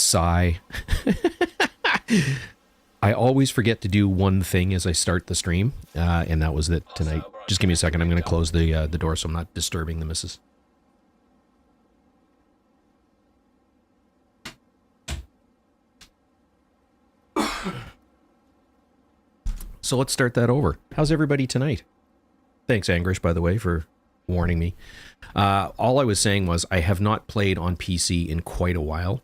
sigh. I always forget to do one thing as I start the stream, and that was that tonight. Just give me a second. I'm going to close the door so I'm not disturbing the missus. So let's start that over. How's everybody tonight? Thanks, Angrish, by the way, for warning me. All I was saying was I have not played on PC in quite a while,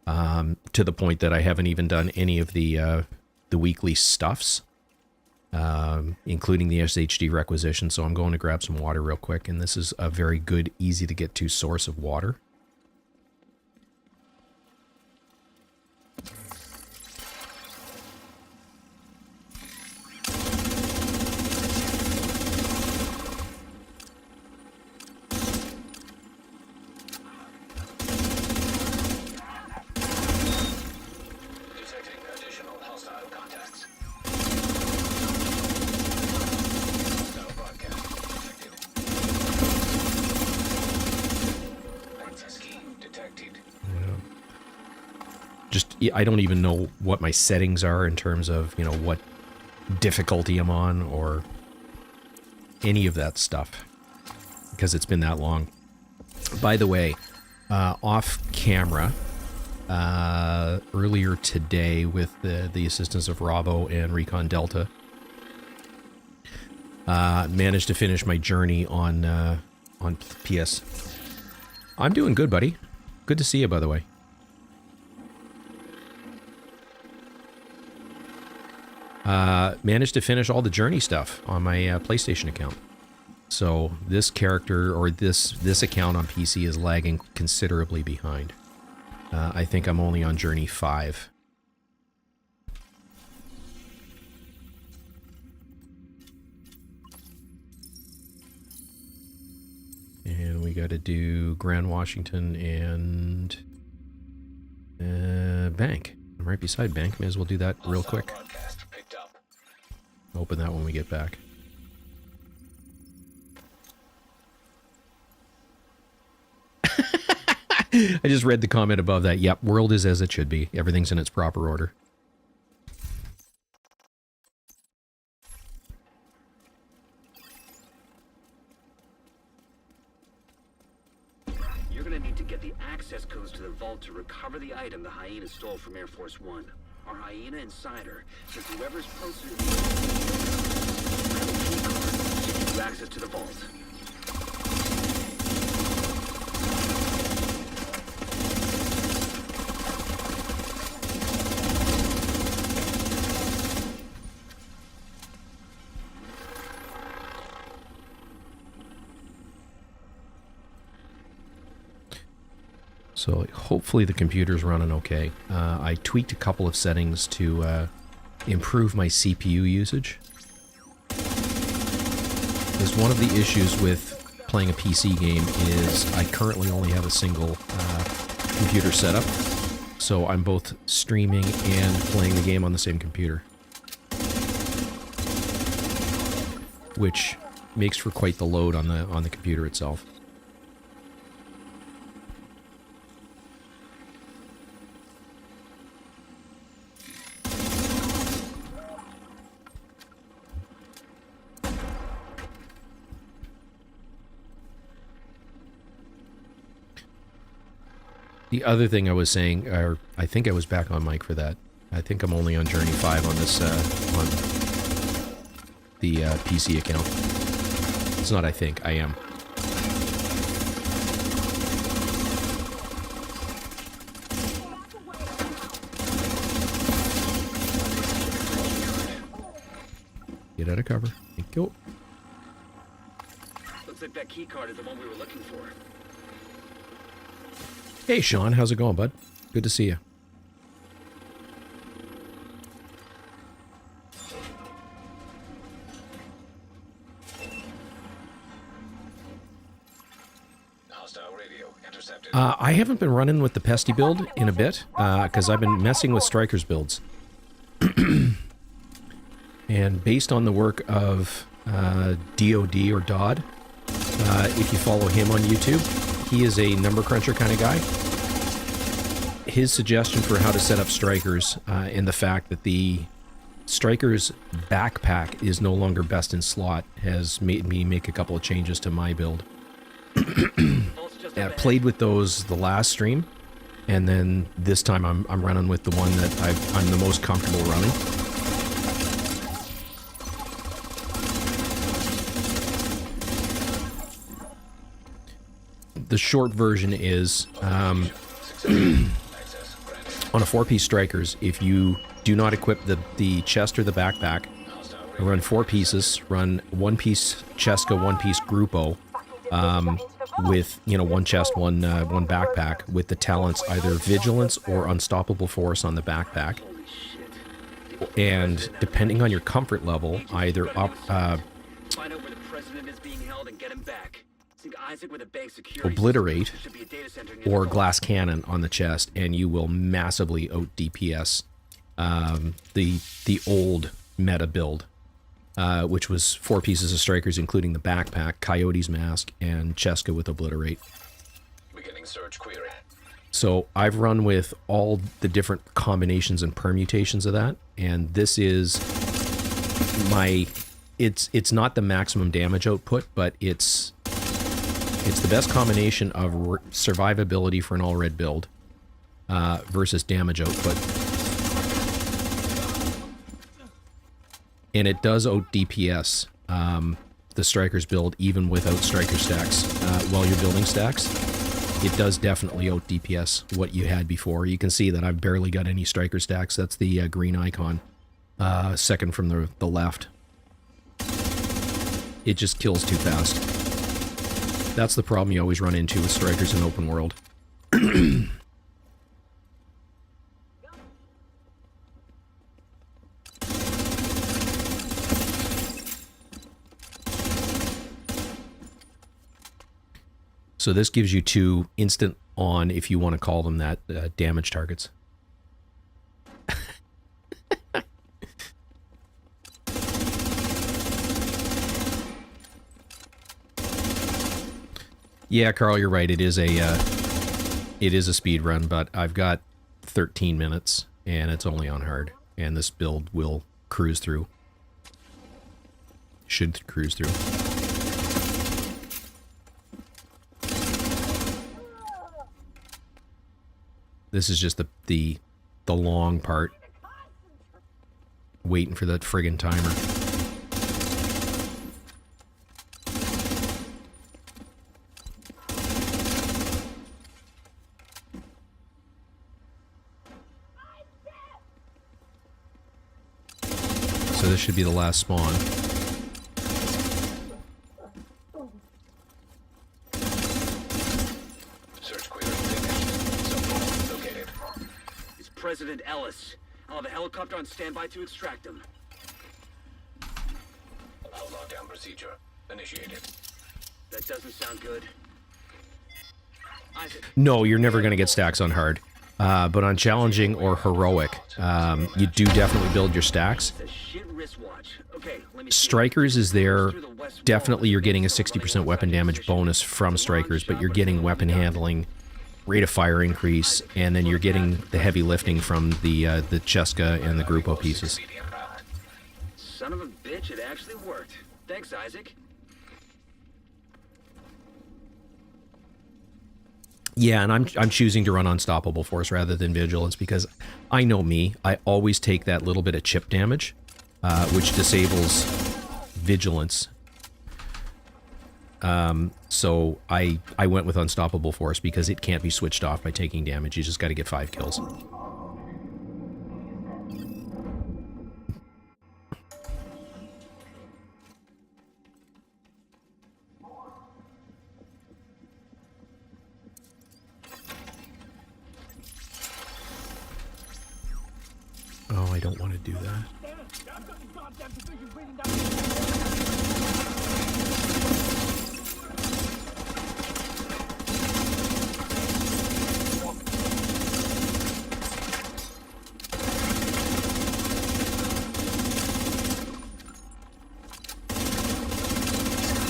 to the point that I haven't even done any of the weekly stuffs, including the SHD requisition. So I'm going to grab some water real quick, and this is a very good, easy to get to source of water. I don't even know what my settings are in terms of, you know, what difficulty I'm on or any of that stuff, because it's been that long. By the way, off camera, earlier today with the assistance of Robbo and Recon Delta, managed to finish my journey on PS. I'm doing good, buddy. Good to see you, by the way. Managed to finish all the journey stuff on my PlayStation account. So this character, or this account on PC is lagging considerably behind. I think I'm only on Journey 5. And we got to do Grand Washington and Bank. I'm right beside Bank. May as well do that real quick. Open that when we get back. I just read the comment above that. Yep, world is as it should be. Everything's in its proper order. You're gonna need to get the access codes to the vault to recover the item the hyena stole from Air Force One. Our hyena insider says whoever's posted have a key card to give you access to the vault. So hopefully the computer's running okay. I tweaked a couple of settings to improve my CPU usage. Because one of the issues with playing a PC game is I currently only have a single computer setup. So I'm both streaming and playing the game on the same computer. Which makes for quite the load on the computer itself. The other thing I was saying, or I think I was back on mic for that. I think I'm only on Journey 5 on this, on the PC account. It's not I think, I am. Get out of cover. Thank you. Looks like that key card is the one we were looking for. Hey, Sean. How's it going, bud? Good to see you. I haven't been running with the Pesty build in a bit, because I've been messing with Striker's builds. And based on the work of DOD or Dodd, if you follow him on YouTube, he is a number cruncher kind of guy. his suggestion for how to set up strikers and the fact that the striker's backpack is no longer best in slot has made me make a couple of changes to my build. I played with those the last stream, and then this time I'm running with the one that I'm the most comfortable running. The short version is, on a 4-piece strikers, if you do not equip the chest or the backpack, run 4 pieces, run 1 piece Cheska, 1 piece Grupo, with, you know, 1 chest, one backpack, with the talents either Vigilance or Unstoppable Force on the backpack. And depending on your comfort level, either up, Find out where the president is being held and get him back. Sink Isaac with a big security Obliterate system. Should be a data center near or the Glass Cannon on the chest, and you will massively out DPS the old meta build, which was 4 pieces of strikers, including the backpack, Coyote's Mask, and Cheska with Obliterate. Beginning search query. So I've run with all the different combinations and permutations of that, and this is my... It's not the maximum damage output, but it's the best combination of survivability for an all-red build versus damage output. And it does out DPS the Strikers build even without Striker stacks. While you're building stacks, it does definitely out DPS what you had before. You can see that I've barely got any Striker stacks. That's the green icon, second from the left. It just kills too fast. That's the problem you always run into with Strikers in open world. So this gives you 2 instant on, if you want to call them that, damage targets. Yeah, Carl, you're right. It is a speed run, but I've got 13 minutes, and it's only on hard, and this build will cruise through. Should cruise through. This is just the long part. Waiting for that friggin' timer. So this should be the last spawn. Search query finished. Subvault located. It's President Ellis. I'll have a helicopter on standby to extract him. Outlaw down procedure initiated. That doesn't sound good. Isaac. No, you're never going to get stacks on hard. But on challenging or heroic, you do definitely build your stacks. It's a shit wristwatch. Okay, let me see. Strikers is there. Definitely you're getting a 60% weapon damage bonus from Strikers, but you're getting weapon handling, rate of fire increase, and then you're getting the heavy lifting from the Cheska and the Grupo pieces. Son of a bitch, it actually worked. Thanks, Isaac. Yeah, and I'm choosing to run Unstoppable Force rather than Vigilance because I know me. I always take that little bit of chip damage, which disables Vigilance. So I went with Unstoppable Force because it can't be switched off by taking damage. You just got to get 5 kills. Oh, I don't want to do that.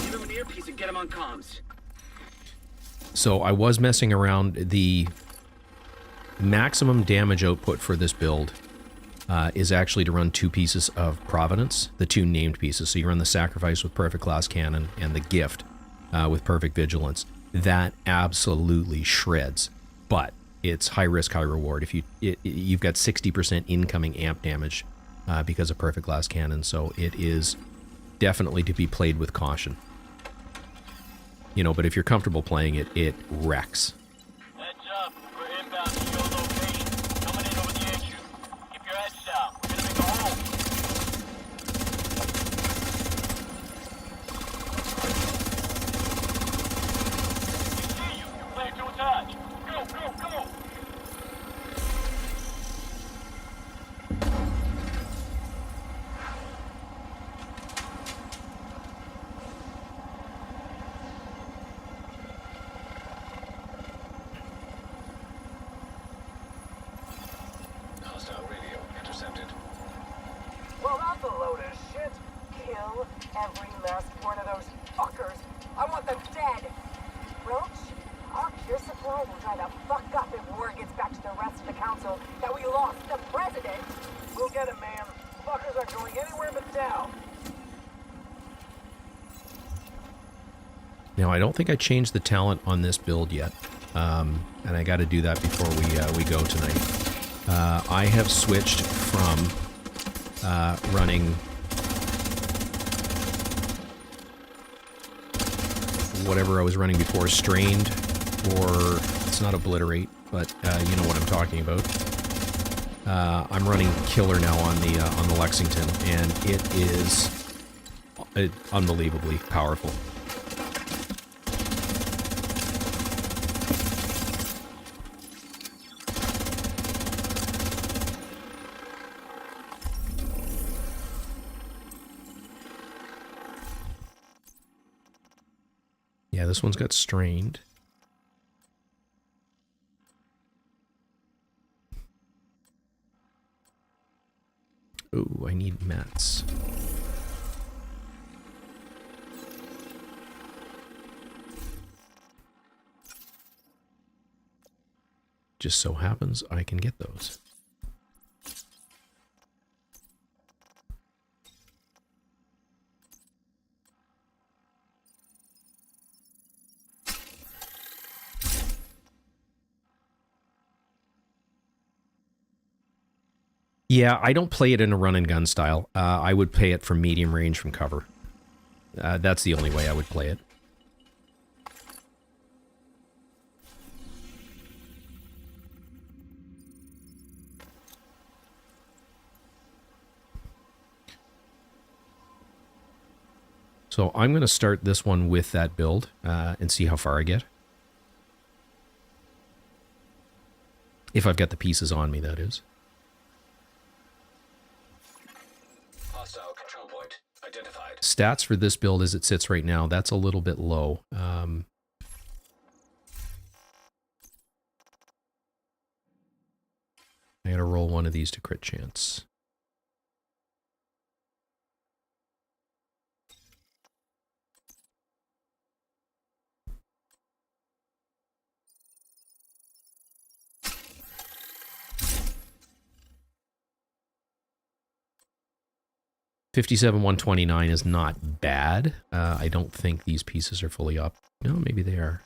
Give him an earpiece and get him on comms. So I was messing around. The maximum damage output for this build is actually to run 2 pieces of Providence, the 2 named pieces. So you run the Sacrifice with Perfect Glass Cannon and the Gift with Perfect Vigilance. That absolutely shreds, but it's high risk, high reward. If you've got 60% incoming amp damage because of Perfect Glass Cannon, so it is definitely to be played with caution. You know, but if you're comfortable playing it, it wrecks. Heads up, we're inbound to your location. Coming in over the edge. Keep your heads down. We're gonna make a hole. We see you. You're clear to attach. Go, go, go! Hostile radio intercepted. Well, that's a load of shit. Kill every last one of those fuckers. I want them dead. Roach, our pure supply will dry the fuck up if word gets back to the rest of the council that we lost the president. We'll get him, man. Fuckers aren't going anywhere but down. Now, I don't think I changed the talent on this build yet, and I got to do that before we go tonight. I have switched from running whatever I was running before, Strained, or it's not Obliterate, but you know what I'm talking about. I'm running Killer now on the Lexington, and it is unbelievably powerful. Yeah, this one's got Strained. Ooh, I need mats. Just so happens I can get those. Yeah, I don't play it in a run and gun style. I would play it from medium range from cover. That's the only way I would play it. So I'm going to start this one with that build and see how far I get. If I've got the pieces on me, that is. Hostile control point identified. Stats for this build as it sits right now, that's a little bit low. I gotta roll one of these to crit chance. $57,129 is not bad. I don't think these pieces are fully up. No, maybe they are.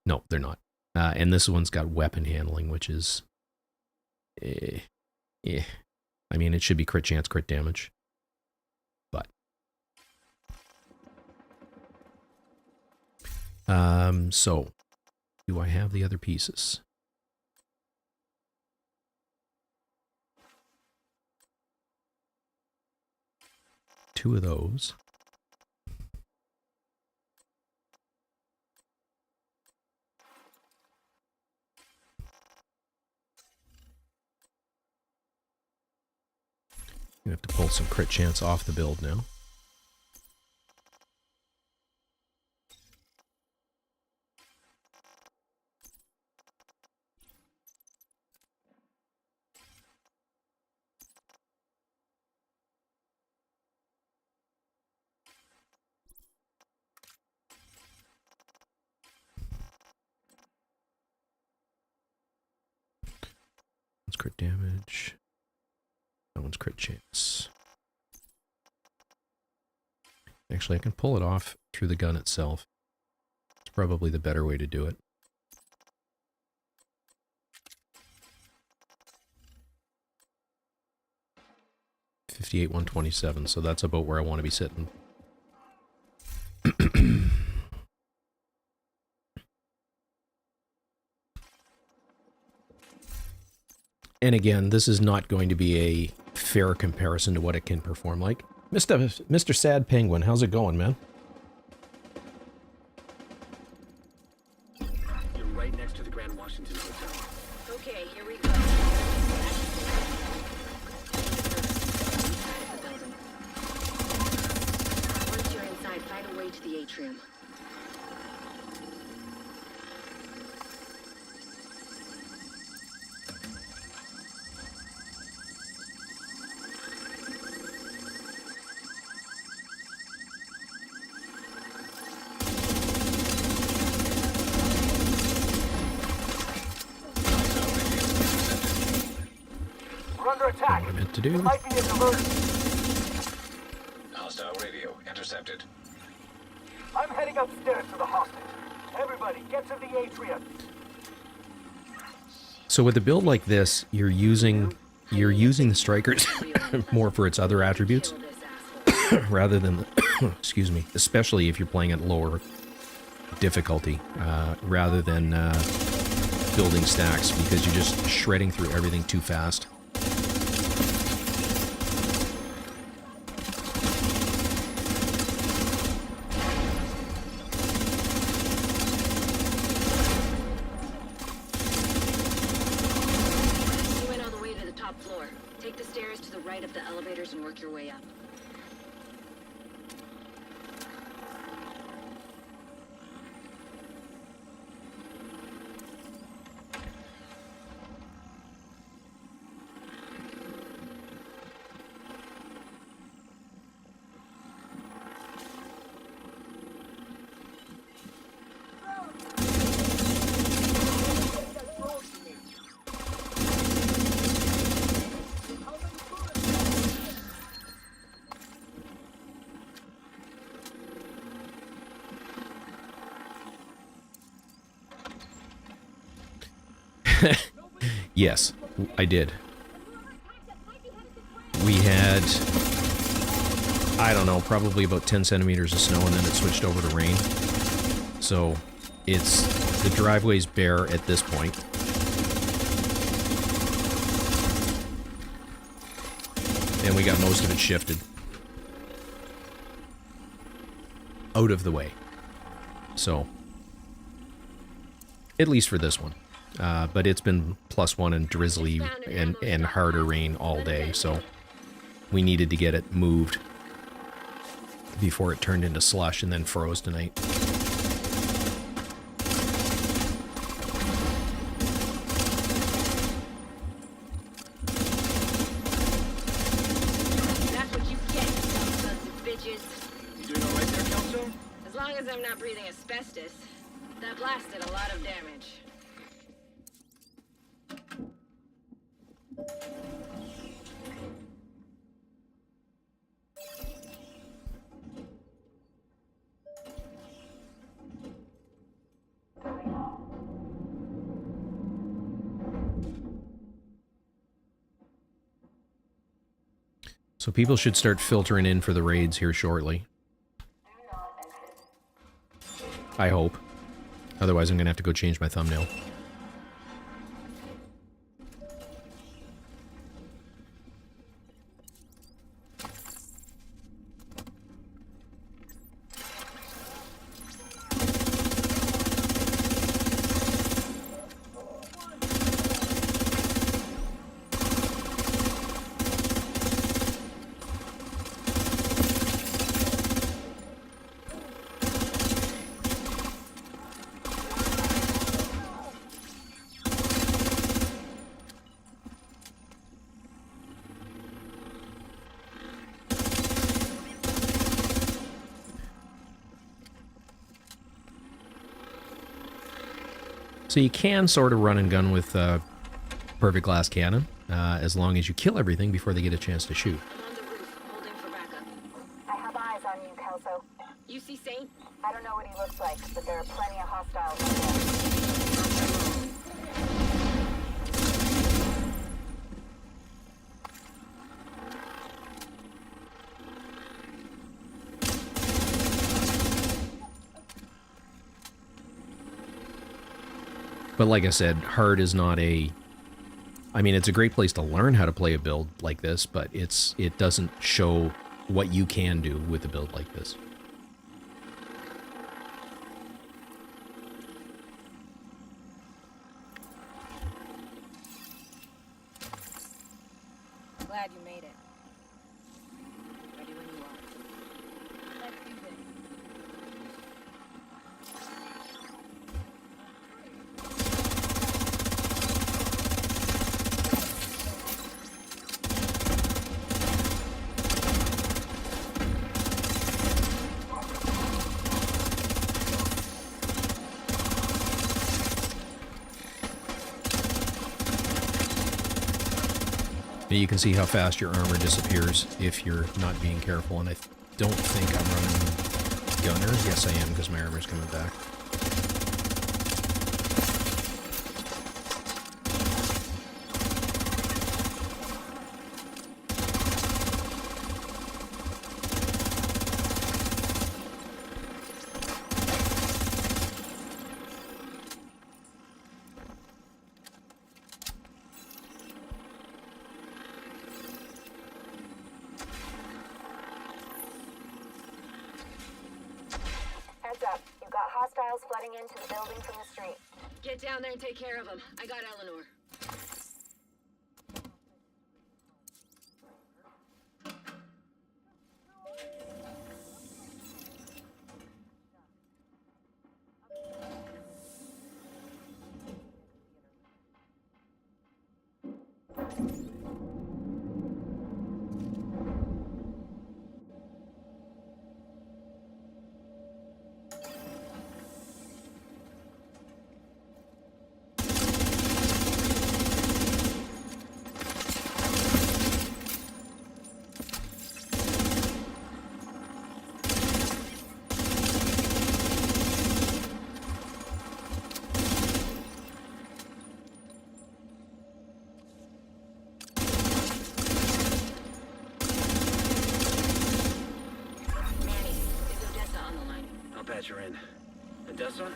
No, they're not. And this one's got weapon handling, which is... I mean, it should be crit chance, crit damage. But... so, do I have the other pieces? Two of those. You have to pull some crit chance off the build now. crit damage. That one's crit chance. Actually, I can pull it off through the gun itself. It's probably the better way to do it. $58, $127, so that's about where I want to be sitting. And again, this is not going to be a fair comparison to what it can perform like. Mr. Sad Penguin, how's it going, man? You're right next to the Grand Washington Hotel. Okay, here we go. Once you're inside, find a way to the atrium. We're under attack. What I meant to do. Might be a diversion. Hostile radio intercepted. I'm heading upstairs to the hostage. Everybody, get to the atrium. So with a build like this, you're using the strikers more for its other attributes rather than the, excuse me, especially if you're playing at lower difficulty rather than building stacks, because you're just shredding through everything too fast. You went all the way to the top floor. Take the stairs to the right of the elevators and work your way up. Yes, I did. We had, I don't know, probably about 10 centimeters of snow, and then it switched over to rain. So it's, the driveway's bare at this point. And we got most of it shifted out of the way. So, at least for this one. But it's been +1 and drizzly and harder rain all day, so we needed to get it moved before it turned into slush and then froze tonight. That's what you get, you sons of bitches. You doing all right there, Kelso? As long as I'm not breathing asbestos. That blast did a lot of damage. So people should start filtering in for the raids here shortly. I hope. Otherwise I'm going to have to go change my thumbnail. So you can sort of run and gun with Perfect Glass Cannon. as long as you kill everything before they get a chance to shoot. I'm on the roof, holding for backup. I have eyes on you, Kelso. You see Saint? I don't know what he looks like, but there are plenty of hostiles out there. But like I said, hard is not a... I mean, it's a great place to learn how to play a build like this, but it doesn't show what you can do with a build like this. Glad you made it. Ready when you are. Let's do this. You can see how fast your armor disappears if you're not being careful, and I don't think I'm running gunner. Yes, I am, because my armor's coming back. Heads up. You've got hostiles flooding into the building from the street. Get down there and take care of them. I got Eleanor. You're in. Odessa?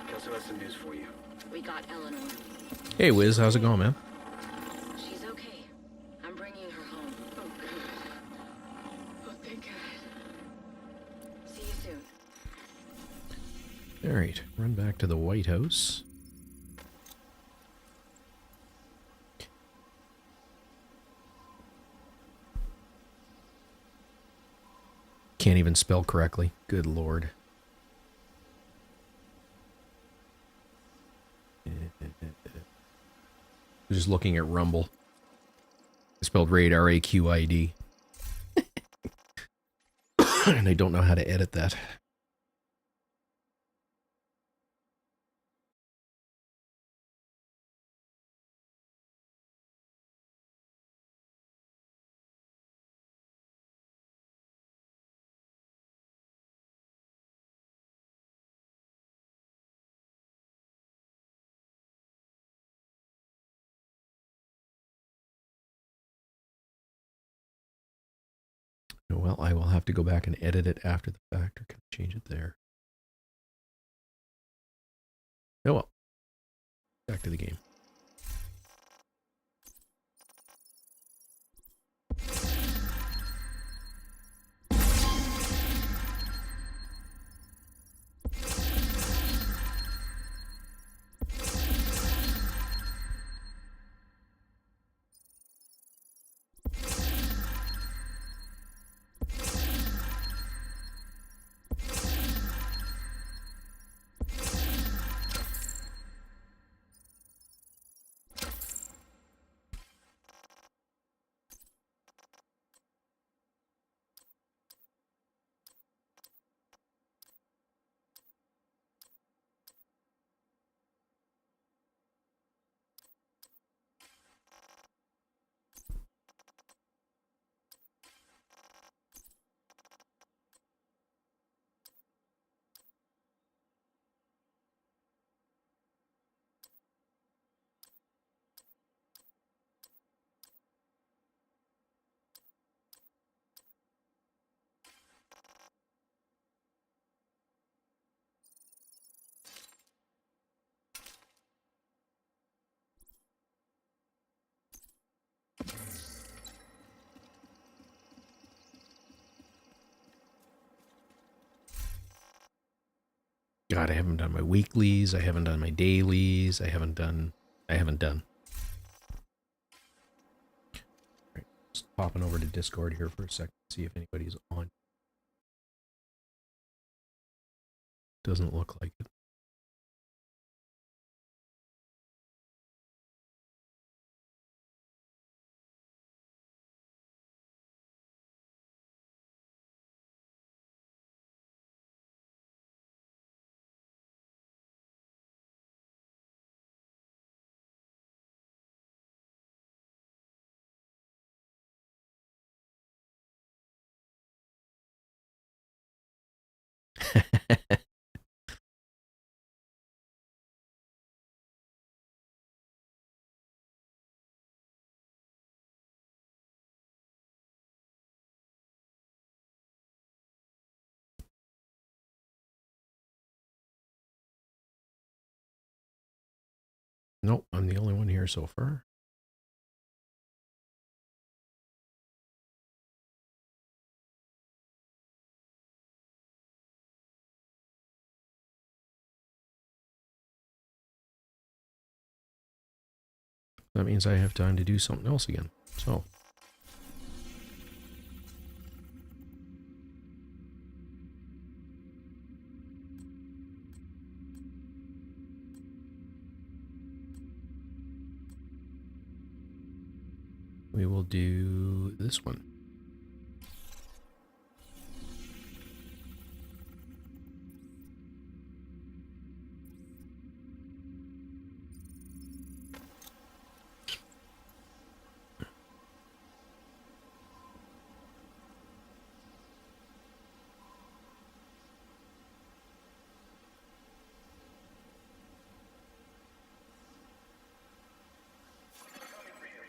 Kelso has some news for you. We got Eleanor. Hey, Wiz, how's it going, man? She's okay. I'm bringing her home. Oh, good. Oh, thank God. See you soon. Alright, run back to the White House. Can't even spell correctly. Good lord. Just looking at Rumble. I spelled raid R-A-Q-I-D. And I don't know how to edit that. Well, I will have to go back and edit it after the fact, or can I change it there? Oh well. Back to the game. God, I haven't done my weeklies. I haven't done my dailies. I haven't done. Right, just popping over to Discord here for a second, see if anybody's on. Doesn't look like it. Nope, I'm the only one here so far. That means I have time to do something else again. So. We will do this one.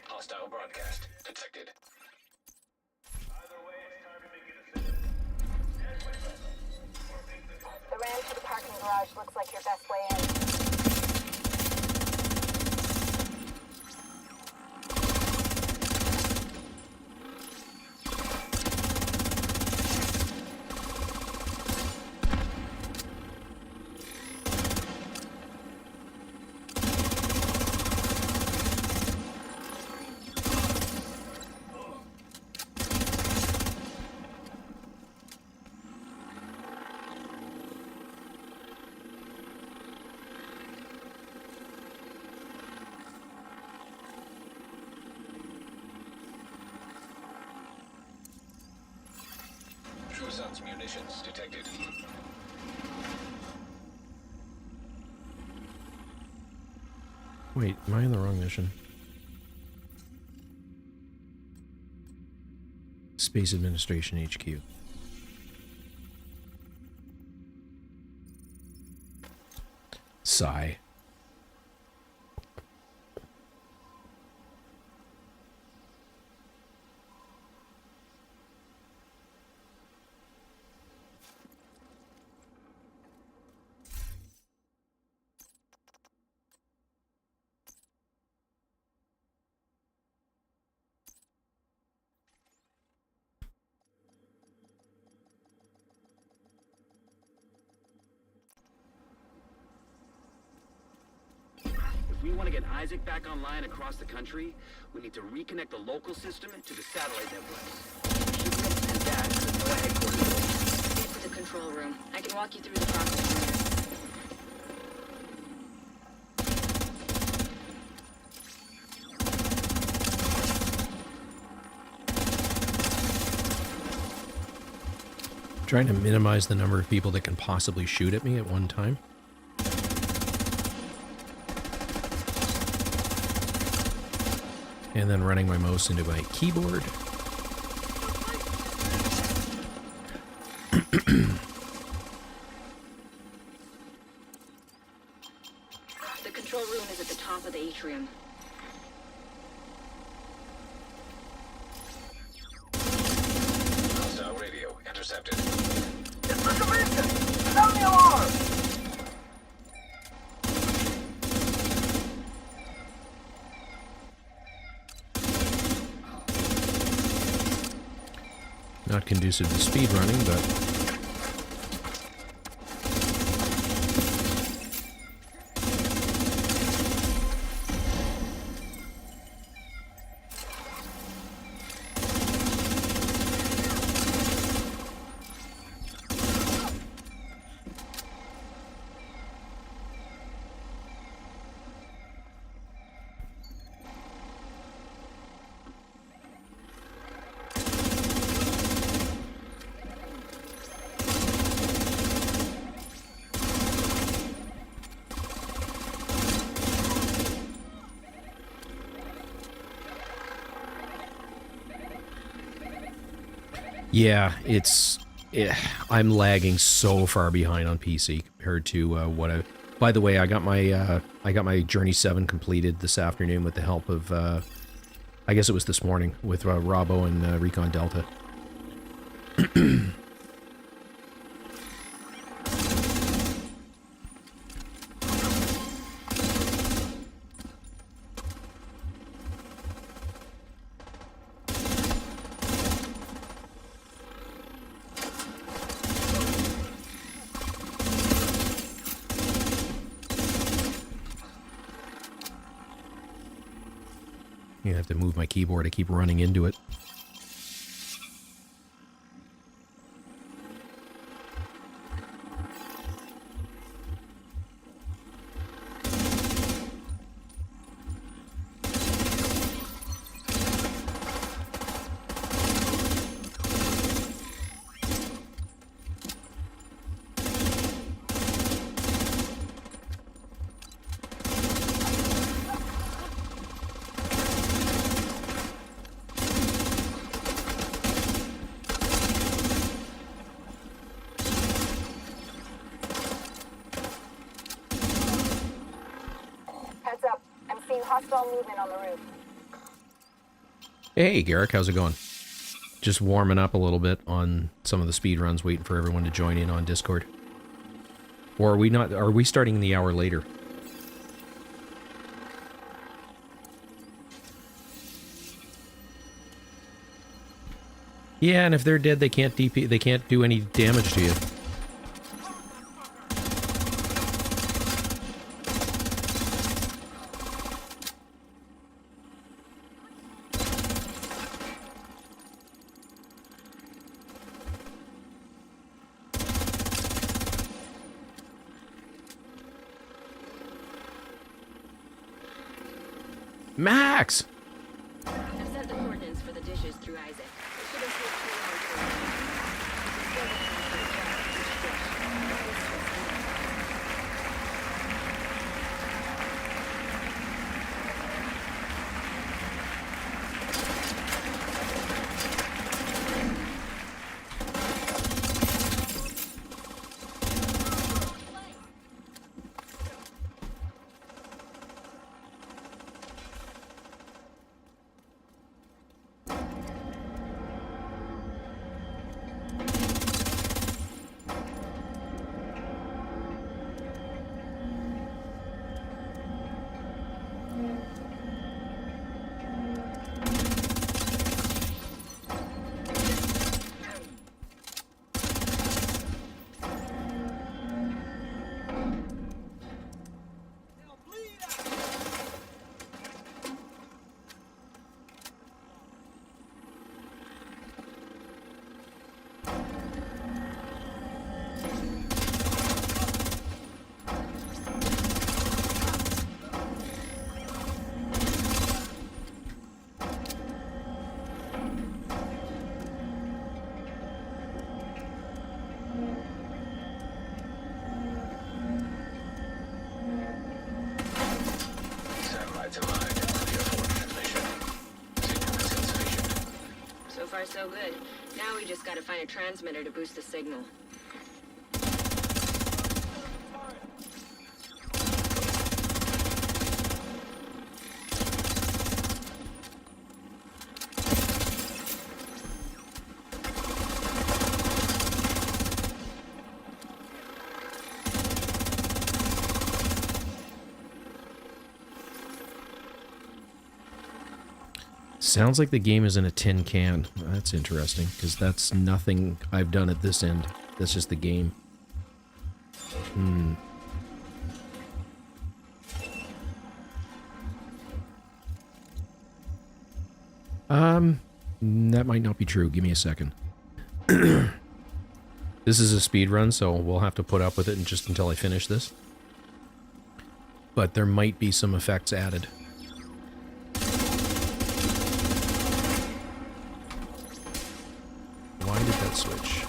Hostile broadcast detected. The ramp to the parking garage looks like your best way in. Truson's munitions detected. Wait, am I in the wrong mission? Space Administration HQ. Sigh. If we want to get Isaac back online across the country, we need to reconnect the local system to the satellite networks. We should be able to do that at the NOAA headquarters. Get to the control room. I can walk you through the process from there. Trying to minimize the number of people that can possibly shoot at me at one time. And then running my mouse into my keyboard. The control room is at the top of the atrium. Hostile radio intercepted. It's the commission! Sound the alarm! Not conducive to speed running, but Yeah, I'm lagging so far behind on PC compared to what I. By the way, I got my Journey 7 completed this afternoon with the help of I guess it was this morning with Robbo and Recon Delta. I have to move my keyboard. I keep running into it. Heads up. I'm seeing hostile movement on the roof. Hey, Garrick, how's it going? Just warming up a little bit on some of the speed runs, waiting for everyone to join in on Discord. Or are we not? Are we starting the hour later? Yeah, and if they're dead, they can't DP. They can't do any damage to you. Max! I've sent the coordinates for the dishes through Isaac. It should have far so good. Now we just gotta find a transmitter to boost the signal. Sounds like the game is in a tin can. That's interesting, because that's nothing I've done at this end. That's just the game. That might not be true. Give me a second. This is a speed run, so we'll have to put up with it just until I finish this. But there might be some effects added. Why did that switch?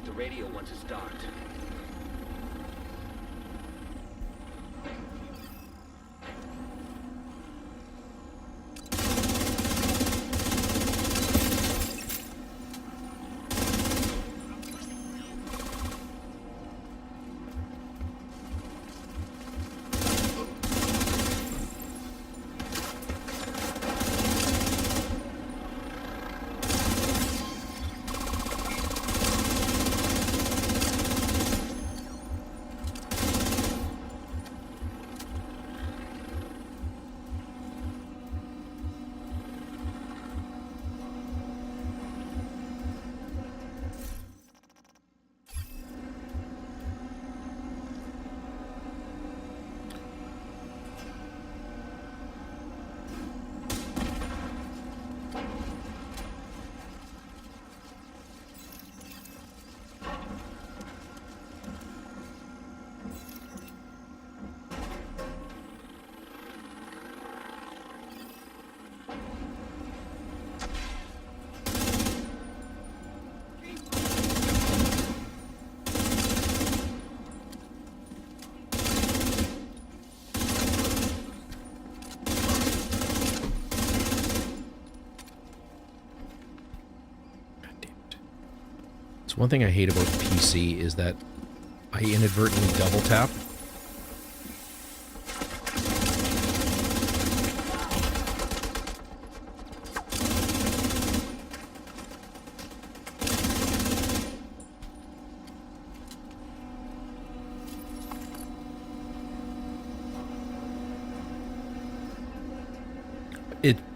the radio once it's docked. So one thing I hate about PC is that I inadvertently double tap.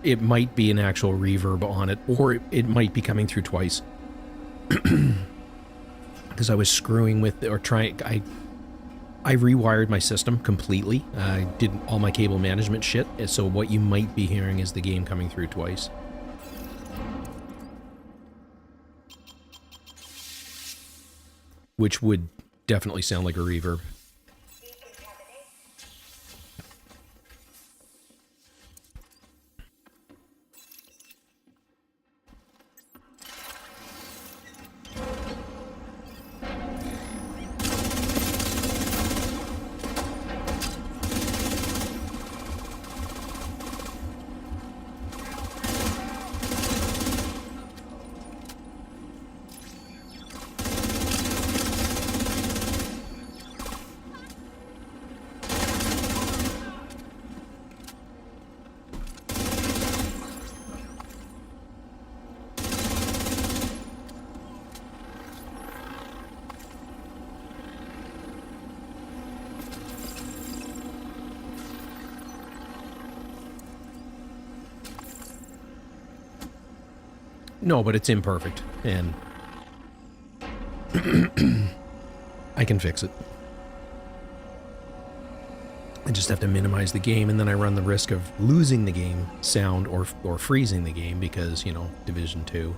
It might be an actual reverb on it, or it might be coming through twice. Because I was screwing with, or trying, I rewired my system completely. I did all my cable management shit, so what you might be hearing is the game coming through twice. Which would definitely sound like a reverb. No, but it's imperfect, and I can fix it. I just have to minimize the game, and then I run the risk of losing the game sound or freezing the game because, you know, Division 2.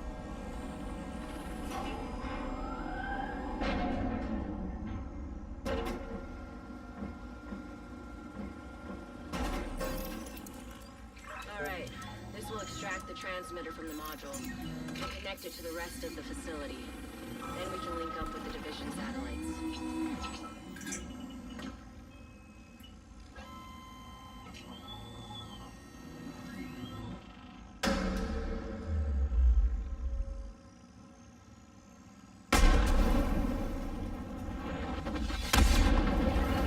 Alright, this will extract the transmitter from the module and connect it to the rest of the facility. Then we can link up with the Division satellites.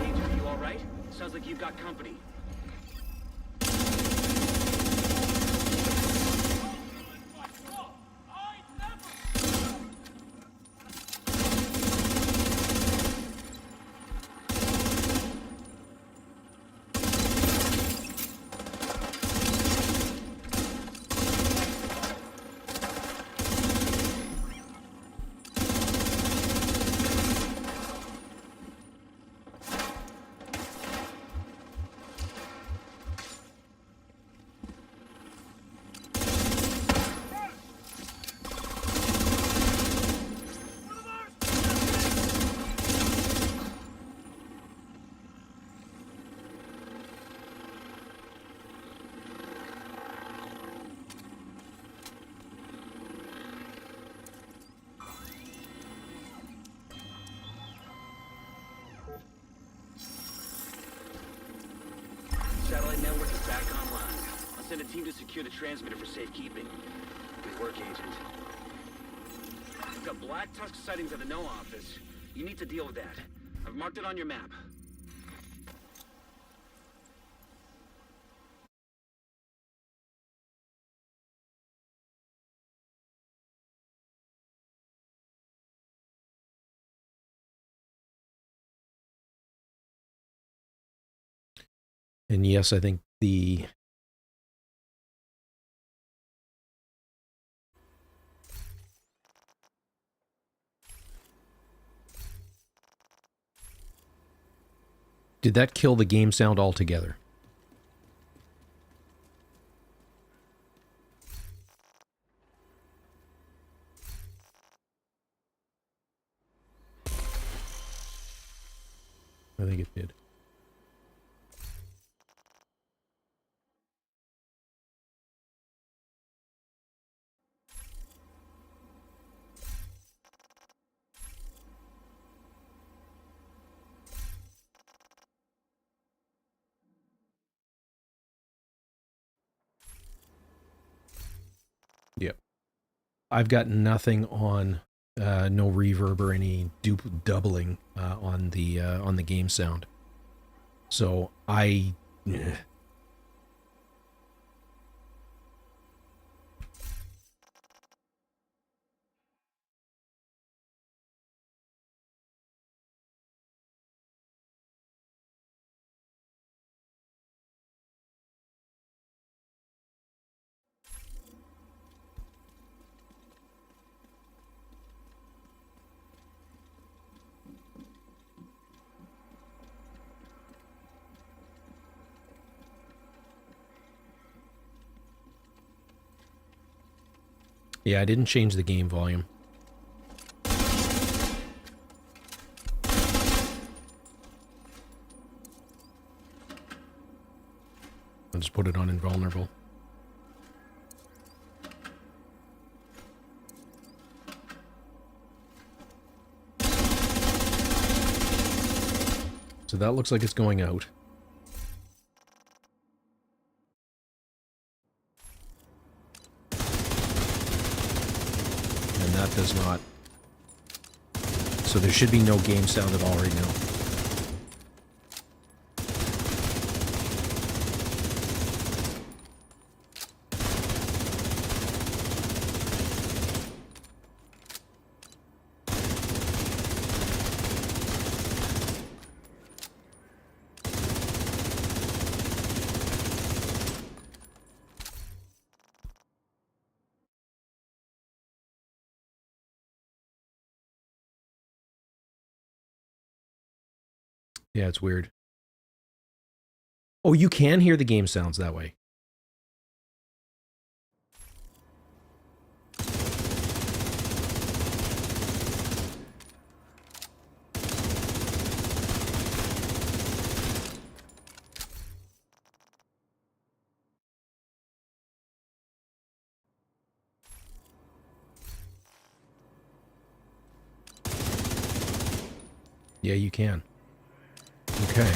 Agent, you all right? Sounds like you've got company. send a team to secure the transmitter for safekeeping. Good work, Agent. We've got Black Tusk sightings at the NO office. You need to deal with that. I've marked it on your map. And yes, I think the did that kill the game sound altogether? I think it did. Yep. I've got nothing on, no reverb or any doubling on the game sound. So yeah, I didn't change the game volume. I'll just put it on invulnerable. So that looks like it's going out. And that does not. So there should be no game sound at all right now. Yeah, it's weird. Oh, you can hear the game sounds that way. Yeah, you can. Okay.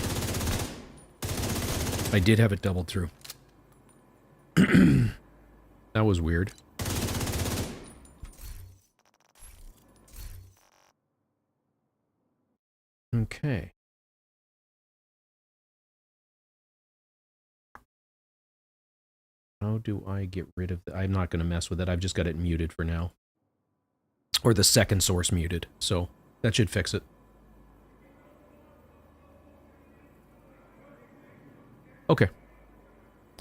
I did have it doubled through. That was weird. Okay. How do I get rid of I'm not going to mess with it. I've just got it muted for now. Or the second source muted. So that should fix it. Okay.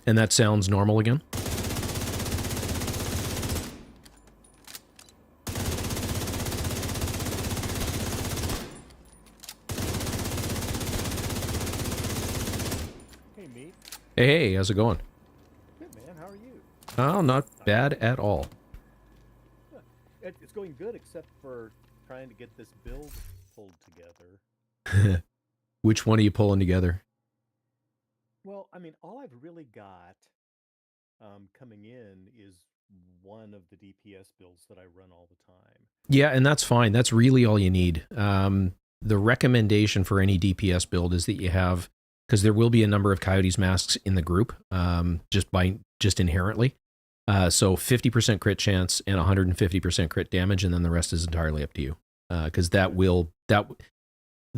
And that sounds normal again? Hey, Meat. Hey, how's it going? Good, man. How are you? Oh, not bad at all. It's going good, except for trying to get this build pulled together. Which one are you pulling together? Well, I mean, all I've really got coming in is one of the DPS builds that I run all the time. Yeah, and that's fine. That's really all you need. The recommendation for any DPS build is that you have because there will be a number of Coyotes masks in the group, just inherently. So 50% crit chance and 150% crit damage, and then the rest is entirely up to you. Because the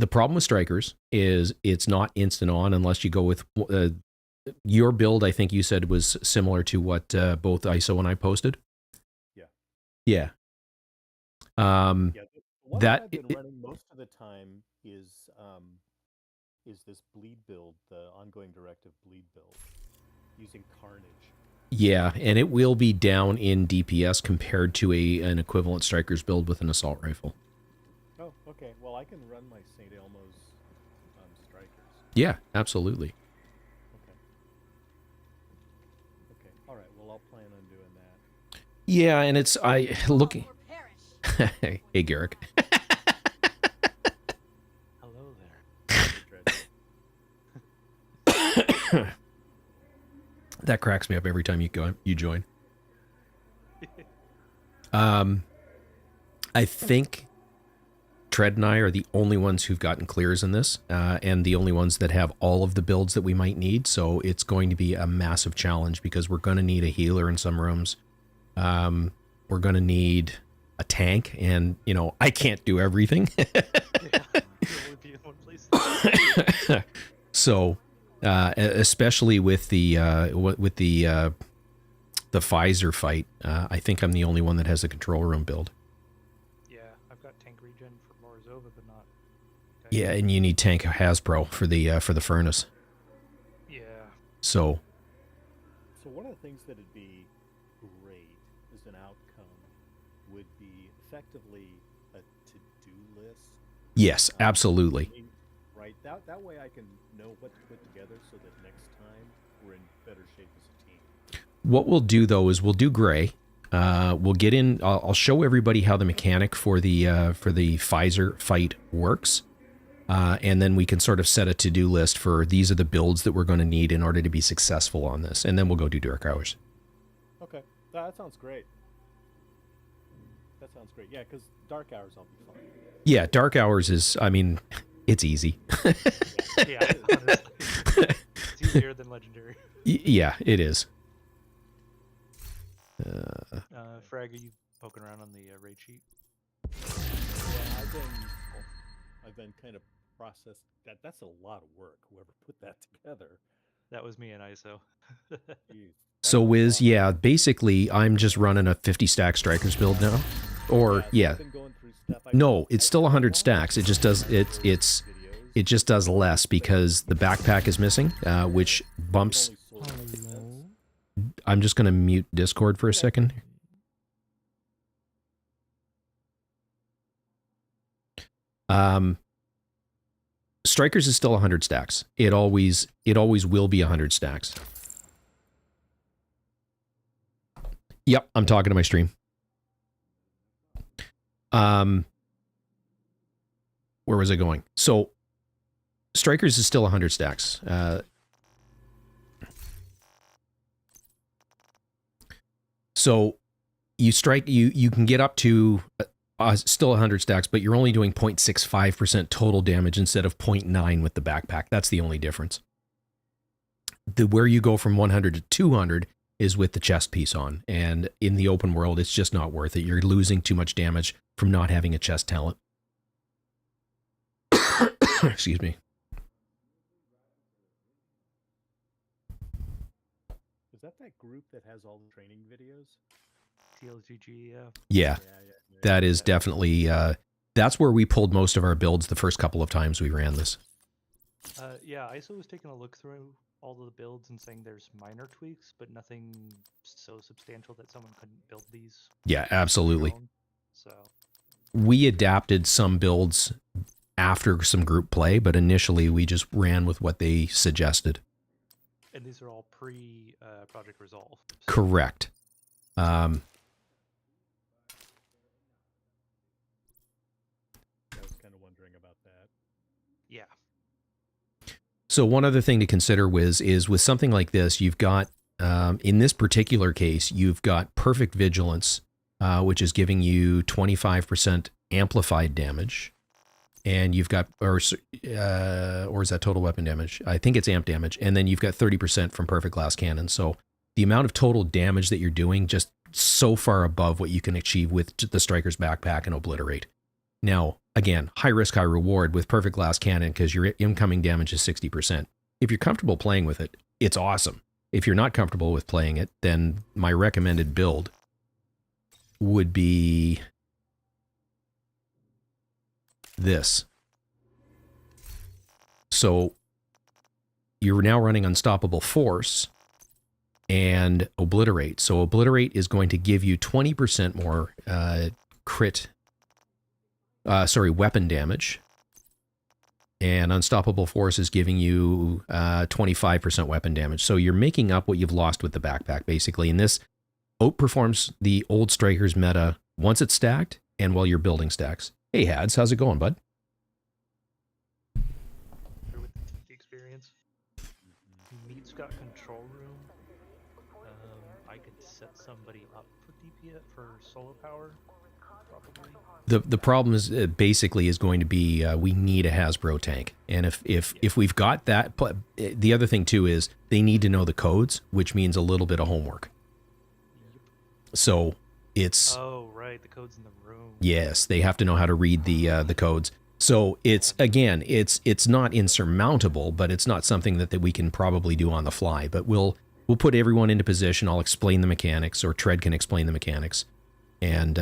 problem with Strikers is it's not instant on unless you go with your build. I think you said was similar to what both ISO and I posted. Yeah. The one that I've been running most of the time is this bleed build, the ongoing directive bleed build, using Carnage. Yeah, and it will be down in DPS compared to an equivalent Strikers build with an assault rifle. Oh, okay. Well, I can run my St. Elmo's Strikers. Yeah, absolutely. Okay. All right. Well, I'll plan on doing that. Yeah, and it's looking. Hey, Garrick. Hello there. That cracks me up every time you join. I think Tread and I are the only ones who've gotten clears in this, and the only ones that have all of the builds that we might need. So it's going to be a massive challenge because we're going to need a healer in some rooms. We're going to need a tank, and I can't do everything. So, especially with the Pfizer fight, I think I'm the only one that has a control room build. Yeah, I've got tank regen for Morozova, but not. Yeah, and you need tank Hasbro for the furnace. Yeah. So one of the things that'd be great as an outcome would be effectively a to-do list. yes, absolutely. Right. That way I can know what to put together so that next time we're in better shape as a team. What we'll do though is we'll do gray. We'll get in. I'll show everybody how the mechanic for the Pfizer fight works, and then we can sort of set a to-do list for these are the builds that we're going to need in order to be successful on this, and then we'll go do Dark Hours. Okay, that sounds great. Yeah, because Dark Hours I'll be fine. Yeah, Dark Hours is. I mean, it's easy. Yeah, honestly. It's easier than Legendary. Yeah, it is. Frag, are you poking around on the raid sheet? Yeah, I've been kind of processed. That's a lot of work. Whoever put that together. That was me and ISO. Jeez. So Wiz, yeah, basically I'm just running a 50 stack Strikers build now, or yeah. I've been going through stuff. No, it's still 100 stacks. It just does it just does less because the backpack is missing, which bumps. I'm just going to mute Discord for a second. Strikers is still 100 stacks. It always will be 100 stacks. Yep, I'm talking to my stream. Where was I going? So Strikers is still 100 stacks. So you can get up to still 100 stacks, but you're only doing 0.65% total damage instead of 0.9 with the backpack. That's the only difference. Where you go from 100 to 200 is with the chest piece on, and in the open world, it's just not worth it. You're losing too much damage from not having a chest talent. Excuse me. Is that group that has all the training videos? TLGG, yeah. Yeah, that is definitely, that's where we pulled most of our builds the first couple of times we ran this. Yeah, ISO was taking a look through all of the builds and saying there's minor tweaks, but nothing so substantial that someone couldn't build these. Yeah, absolutely. So we adapted some builds after some group play, but initially we just ran with what they suggested. And these are all Project Resolve. So. Correct. I was kind of wondering about that. Yeah. So one other thing to consider, Wiz, is with something like this, you've got, in this particular case, you've got perfect vigilance, which is giving you 25% amplified damage. and you've got, or is that total weapon damage? I think it's amp damage. And then you've got 30% from perfect glass cannon. So the amount of total damage that you're doing just so far above what you can achieve with the striker's backpack and obliterate. Now, again, high risk, high reward with perfect glass cannon because your incoming damage is 60%. If you're comfortable playing with it, it's awesome. If you're not comfortable with playing it, then my recommended build would be this. So you're now running Unstoppable Force and Obliterate. So Obliterate is going to give you 20% more weapon damage. And Unstoppable Force is giving you 25% weapon damage. So you're making up what you've lost with the backpack, basically. And this outperforms the old Strikers meta once it's stacked and while you're building stacks. Hey, Hads, how's it going, bud? With the experience. Meat's got control room. I could set somebody up for DPS for solar power, probably. The problem is basically is going to be we need a Hasbro tank, and if we've got that, the other thing too is they need to know the codes, which means a little bit of homework. So it's Right, the codes in the room. Yes, they have to know how to read the codes. So it's not insurmountable, but it's not something that we can probably do on the fly. But we'll put everyone into position. I'll explain the mechanics, or Tread can explain the mechanics, and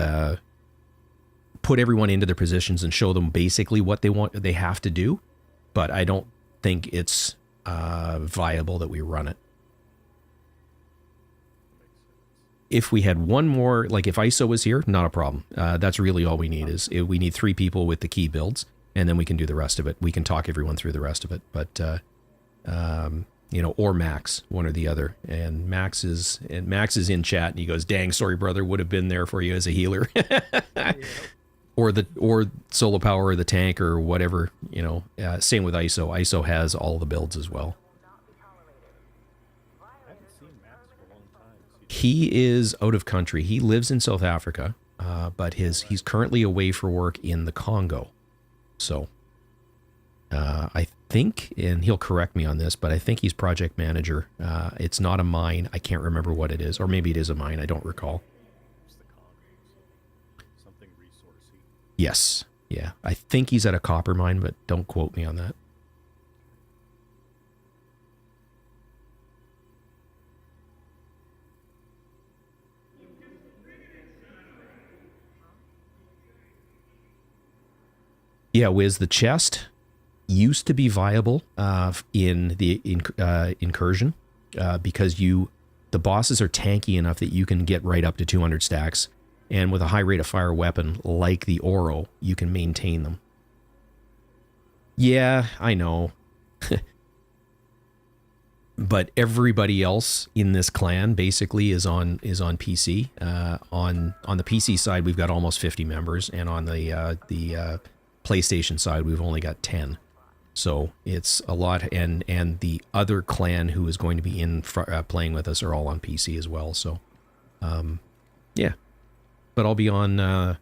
put everyone into their positions and show them basically what they have to do. But I don't think it's viable that we run it. If we had one more, like if ISO was here, not a problem. That's really all we need we need 3 people with the key builds, and then we can do the rest of it. We can talk everyone through the rest of it. But, or Max, one or the other. And Max is in chat, and he goes, "Dang, sorry, brother, would have been there for you as a healer." Or solo power or the tank or whatever, same with ISO. ISO has all the builds as well. He is out of country. He lives in South Africa, but he's currently away for work in the Congo. So I think, and he'll correct me on this, but I think he's project manager. It's not a mine. I can't remember what it is. Or maybe it is a mine. I don't recall. Something resourcey. Yes. Yeah. I think he's at a copper mine, but don't quote me on that. Yeah, Wiz, the chest used to be viable in the incursion because the bosses are tanky enough that you can get right up to 200 stacks, and with a high rate of fire weapon like the Oro, you can maintain them. Yeah, I know. But everybody else in this clan basically is on PC. On the PC side, we've got almost 50 members, and on the PlayStation side, we've only got 10. So it's a lot, and the other clan who is going to be playing with us are all on PC as well. So, yeah. But I'll be on. I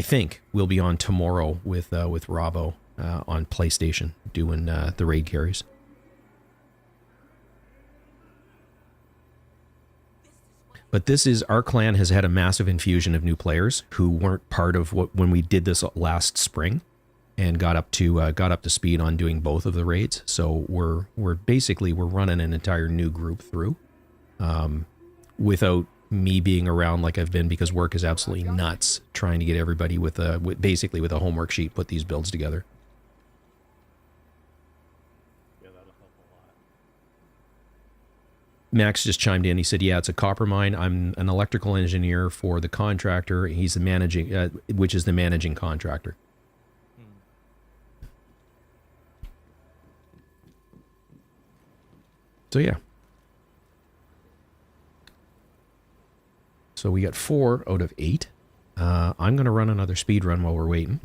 think we'll be on tomorrow with Robbo on PlayStation doing the raid carries. But our clan has had a massive infusion of new players who weren't part of when we did this last spring, and got up to speed on doing both of the raids. So we're running an entire new group through, without me being around like I've been, because work is absolutely nuts trying to get everybody with a homework sheet put these builds together. Yeah, that'll help a lot. Max just chimed in. He said, "Yeah, it's a copper mine. I'm an electrical engineer for the contractor. He's the managing, which is the managing contractor." So yeah. So we got 4 out of 8. I'm going to run another speed run while we're waiting.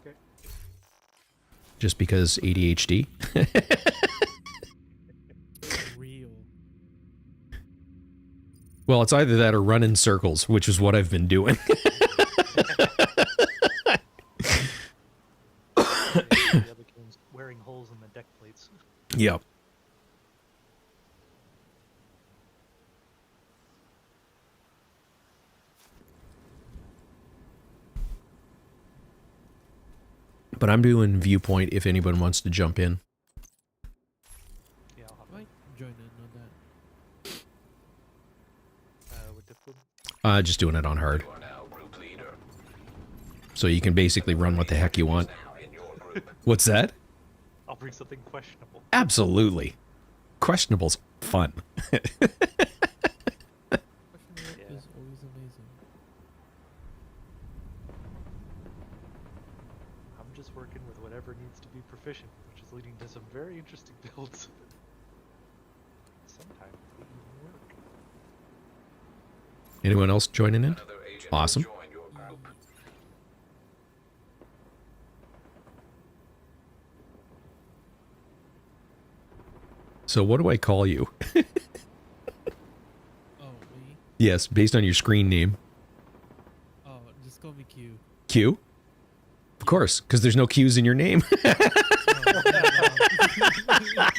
Okay. Just because ADHD. Real. Well, it's either that or run in circles, which is what I've been doing. repairing holes in the deck plates. Yep. But I'm doing viewpoint if anyone wants to jump in. Yeah, I'll hop Might join in on that. with difficulty. Just doing it on hard. You are now group leader. So you can basically run what the heck you want. Now in your group. What's that? I'll bring something questionable. Absolutely. Questionable's fun. Question mark Yeah. is always amazing. I'm just working with whatever needs to be proficient, which is leading to some very interesting builds. Sometimes they even work. Anyone else joining in? Another agent Awesome. will join your group. So what do I call you? Oh, me? Yes, based on your screen name. Oh, just call me Q. Q? Of course, because there's no Q's in your name. Just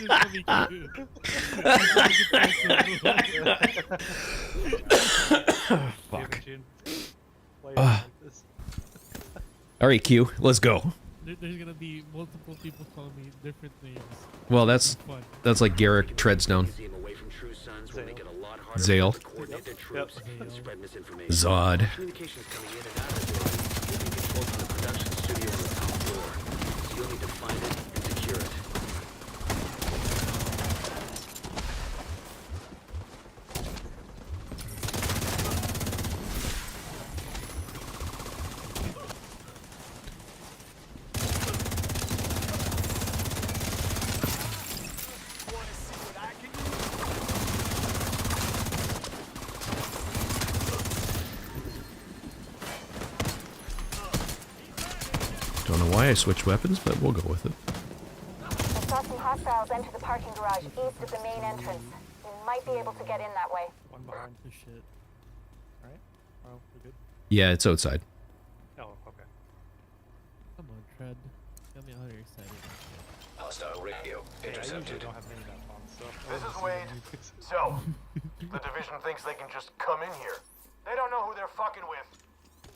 call me Q. Fuck. June, play it Ah. like this. All right, Q, let's go. There's gonna be multiple people calling me different names. Well, It's that's fun. like Garrick Treadstone. Easy 'em away from true sons will make it a lot harder Zale. for them to coordinate their troops and Zale. spread misinformation. Zod. Communications coming in and out of the building will be controlled from the production studio on the top floor. So you'll need to find it and secure it. Don't know why I switched weapons, but we'll go with it. I saw some hostiles enter the parking garage east of the main entrance. You might be able to get in that way. One behind. Oh shit. Alright. Oh, we're good. Yeah, it's outside. Oh, okay. Come on, Tread. Got me all excited. Hostile radio Hey, I usually intercepted. don't have many map on, so I This wanna is see Wade. the new fix- So, the division thinks they can just come in here. They don't know who they're fucking with.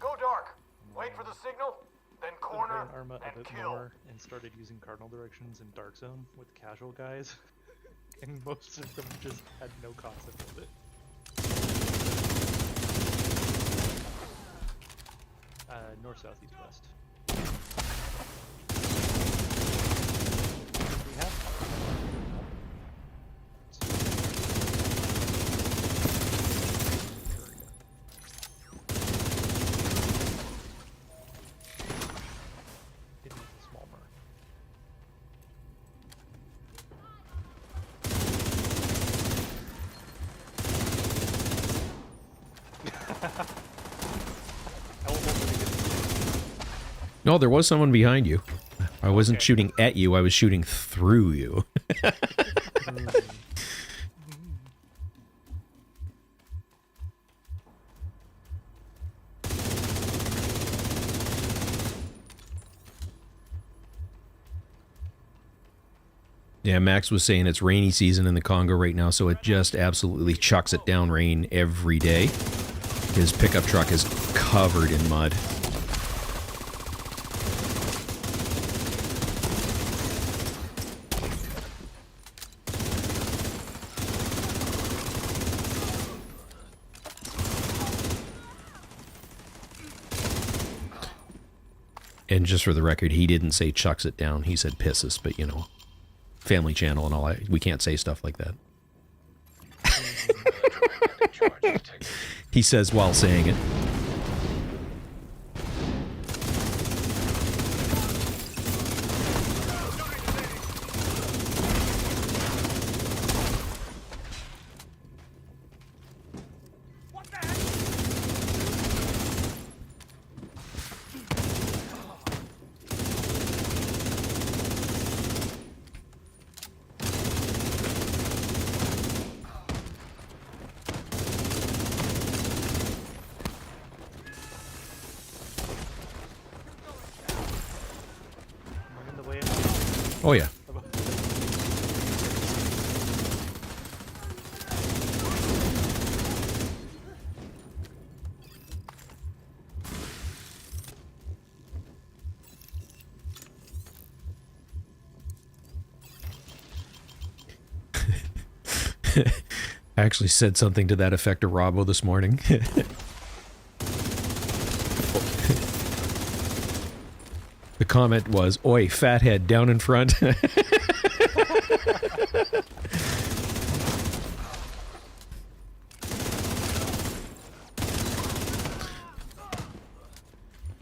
Go dark. Wait for the signal, then Been corner playing Arma a and bit kill. more and started using cardinal directions in Dark Zone with casual guys, and most of them just had no concept of it. North, south, east, west. We have. It needs a small mark. No, there was someone behind you. I wasn't Okay. shooting at you, I was shooting through you. Yeah, Max was saying it's rainy season in the Congo right now, so it just absolutely chucks it down rain every day. His pickup truck is covered in mud. And just for the record, he didn't say chucks it down. He said pisses, but you know, Family Channel and all that. We can't say stuff like that. Electromagnetic charge detected. He says while saying it. Oh, yeah. I actually said something to that effect to Robbo this morning. The comment was, "Oi, fathead, down in front."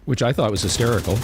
Which I thought was hysterical.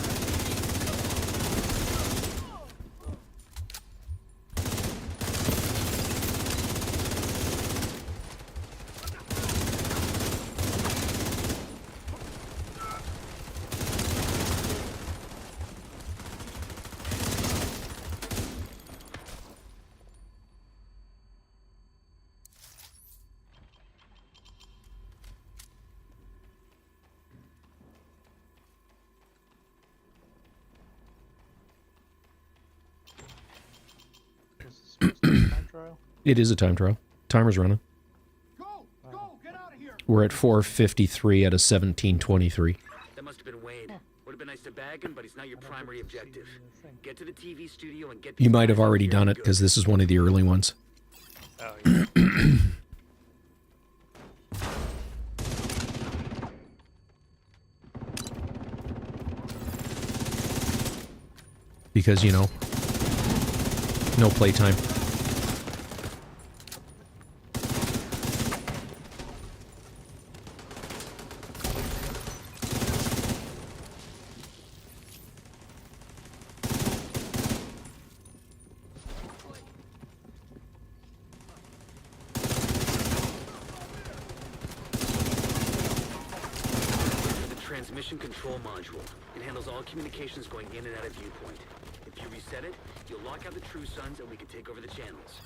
Time trial? It is a time trial. Timer's running. We're at 4:53 out of 17:23. That must have been Wade. Would have been nice to bag him, but he's not your primary objective. Get to the TV studio and get. You might have already done it because this is one of the early ones. Oh, yeah. Because, you know, no playtime. Transmission control module. It handles all communications going in and out of viewpoint. If you reset it, you'll lock out the True Sons and we can take over the channels.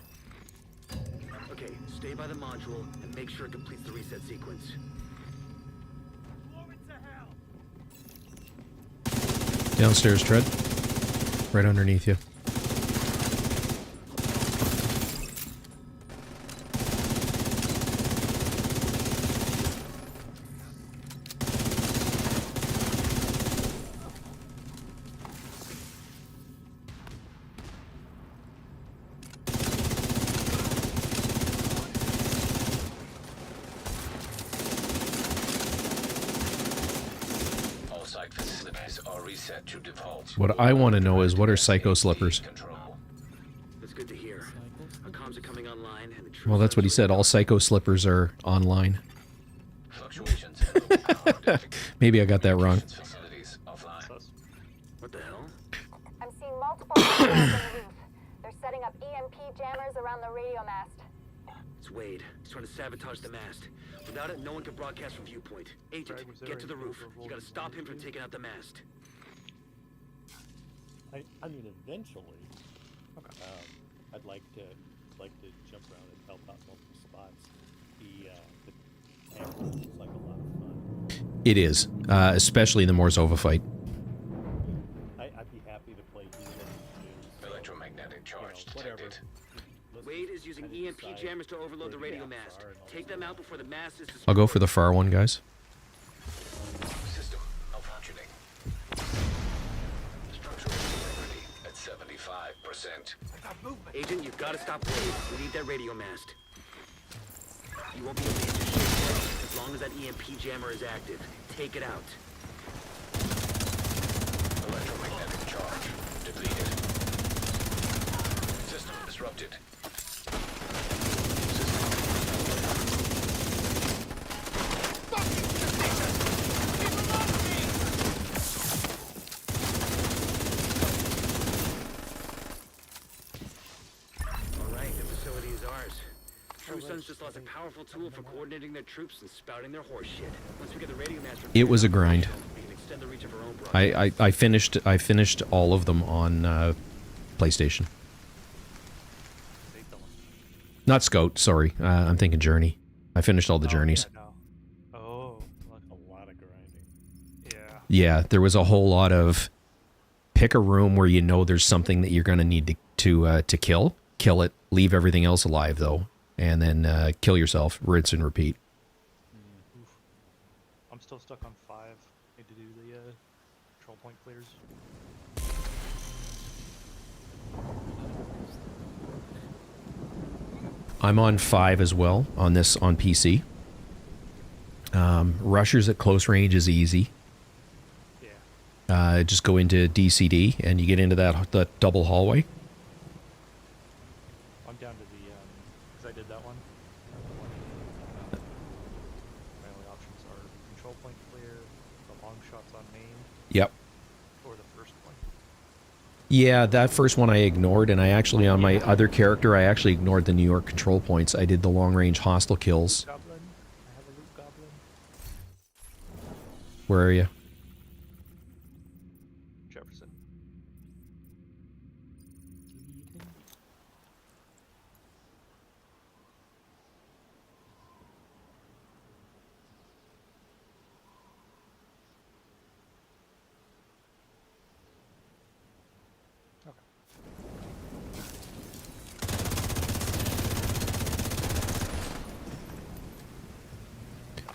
Okay, stay by the module and make sure it completes the reset sequence. Downstairs, Tread. Right underneath you. What I want to know is, what are Psycho Slippers? That's good to hear. Our comms are coming online and the True Well, that's what he Sons said. All Psycho Slippers are online. Maybe I got that wrong. What the hell? I'm seeing multiple cameras on the roof. They're setting up EMP jammers around the radio mast. It's Wade. He's trying to sabotage the mast. Without it, no one can broadcast from viewpoint. Agent, get to the roof. You gotta stop him from taking out the mast. I mean, eventually, I'd like to jump around and help out multiple spots. The angle is like a lot of fun. It is, especially the Morzova fight. I'd be happy to play Electromagnetic charge detected. Wade is using EMP jammers to overload the radio mast. Take them out before the mast is destroyed. I'll go for the far one, guys. System malfunctioning. Structural integrity at 75%. Agent, you've got to stop Wade. We need that radio mast. You won't be able to hit your shit as long as that EMP jammer is active. Take it out. Electromagnetic charge depleted. System disrupted. Alright, the facility is ours. True Sons just lost a powerful tool for coordinating their troops and spouting their horse shit. Once we get the radio master, It was a grind. we can extend the reach of our own broadcast. I finished all of them on PlayStation. Not Scout, sorry. I'm thinking Journey. I finished all the journeys. Yeah, no. Oh, a lot of grinding. yeah. Yeah, there was a whole lot of pick a room where you know there's something that you're going to need to kill. Kill it. Leave everything else alive though, and then kill yourself. Rinse and repeat. Oof. I'm still stuck on 5. Need to do the control point clears. I'm on 5 as well on PC. Rushers at close range is easy. Yeah. Just go into DCD and you get into that double hallway. I'm down to the because I did that one. My only options are control point clear, the long shots on main, Yep. or the first one. Yeah, that first one I ignored, and I actually, on my other character, I actually ignored the New York control points. I did the long-range hostile kills. Goblin. I have a loot goblin. Where are you? Jefferson.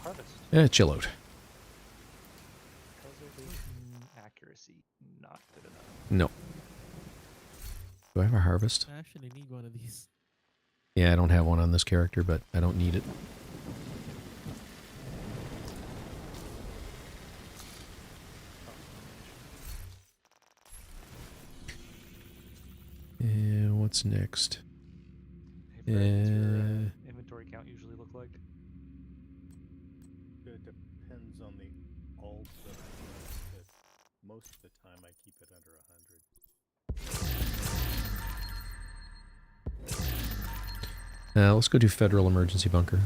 Harvest. Chill out. Accuracy, not good enough. No. Do I have a harvest? I actually need one of these. Yeah, I don't have one on this character, but I don't need it. What's next? Hey, Brad, what's your inventory count usually look like? It depends on the alt, but most of the time I keep it under 100. Let's go do Federal Emergency Bunker.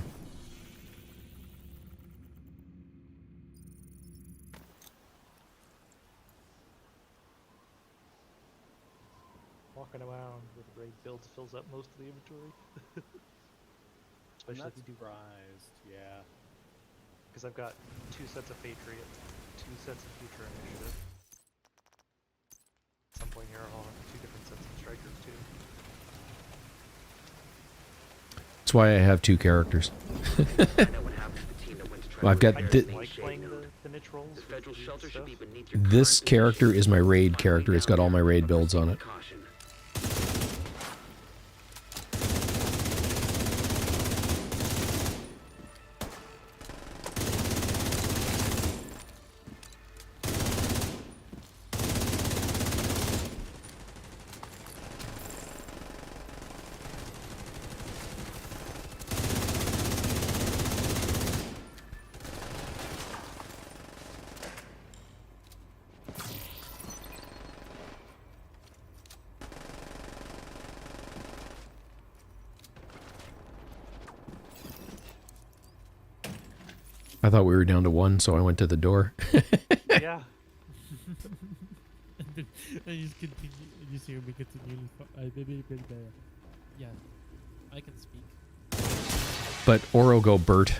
Walking around with raid builds fills up most of the inventory. Especially if you do, surprised, yeah. because I've got 2 sets of Patriot, 2 sets of Future Initiative. At some point here I'll have 2 different sets of Strikers too. That's why I have 2 characters. Well, I've got I just like playing the niche roles. The federal shelter should be beneath your this character is my raid character. It's got all my raid builds on it. caution. I thought we were down to 1, so I went to the door. Yeah. I just continue. You just hear me continually. Yeah, I can speak. But Oro go Bert.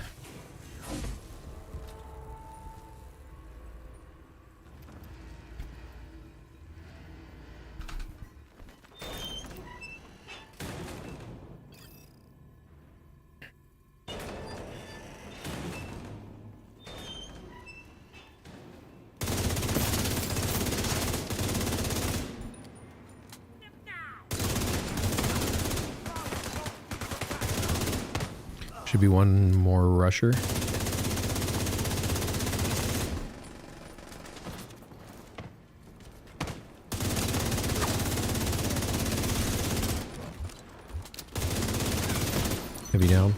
Should be one more rusher. Heavy down.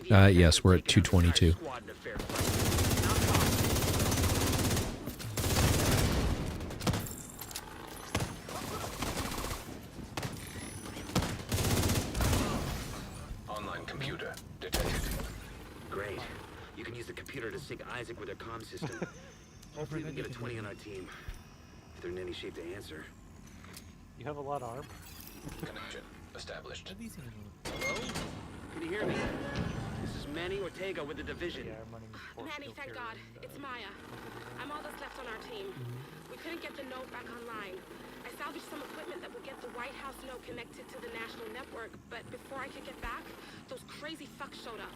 Yes, we're at 222. Online computer detected. Great. You can use the computer to sync Isaac with their comm system. Hopefully we can get a 20 on our team. If they're in any shape to answer. You have a lot of arm. Connection established. Hello? Can you hear me? This is Manny Ortega with the division. Yeah, I'm running force Manny, field thank here God. and, It's Maya. I'm all that's left on our team. We couldn't get the node back online. I salvaged some equipment that will get the White House node connected to the national network, but before I could get back, those crazy fucks showed up.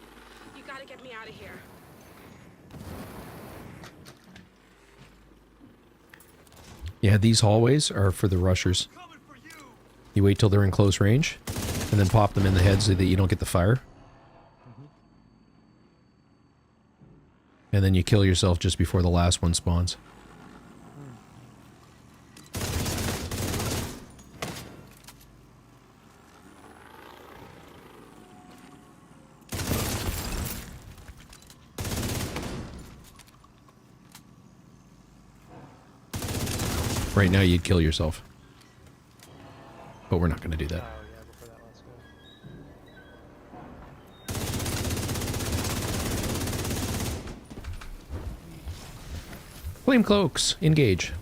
You gotta get me out of here. Yeah, these hallways are for the rushers. You wait till they're in close range, and then pop them in the head so that you don't get the fire. And then you kill yourself just before the last one spawns. Right now you'd kill yourself. But we're not going to do that. oh yeah, before that last guy. Flame cloaks, engage.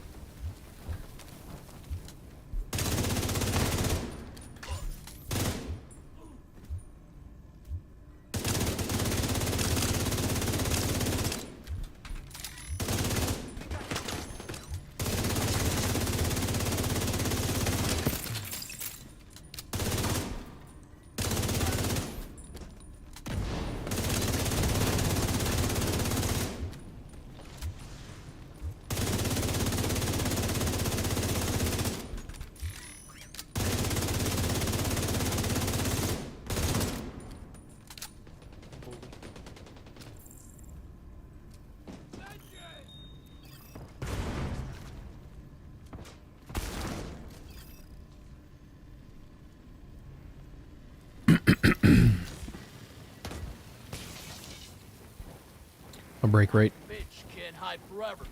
I'll break right. Bitch can't hide forever.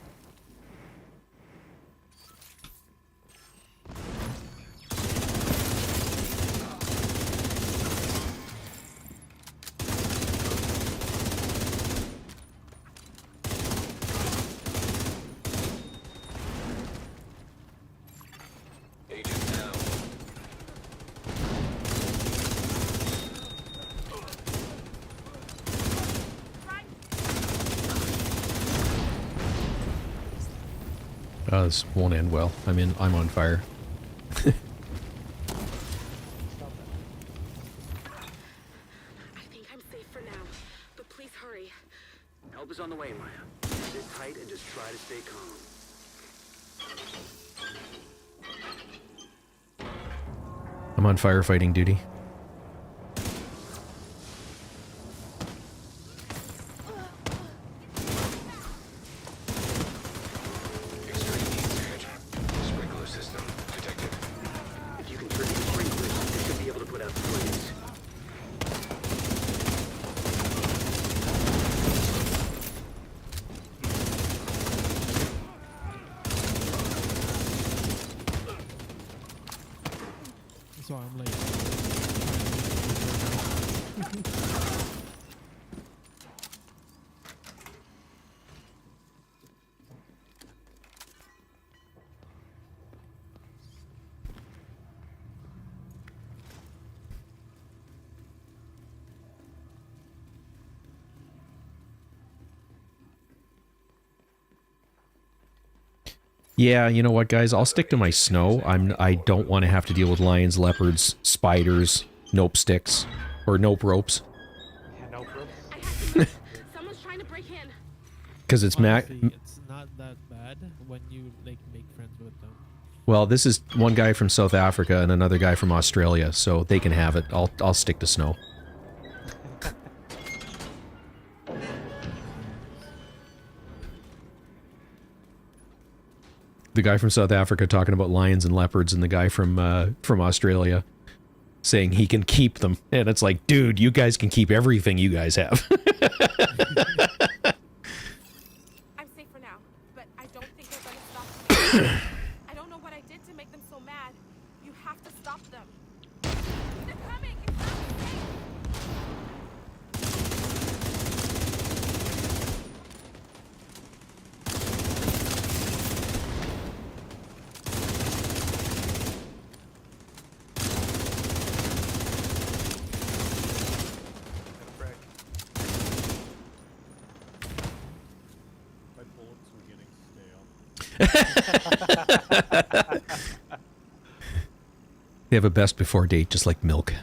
Agent down. This won't end well. I'm on fire. I think I'm safe for now, but please hurry. Help is on the way, Maya. Sit tight and just try to stay calm. I'm on firefighting duty. Extreme needs edge. Sprinkler system detected. If you can trigger the sprinklers, they should be able to put out the flames. So I'm like. Yeah, you know what, guys? I'll stick to my snow. I don't want to have to deal with lions, leopards, spiders, nope sticks, or nope ropes. Yeah, no problem. I have to move. Someone's trying to break in. Because it's Honestly, it's not that bad when you like make friends with them. Well, this is one guy from South Africa and another guy from Australia, so they can have it. I'll stick to snow. The guy from South Africa talking about lions and leopards, and the guy from Australia saying he can keep them. And it's like, dude, you guys can keep everything you guys have. I'm safe for now, but I don't think they're gonna stop them. I don't know what I did to make them so mad. You have to stop them. They're coming! It's not safe! My bullets were getting stale. They have a best before date, just like milk.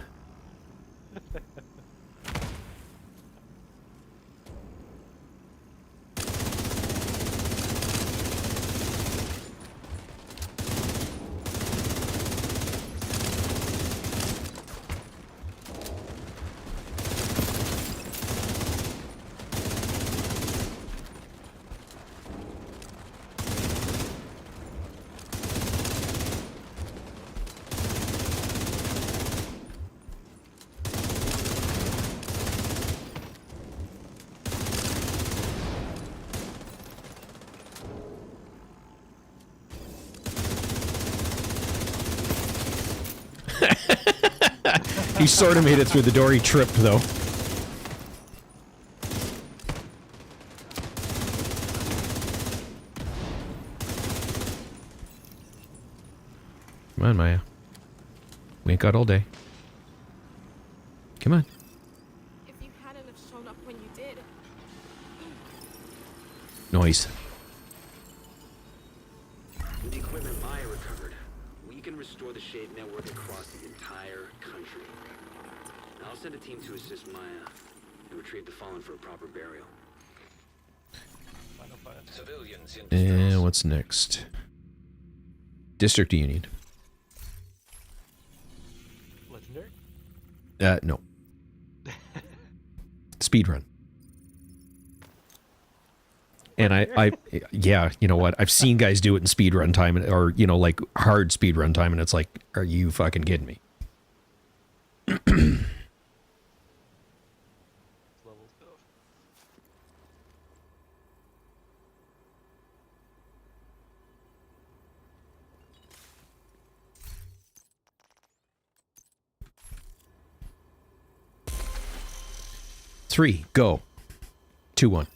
He sort of made it through the door. He tripped, though. Come on, Maya. We ain't got all day. Come on. If you hadn't have shown up when you did, Noise. With the equipment Maya recovered, we can restore the Shade network across the entire country. I'll send a team to assist Maya and retrieve the fallen for a proper burial. Civilians in And distress. what's next? District Union. Legendary? No. Speedrun. And yeah, you know what? I've seen guys do it in speedrun time, or, you know, like hard speedrun time, and it's like, are you fucking kidding me? Level stuff. Three, go. 2, 1.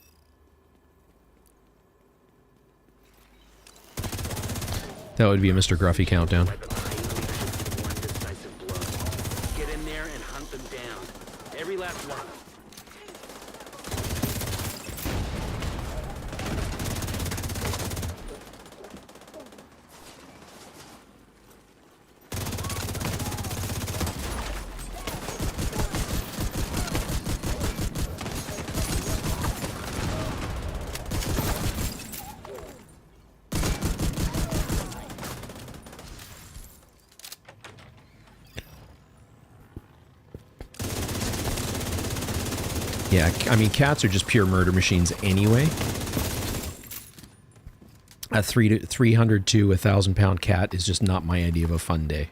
That would be a Mr. Gruffy countdown. Right behind the leadership of one decisive blow. Get in there and hunt them down. Every last one of them. Yeah, I mean, cats are just pure murder machines anyway. A 300 to 1,000 pound cat is just not my idea of a fun day.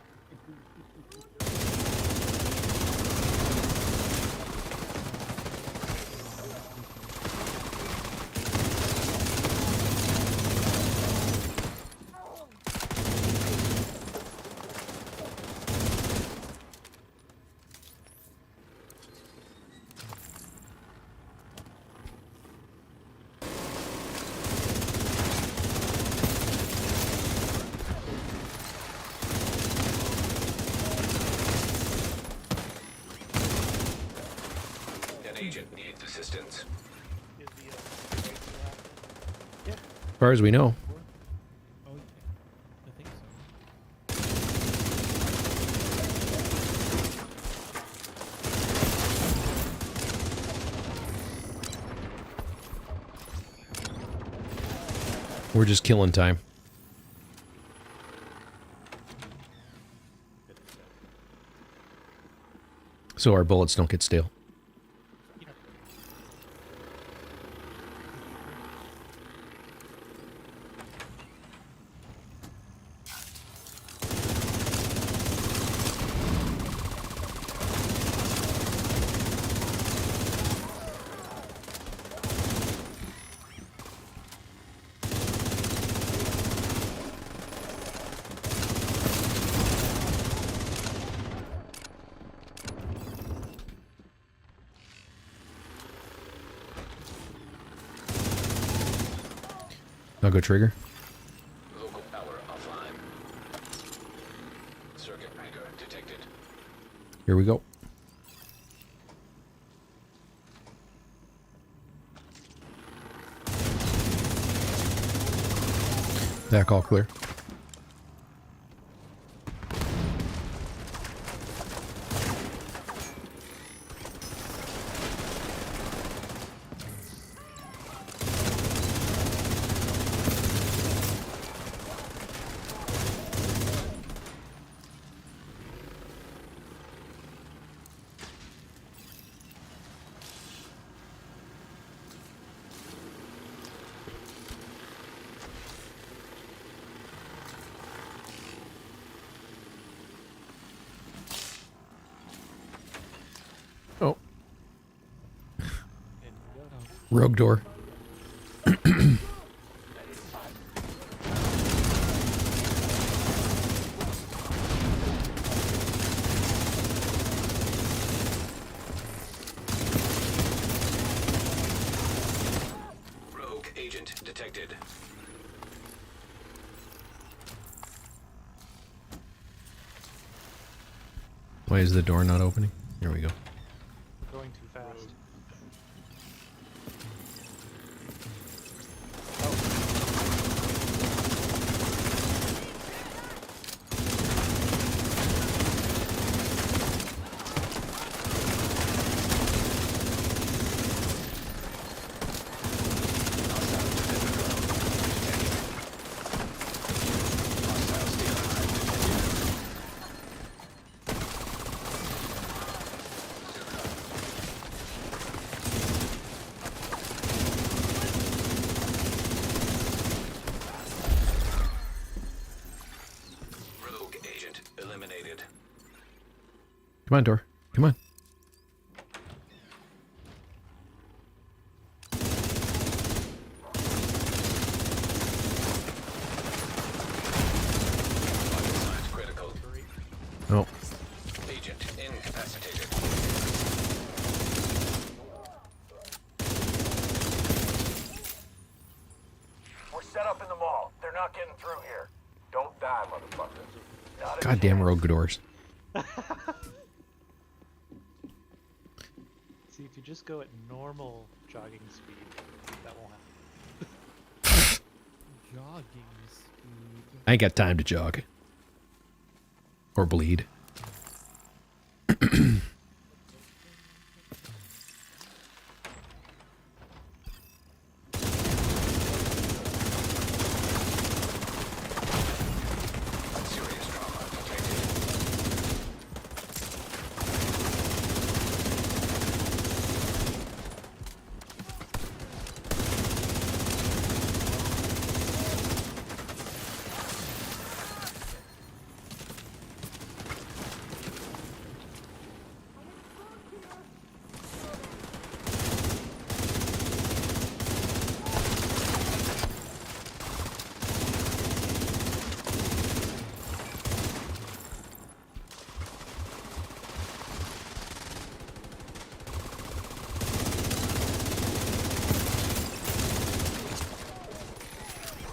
An agent needs assistance. Is the raid still happening? As far as we know. Oh, yeah. I think so. We're just killing time. So our bullets don't get stale. I'll go trigger. Local power offline. Circuit breaker detected. Here we go. Back all clear. Oh. Rogue door. Rogue agent detected. Why is the door not opening? Here we go. Going too fast. Rogue agent eliminated. Come on, door. Come on. Science critical. Oh. Agent incapacitated. We're set up in the mall. They're not getting through here. Don't die, motherfuckers. Not a Goddamn chance. rogue doors. See, if you just go at normal jogging speed, that won't happen. Jogging speed. I ain't got time to jog. Or bleed. Serious trauma detected.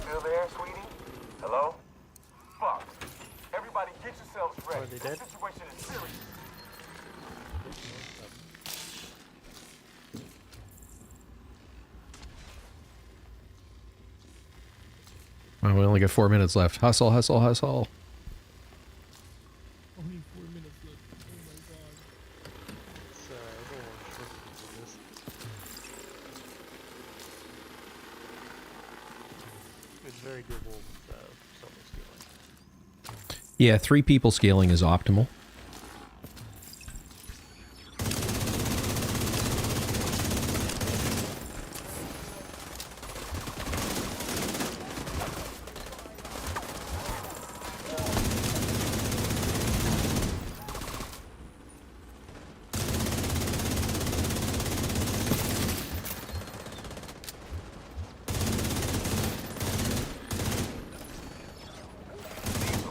Still there, sweetie? Hello? Fuck. Everybody get yourselves ready. Are they This dead? situation is serious. Well, we only got 4 minutes left. Hustle, hustle, hustle. Only 4 minutes left. Oh my god. It's a little tricky for this. It's very doable with solo scaling. Yeah, 3 people scaling is optimal.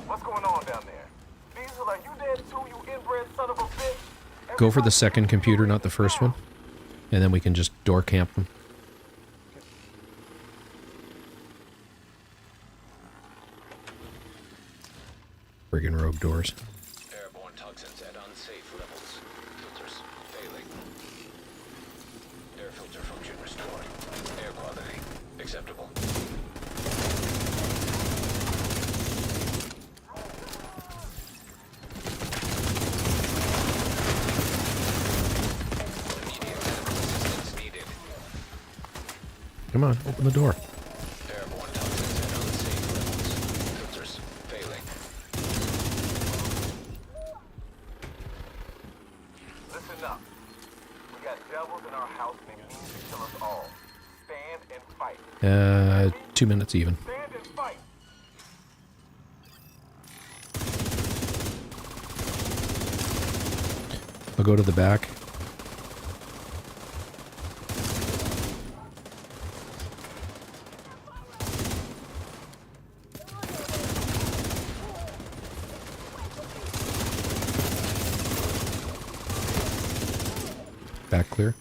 What's going on down there? Diesel, are you dead too, you inbred son of a bitch? Go for the second computer, not the first one. And then we can just door camp them. Friggin' rogue doors. Airborne toxins at unsafe levels. Filters failing. Air filter function restored. Air quality acceptable. Immediate medical assistance needed. Come on, open the door. Airborne toxins at unsafe levels. Filters failing. Listen up. We got devils in our house and they mean to kill us all. Stand and fight. 2 minutes even. Stand and fight. I'll go to the back. Back clear.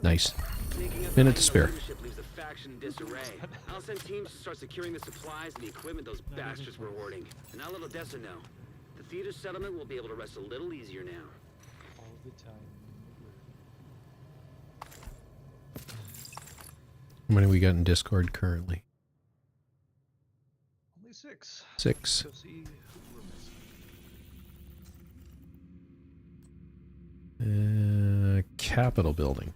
Nice. Minute to spare. Leadership leaves the faction in disarray. I'll send teams to start securing the supplies and the equipment those bastards were hoarding. And I'll let Odessa know. The theater settlement will be able to rest a little easier now. All the time. How many we got in Discord currently? Only 6. 6. Go see who we're missing. Capitol building.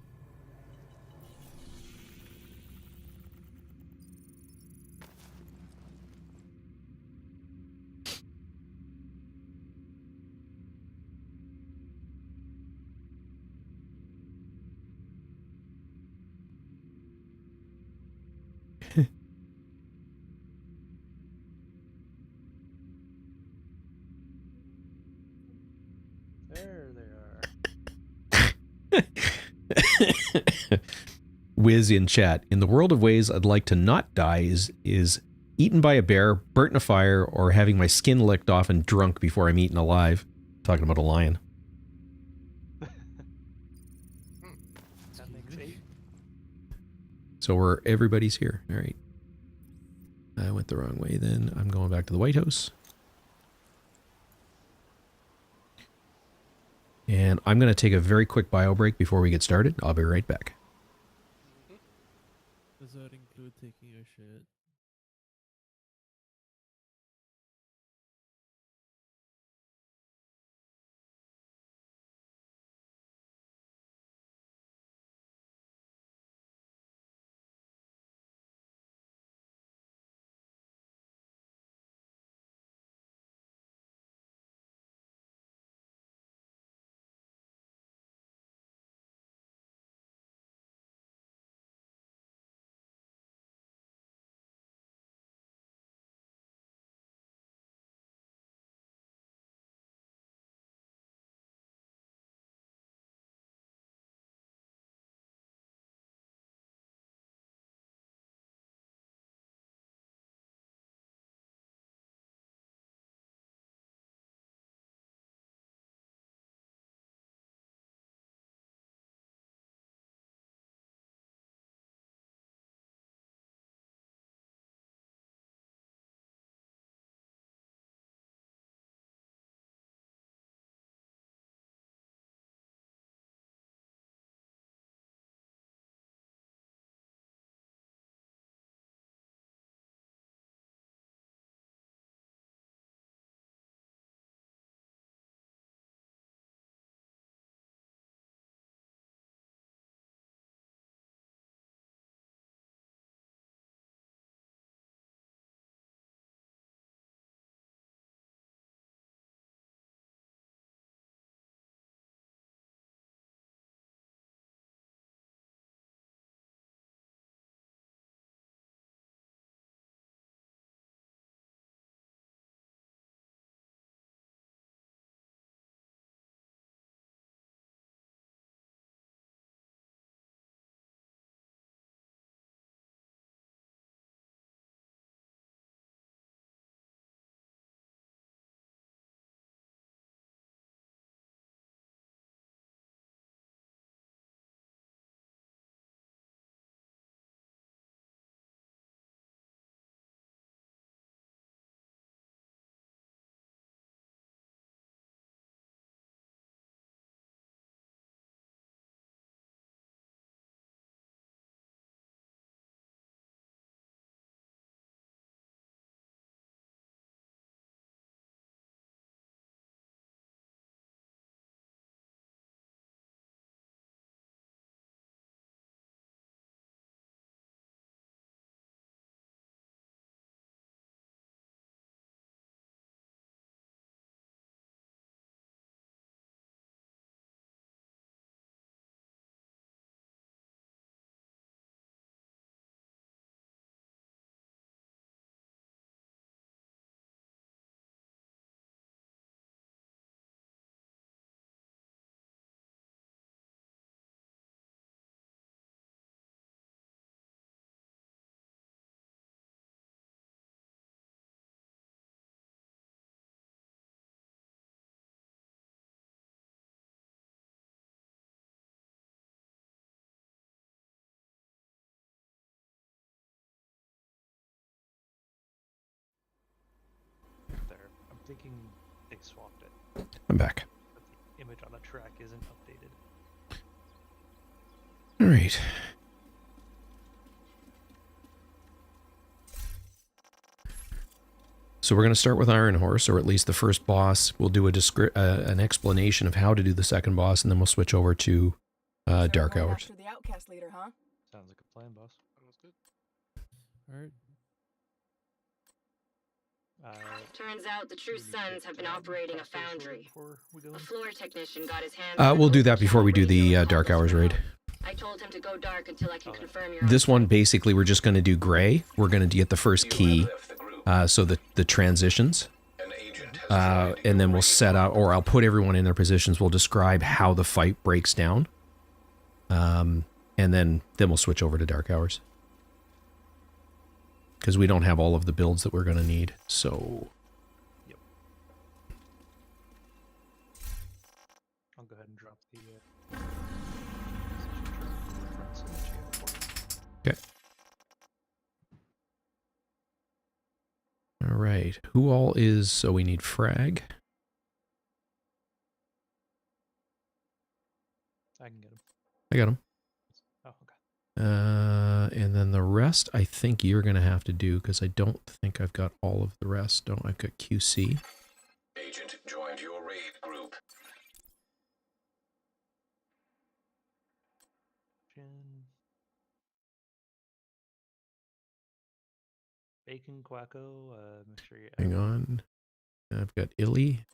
There they are. Wiz in chat. In the world of ways I'd like to not die is eaten by a bear, burnt in a fire, or having my skin licked off and drunk before I'm eaten alive. Talking about a lion. That makes 8. So everybody's here. All right. I went the wrong way then. I'm going back to the White House. And I'm going to take a very quick bio break before we get started. I'll be right back. Does that include taking a shit? thinking they swapped it. I'm back. But the image on the track isn't updated. All right. So we're going to start with Iron Horse, or at least the first boss. We'll do an explanation of how to do the second boss, and then we'll switch over to Dark Hours. After the outcast leader, huh? Sounds like a plan, boss. Sounds good. Alright. Turns out the True Sons have been operating a foundry. A floor technician got his hands. We'll do that before we do the Dark Hours raid. I told him to go dark until I can confirm your. This one, basically, we're just going to do gray. We're going to get the first key, so the transitions. And then we'll set out, or I'll put everyone in their positions. We'll describe how the fight breaks down. And then we'll switch over to Dark Hours. Because we don't have all of the builds that we're going to need, so... Yep. I'll go ahead and drop the... Okay. Alright, who all is... So we need Frag. I can get him. I got him. Oh, okay. And then the rest, I think you're going to have to do, because I don't think I've got all of the rest. I've got QC. Agent joined your raid group. Bacon, Quacko, make sure you... Hang on. I've got Illy.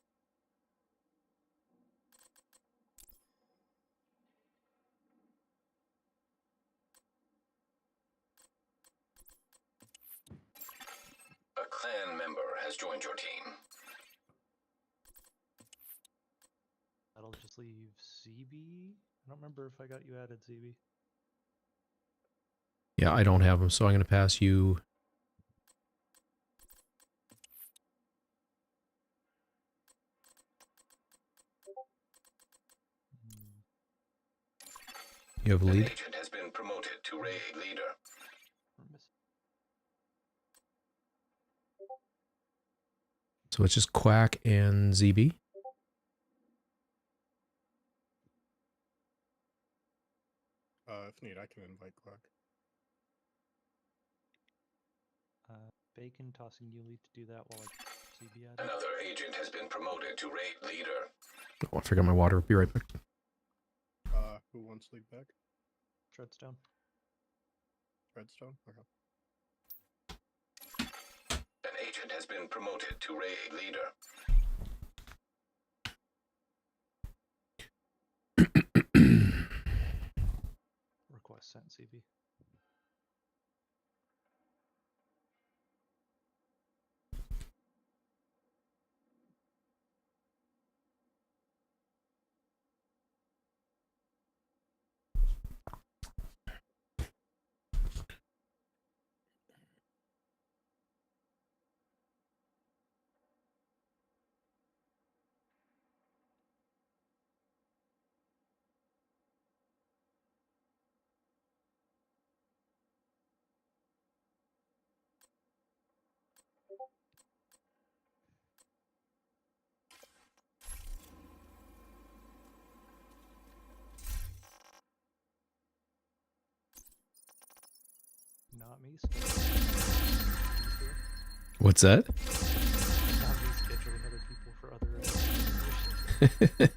A clan member has joined your team. That'll just leave ZB. I don't remember if I got you added, ZB. Yeah, I don't have them, so I'm going to pass you... You have a lead? An agent has been promoted to raid leader. So it's just Quack and ZB? If need, I can invite Quack. Bacon, tossing Yuli to do that while I ZB added. Another agent has been promoted to raid leader. Oh, I forgot my water. Be right back. Who wants lead back? Treadstone. Redstone? Okay. An agent has been promoted to raid leader. Request sent, CB. Not me scheduling. What's that? Not me scheduling other people for other positions.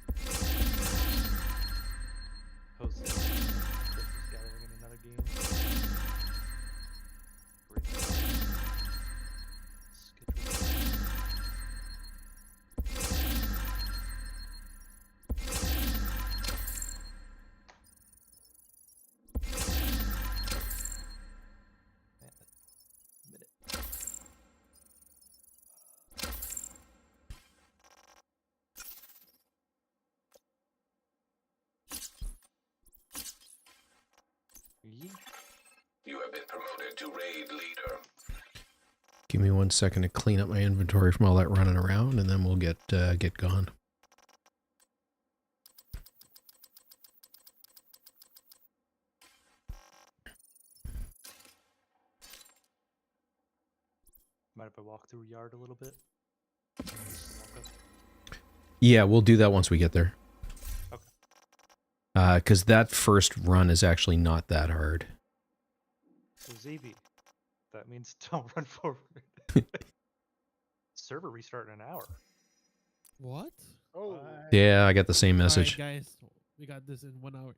Hosting Christmas gathering in another game. You have been promoted to raid leader. Give me 1 second to clean up my inventory from all that running around, and then we'll get gone. Mind if I walk through yard a little bit? Yeah, we'll do that once we get there. Okay. Because that first run is actually not that hard. So ZB, that means don't run forward. Server restart in an hour. What? Oh. Yeah, I got the same message. Alright, guys, we got this in 1 hour.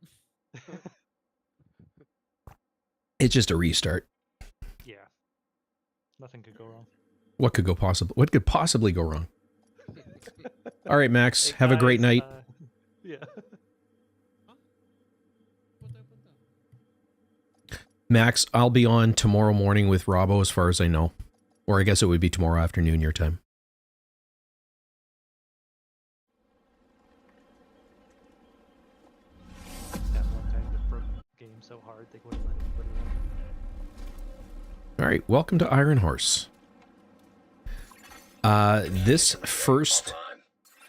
It's just a restart. Yeah. Nothing could go wrong. What could possibly go wrong? All right, Max. Hey, have a great guys, night. Yeah. Max, I'll be on tomorrow morning with Robbo as far as I know. Or I guess it would be tomorrow afternoon your time. That one time that broke the game so hard they wouldn't let anybody in. All right, welcome to Iron Horse. This first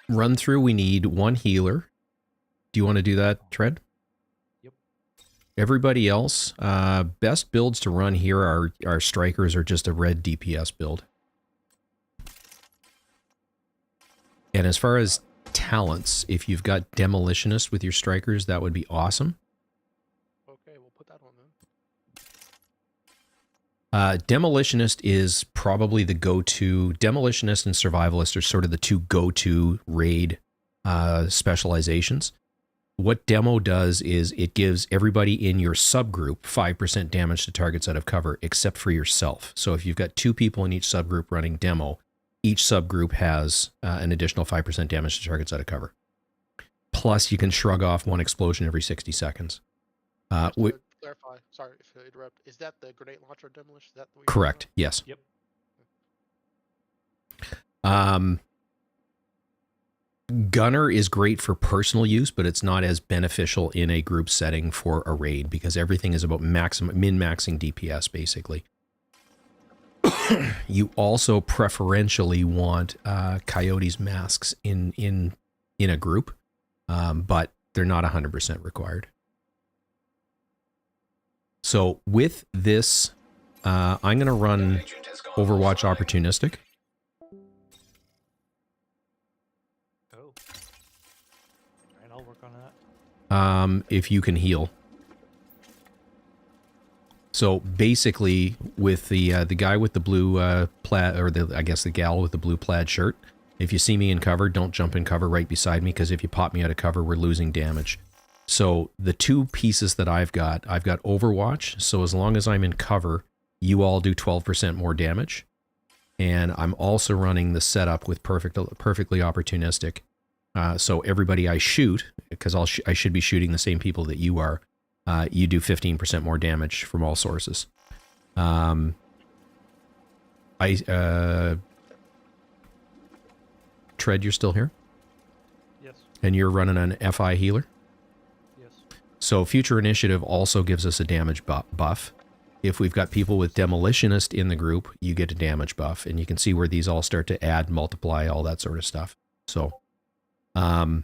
run through, we need 1 healer. Do you want to do that, Tread? Yep. Everybody else, best builds to run here are strikers or just a red DPS build. And as far as talents, if you've got Demolitionist with your strikers, that would be awesome. Okay, we'll put that on then. Demolitionist is probably the go-to. Demolitionist and Survivalist are sort of the 2 go-to raid specializations. What Demo does is it gives everybody in your subgroup 5% damage to targets out of cover, except for yourself. So if you've got 2 people in each subgroup running Demo, each subgroup has an additional 5% damage to targets out of cover. Plus, you can shrug off 1 explosion every 60 seconds. Clarify, sorry if I interrupt. Is that the grenade launcher demolition? Is that what you're Correct, talking yes. Yep. Gunner is great for personal use, but it's not as beneficial in a group setting for a raid because everything is about min-maxing DPS, basically. You also preferentially want Coyote's masks in a group, but they're not 100% required. So with this, I'm going to run Overwatch Opportunistic. Oh. Alright, I'll work on that. If you can heal. So basically, with the guy with the blue plaid, or I guess the gal with the blue plaid shirt, if you see me in cover, don't jump in cover right beside me, because if you pop me out of cover, we're losing damage. So the 2 pieces that I've got Overwatch, so as long as I'm in cover, you all do 12% more damage. And I'm also running the setup with perfectly opportunistic. So everybody I shoot, because I should be shooting the same people that you are, you do 15% more damage from all sources. Tread, you're still here? Yes. And you're running an FI healer? Yes. So Future Initiative also gives us a damage buff. If we've got people with Demolitionist in the group, you get a damage buff. And you can see where these all start to add, multiply, all that sort of stuff. So, we're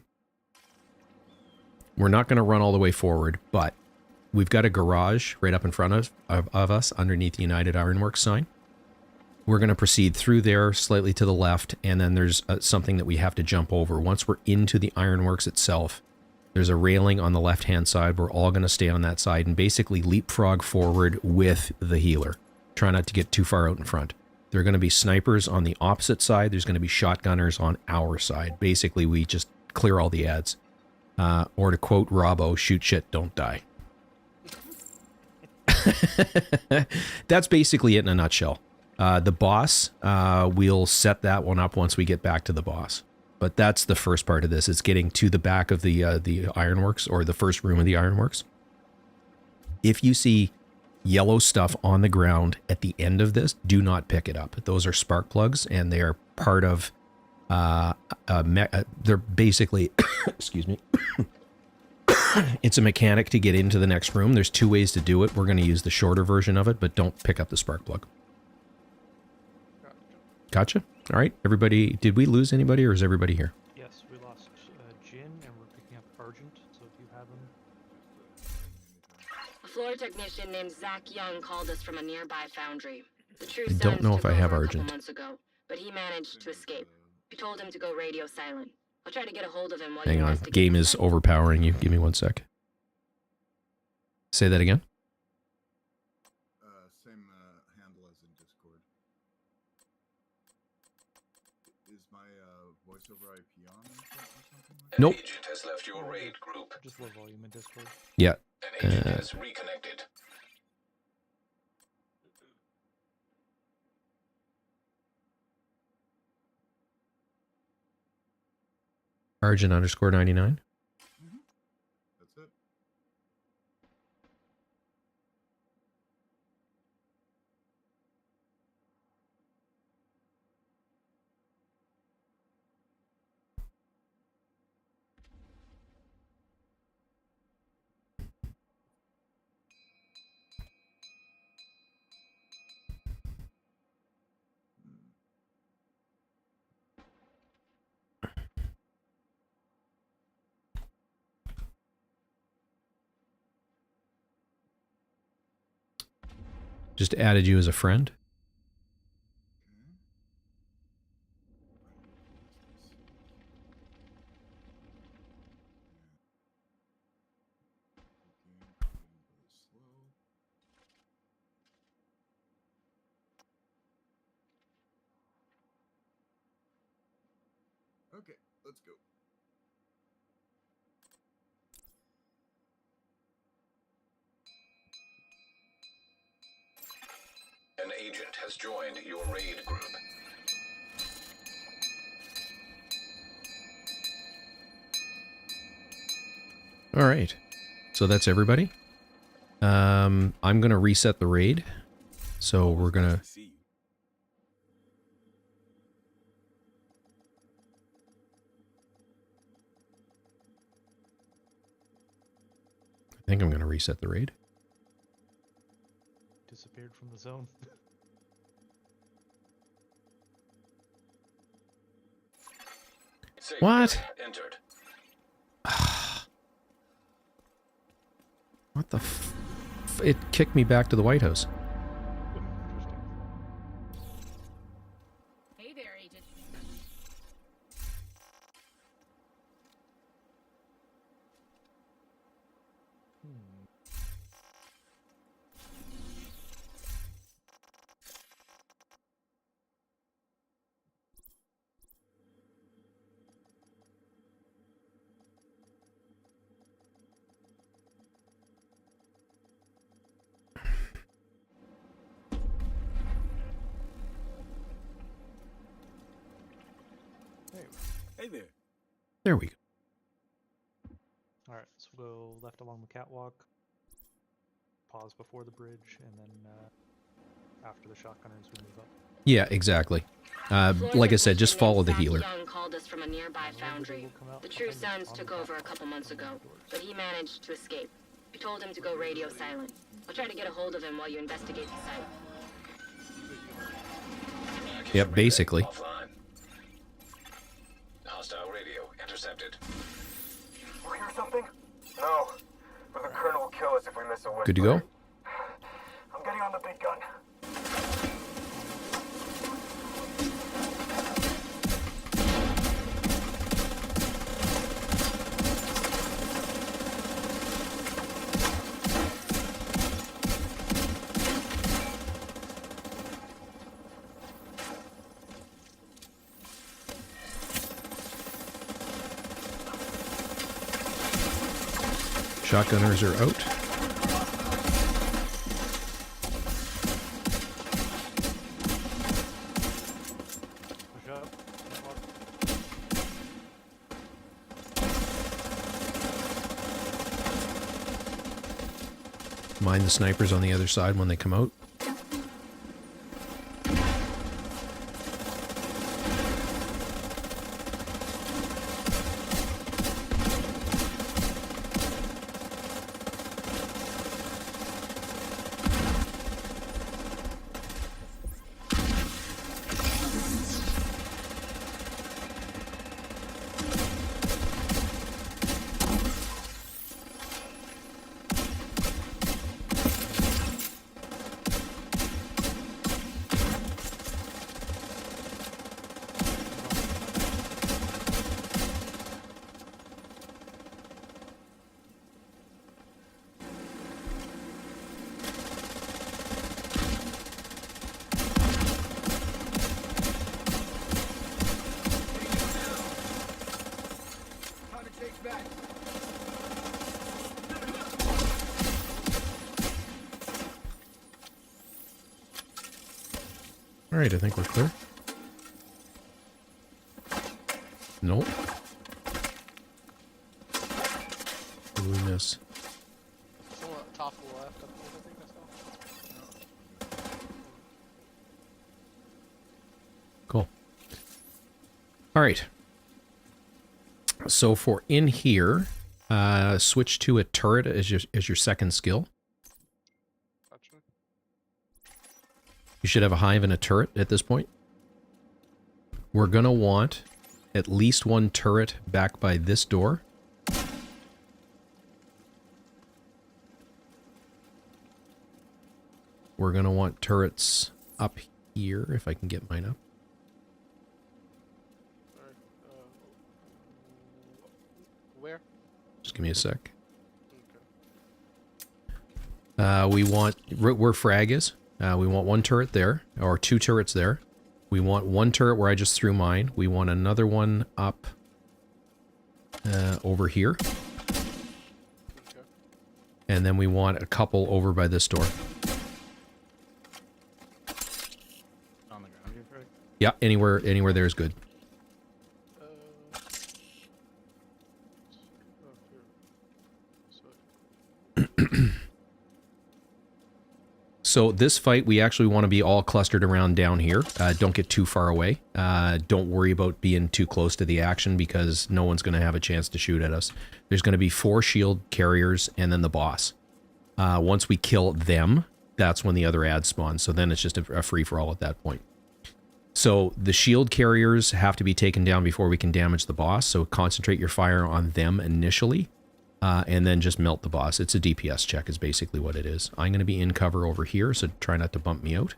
not going to run all the way forward, but we've got a garage right up in front of us underneath the United Ironworks sign. We're going to proceed through there slightly to the left, and then there's something that we have to jump over. Once we're into the Ironworks itself, there's a railing on the left-hand side. We're all going to stay on that side and basically leapfrog forward with the healer. Try not to get too far out in front. There are going to be snipers on the opposite side. There's going to be shotgunners on our side. Basically, we just clear all the ads. Or to quote Robbo, shoot shit, don't die. That's basically it in a nutshell. The boss, we'll set that one up once we get back to the boss. But that's the first part of this. It's getting to the back of the Ironworks, or the first room of the Ironworks. If you see yellow stuff on the ground at the end of this, do not pick it up. Those are spark plugs, and they are part of... they're basically... excuse me. It's a mechanic to get into the next room. There's 2 ways to do it. We're going to use the shorter version of it, but don't pick up the spark plug. Gotcha. All right, everybody. Did we lose anybody, or is everybody here? Yes, we lost Jin, and we're picking up Argent, so if you have him... A floor technician named Zach Young called us from a nearby foundry. The True I don't Sons know if took I have over a couple Argent. months ago, but he managed to escape. We told him to go radio silent. I'll try to get a hold of him while Hang you on. investigate. Game is overpowering you. Give me 1 sec. Say that again. Same handle as in Discord. Is my voice over IP on or something like that? Nope. An agent has left your raid group. Just low volume in Discord. Yeah. An agent has reconnected. Argent _99. That's it. Just added you as a friend. Okay, let's go. An agent has joined your raid group. All right. So that's everybody. I'm going to reset the raid. So we're going to... I think I'm going to reset the raid. Disappeared from the zone. What? Entered. What the f... It kicked me back to the White House. Hey there, agent. Hey there. There we go. Alright, so we'll go left along the catwalk, pause before the bridge, and then after the shotgunners we move up. Yeah, exactly. Like I said, just follow the healer. Young called us from a nearby foundry. The True Sons took over a couple months ago, but he managed to escape. We told him to go radio silent. I'll try to get a hold of him while you investigate the site. Yep, basically. Offline. Hostile radio intercepted. You hear something? No. But the Colonel will kill us if we miss a whisper. Good to go? I'm getting on the big gun. Shotgunners are out. Push up. Catwalk. Mind the snipers on the other side when they come out. Alright, I think we're clear. Nope. What did we miss? Someone up top left, up here, I think I saw. Cool. Alright. So for in here, switch to a turret as your second skill. Gotcha. You should have a hive and a turret at this point. We're going to want at least one turret back by this door. We're going to want turrets up here, if I can get mine up. Where? Just give me a sec. We want, where frag is, we want one turret there, or two turrets there. We want one turret where I just threw mine. We want another one up over here. And then we want a couple over by this door. On the ground here, Fred? Yeah, anywhere there is good. So this fight, we actually want to be all clustered around down here. Don't get too far away. Don't worry about being too close to the action because no one's going to have a chance to shoot at us. There's going to be 4 shield carriers and then the boss. Once we kill them, that's when the other ads spawn. So then it's just a free-for-all at that point. So the shield carriers have to be taken down before we can damage the boss. So concentrate your fire on them initially. And then just melt the boss. It's a DPS check is basically what it is. I'm going to be in cover over here, so try not to bump me out.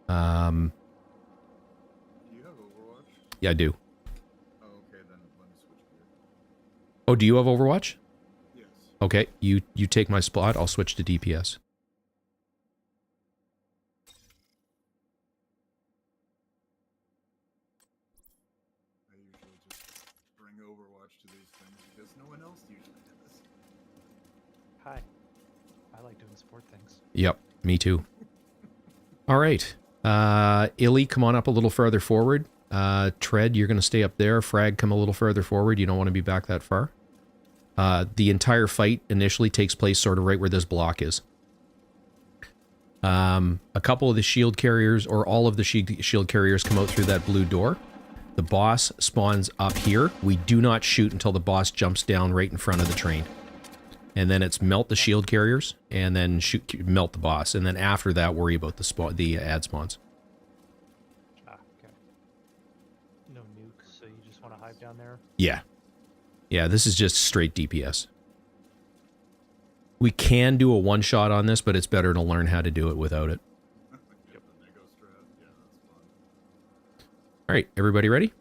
Do you have Overwatch? Yeah, I do. Oh, okay, then let me switch gear. Oh, do you have Overwatch? Yes. Okay, you take my spot. I'll switch to DPS. I usually just bring Overwatch to these things because no one else usually does. Hi. I like doing sport things. Yep, me too. All right. Illy, come on up a little further forward. Tread, you're going to stay up there. Frag, come a little further forward. You don't want to be back that far. The entire fight initially takes place sort of right where this block is. A couple of the shield carriers, or all of the shield carriers, come out through that blue door. The boss spawns up here. We do not shoot until the boss jumps down right in front of the train. And then it's melt the shield carriers, and then melt the boss. And then after that, worry about the ad spawns. Ah, okay. No nukes, so you just want to hive down there? Yeah. Yeah, this is just straight DPS. We can do a one-shot on this, but it's better to learn how to do it without it. All right, everybody ready?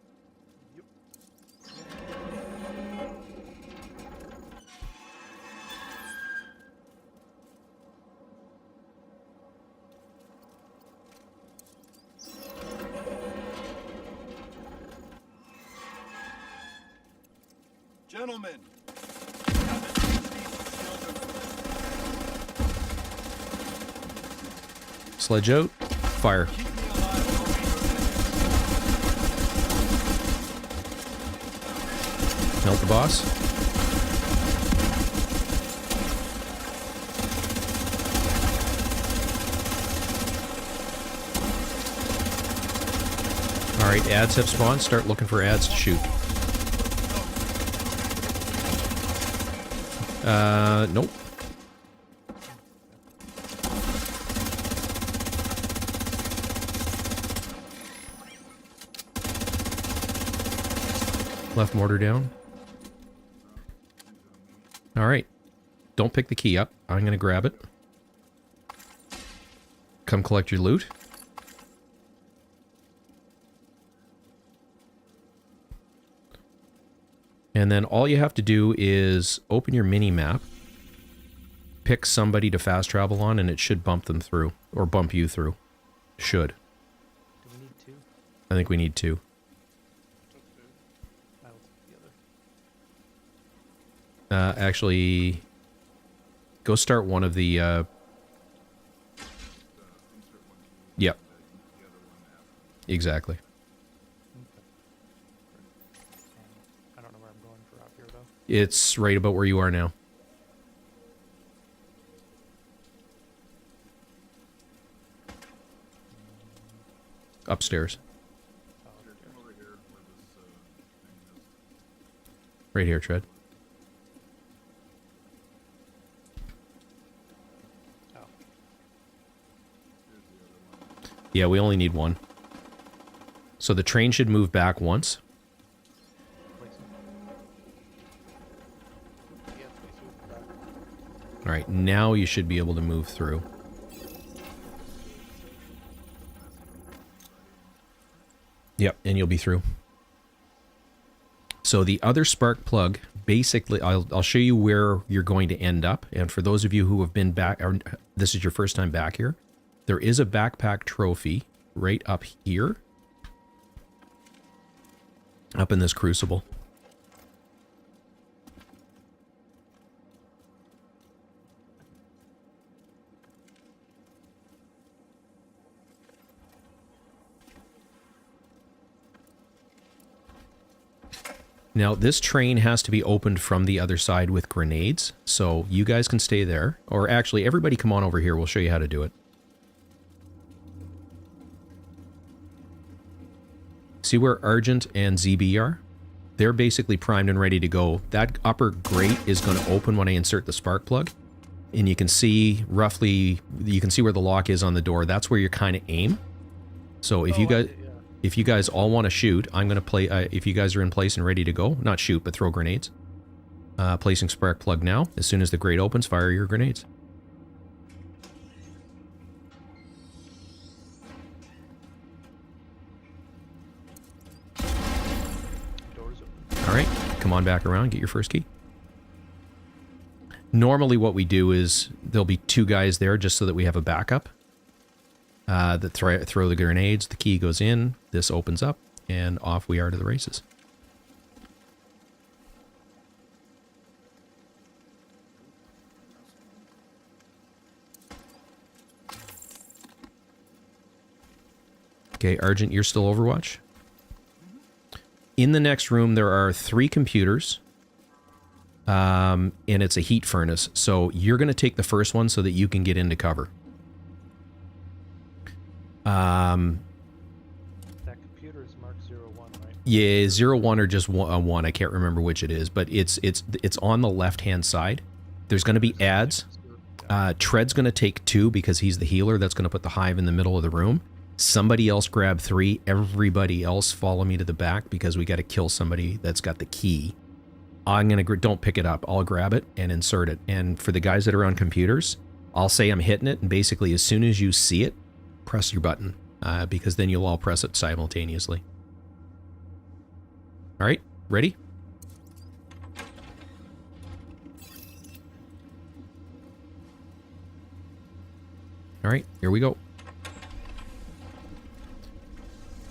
Gentlemen, Sledge out. Fire. Melt the boss. Alright, ads have spawned. Start looking for ads to shoot. Nope. Left mortar down. Alright. Don't pick the key up. I'm going to grab it. Come collect your loot. And then all you have to do is open your mini-map, pick somebody to fast travel on, and it should bump them through. Or bump you through. Should. Do we need 2? I think we need 2. I'll take the other. Actually, go start one of the, Yep. Exactly. I don't know where I'm going for out here though. It's right about where you are now. Upstairs. Right here, Tread. Yeah, we only need one. So the train should move back once. Alright, now you should be able to move through. Yep, and you'll be through. So the other spark plug, basically, I'll show you where you're going to end up. And for those of you who have been back, or this is your first time back here, there is a backpack trophy right up here. Up in this crucible. Now, this train has to be opened from the other side with grenades, so you guys can stay there. Or actually, everybody come on over here. We'll show you how to do it. See where Argent and ZB are? They're basically primed and ready to go. That upper grate is going to open when I insert the spark plug. And you can see roughly, you can see where the lock is on the door. That's where you kind of aim. So if you guys all want to shoot, I'm going to play, if you guys are in place and ready to go, not shoot, but throw grenades. Placing spark plug now. As soon as the grate opens, fire your grenades. Alright, come on back around, get your first key. Normally what we do is, there'll be two guys there just so that we have a backup. That throw the grenades, the key goes in, this opens up, and off we are to the races. Okay, Argent, you're still Overwatch? In the next room, there are 3 computers, and it's a heat furnace. So you're going to take the first one so that you can get into cover. That computer is marked 01, right? Yeah, 01 or just 1. I can't remember which it is, but it's on the left-hand side. There's going to be ads. Tread's going to take 2 because he's the healer. That's going to put the hive in the middle of the room. Somebody else grab 3. Everybody else follow me to the back because we got to kill somebody that's got the key. I'm going to, don't pick it up. I'll grab it and insert it. And for the guys that are on computers, I'll say I'm hitting it. And basically, as soon as you see it, press your button because then you'll all press it simultaneously. All right, ready? All right, here we go.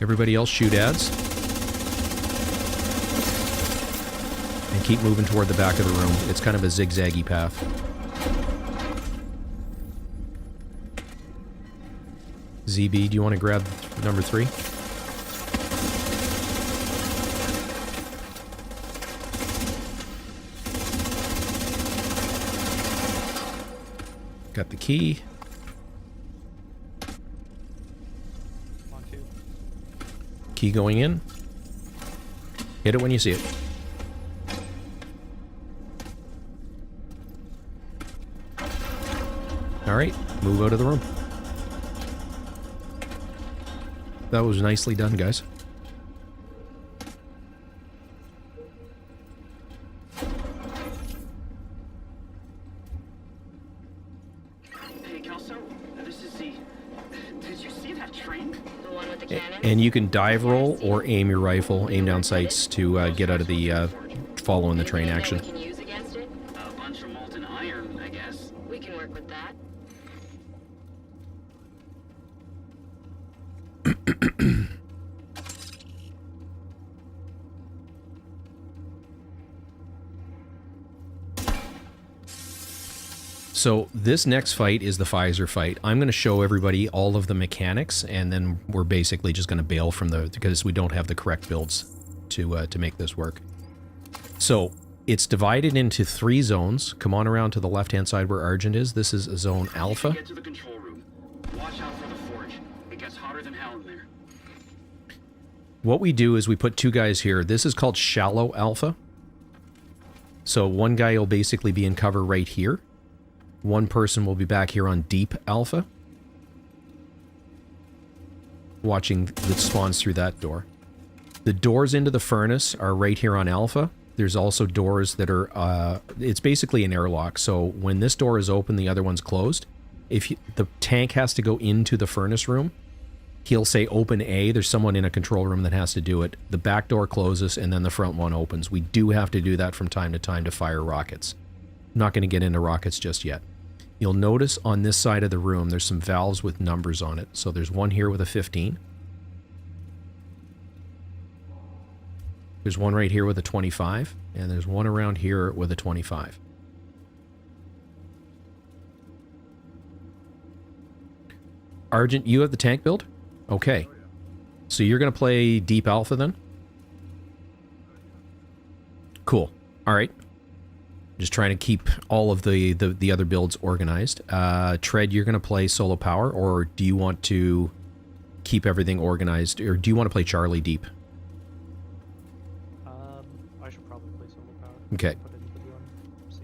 Everybody else shoot ads. And keep moving toward the back of the room. It's kind of a zigzaggy path. ZB, do you want to grab number 3? Got the key. Key going in. Hit it when you see it. Alright, move out of the room. That was nicely done, guys. Hey, Kelso, this is the... Did you see that train? The one with the cannon? And you can dive roll or aim your rifle, aim down sights to get out of the following the train action. We can use against it? A bunch of molten iron, I guess. We can work with that. So this next fight is the Pfizer fight. I'm going to show everybody all of the mechanics, and then we're basically just going to bail from because we don't have the correct builds to make this work. So it's divided into 3 zones. Come on around to the left-hand side where Argent is. This is Zone Alpha. Get to the control room. Watch out for the forge. It gets hotter than hell in there. What we do is we put 2 guys here. This is called Shallow Alpha. So one guy will basically be in cover right here. One person will be back here on Deep Alpha, watching the spawns through that door. The doors into the furnace are right here on Alpha. There's also doors that are, it's basically an airlock. So when this door is open, the other one's closed. If the tank has to go into the furnace room, he'll say open A. There's someone in a control room that has to do it. The back door closes and then the front one opens. We do have to do that from time to time to fire rockets. I'm not going to get into rockets just yet. You'll notice on this side of the room, there's some valves with numbers on it. So there's one here with a 15. There's one right here with a 25. And there's one around here with a 25. Argent, you have the tank build? Okay. So you're going to play Deep Alpha then? Cool. All right. Just trying to keep all of the other builds organized. Tread, you're going to play Solo Power, or do you want to keep everything organized, or do you want to play Charlie Deep? I should probably play Solo Power. Okay. Put anybody on C.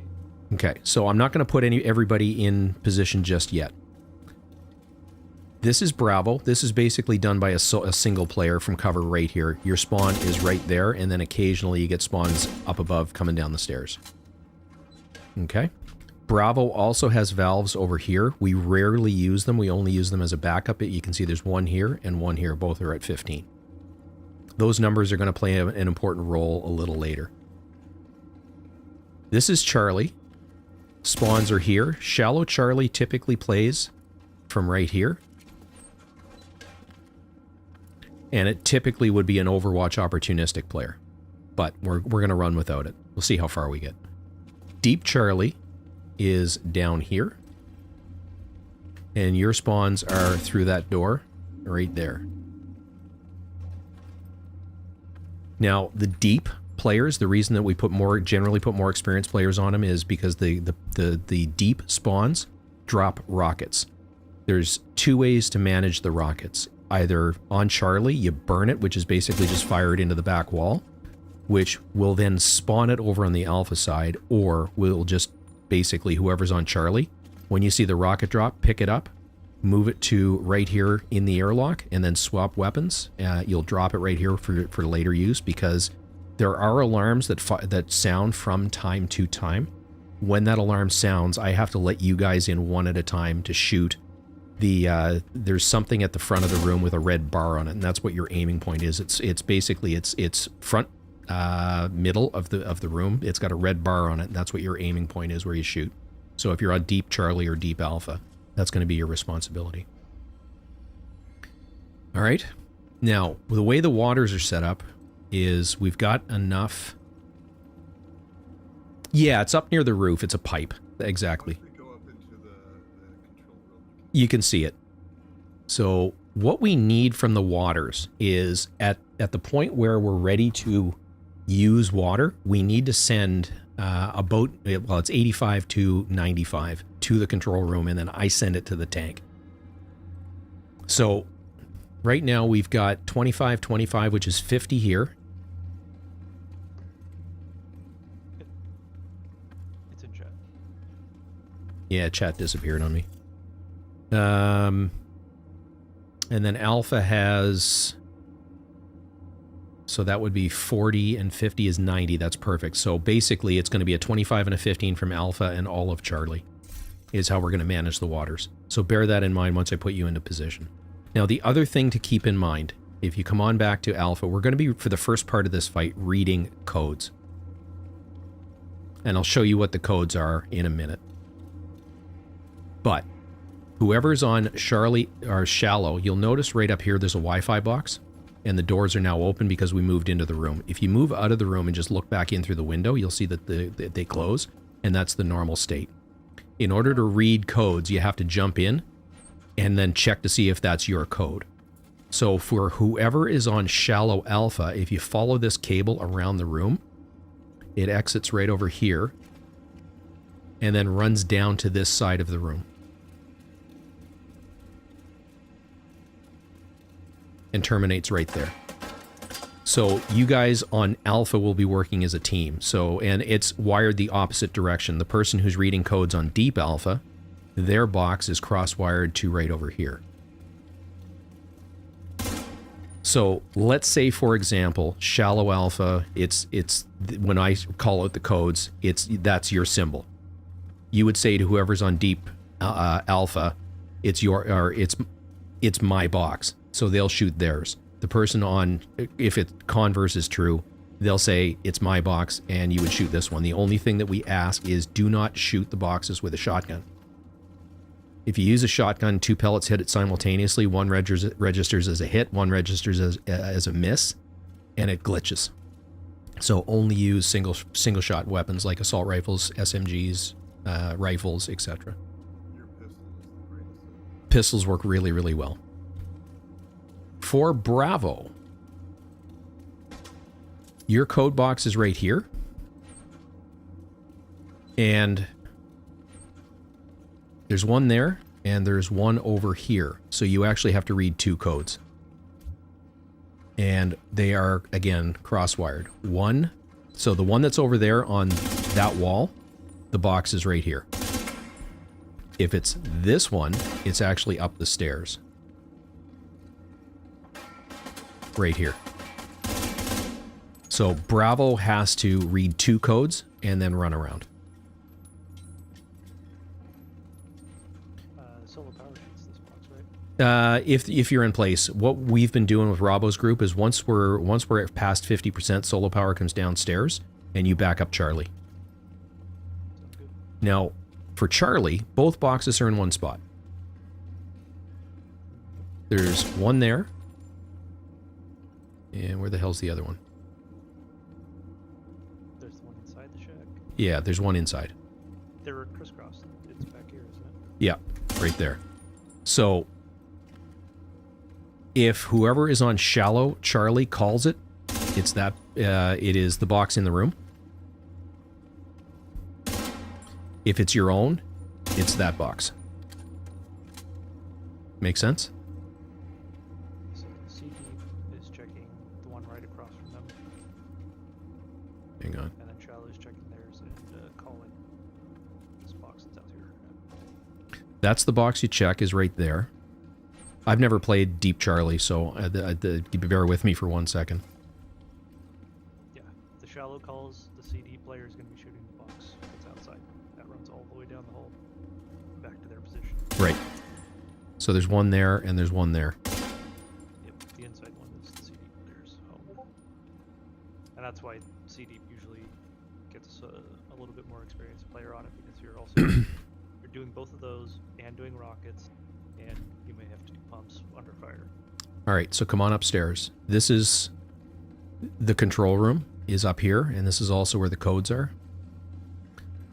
Okay, so I'm not going to put everybody in position just yet. This is Bravo. This is basically done by a single player from cover right here. Your spawn is right there, and then occasionally you get spawns up above coming down the stairs. Okay. Bravo also has valves over here. We rarely use them. We only use them as a backup. You can see there's one here and one here. Both are at 15. Those numbers are going to play an important role a little later. This is Charlie. Spawns are here. Shallow Charlie typically plays from right here. And it typically would be an Overwatch opportunistic player. But we're going to run without it. We'll see how far we get. Deep Charlie is down here. And your spawns are through that door right there. Now, the deep players, the reason that we generally put more experienced players on them is because the deep spawns drop rockets. There's 2 ways to manage the rockets. Either on Charlie, you burn it, which is basically just fire it into the back wall, which will then spawn it over on the Alpha side, or we'll just basically, whoever's on Charlie, when you see the rocket drop, pick it up, move it to right here in the airlock, and then swap weapons. You'll drop it right here for later use, because there are alarms that sound from time to time. When that alarm sounds, I have to let you guys in one at a time to shoot. There's something at the front of the room with a red bar on it, and that's what your aiming point is. It's basically it's front middle of the room. It's got a red bar on it, and that's what your aiming point is where you shoot. So if you're on Deep Charlie or Deep Alpha, that's going to be your responsibility. All right. Now, the way the waters are set up is we've got enough. Yeah, it's up near the roof. It's a pipe. Exactly. You can see it. So what we need from the waters is at the point where we're ready to use water, we need to send a boat, well, it's 85 to 95 to the control room, and then I send it to the tank. So right now we've got 25, 25, which is 50 here. It's in chat. Yeah, chat disappeared on me. And then Alpha has, so that would be 40 and 50 is 90. That's perfect. So basically it's going to be a 25 and a 15 from Alpha, and all of Charlie is how we're going to manage the waters. So bear that in mind once I put you into position. Now, the other thing to keep in mind, if you come on back to Alpha, we're going to be, for the first part of this fight, reading codes. And I'll show you what the codes are in a minute. But whoever's on Charlie or Shallow, you'll notice right up here there's a Wi-Fi box, and the doors are now open because we moved into the room. If you move out of the room and just look back in through the window, you'll see that they close, and that's the normal state. In order to read codes, you have to jump in and then check to see if that's your code. So for whoever is on shallow alpha, if you follow this cable around the room, it exits right over here and then runs down to this side of the room. And terminates right there. So you guys on alpha will be working as a team. So, and it's wired the opposite direction. The person who's reading codes on deep alpha, their box is cross-wired to right over here. So let's say, for example, shallow alpha, it's when I call out the codes, that's your symbol. You would say to whoever's on deep alpha, it's my box. So they'll shoot theirs. The person on, if it converse is true, they'll say it's my box and you would shoot this one. The only thing that we ask is do not shoot the boxes with a shotgun. If you use a shotgun, 2 pellets hit it simultaneously. One registers as a hit, one registers as a miss, and it glitches. So only use single shot weapons like assault rifles, SMGs, rifles, etc. Pistols work really, really well. For Bravo, your code box is right here. And there's one there, and there's one over here. So you actually have to read 2 codes. And they are, again, cross-wired. So the one that's over there on that wall, the box is right here. If it's this one, it's actually up the stairs. Right here. So Bravo has to read 2 codes and then run around. Solo power shoots this box, right? If you're in place, what we've been doing with Robbo's group is once we're past 50%, solo power comes downstairs and you back up Charlie. Now, for Charlie, both boxes are in one spot. There's one there. And where the hell's the other one? There's one inside the shack. Yeah, there's one inside. They're crisscrossed. It's back here, isn't it? Yeah, right there. So, if whoever is on shallow Charlie calls it, it's that. It is the box in the room. If it's your own, it's that box. Make sense? So CD is checking the one right across from them. Hang on. And then Charlie's checking theirs and calling this box that's out here. That's the box you check, is right there. I've never played Deep Charlie, so bear with me for 1 second. Yeah, the shallow calls, the CD player is going to be shooting the box that's outside. That runs all the way down the hole, back to their position. Right. So there's one there, and there's one there. Yep, the inside one is the CD player's home. And that's why CD usually gets a little bit more experienced player on it, because you're also you're doing both of those and doing rockets, and you may have to do pumps under fire. All right, so come on upstairs. This is the control room is up here, and this is also where the codes are.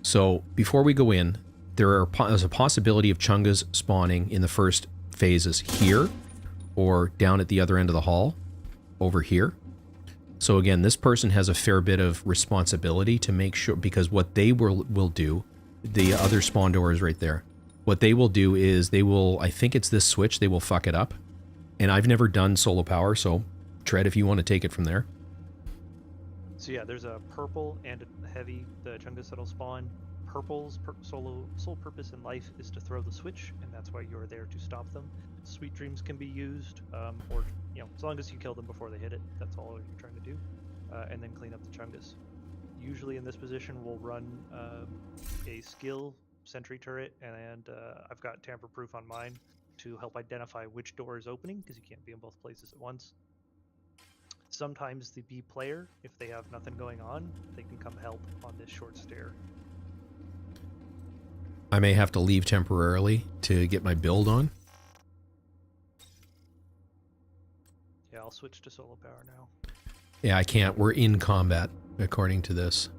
So before we go in, there's a possibility of chungas spawning in the first phases here or down at the other end of the hall over here. So again, this person has a fair bit of responsibility to make sure, because what they will do, the other spawn door is right there. What they will do is they will, I think it's this switch, they will fuck it up. And I've never done solo power, so Tread, if you want to take it from there. So yeah, there's a purple and a heavy, the chungus that'll spawn. Purple's sole purpose in life is to throw the switch, and that's why you're there to stop them. Sweet dreams can be used, or as long as you kill them before they hit it, that's all you're trying to do, and then clean up the chungus. Usually in this position, we'll run a skill sentry turret, and I've got tamper-proof on mine to help identify which door is opening, because you can't be in both places at once. Sometimes the B player, if they have nothing going on, they can come help on this short stair. I may have to leave temporarily to get my build on. Yeah, I'll switch to solo power now. Yeah, I can't. We're in combat, according to this.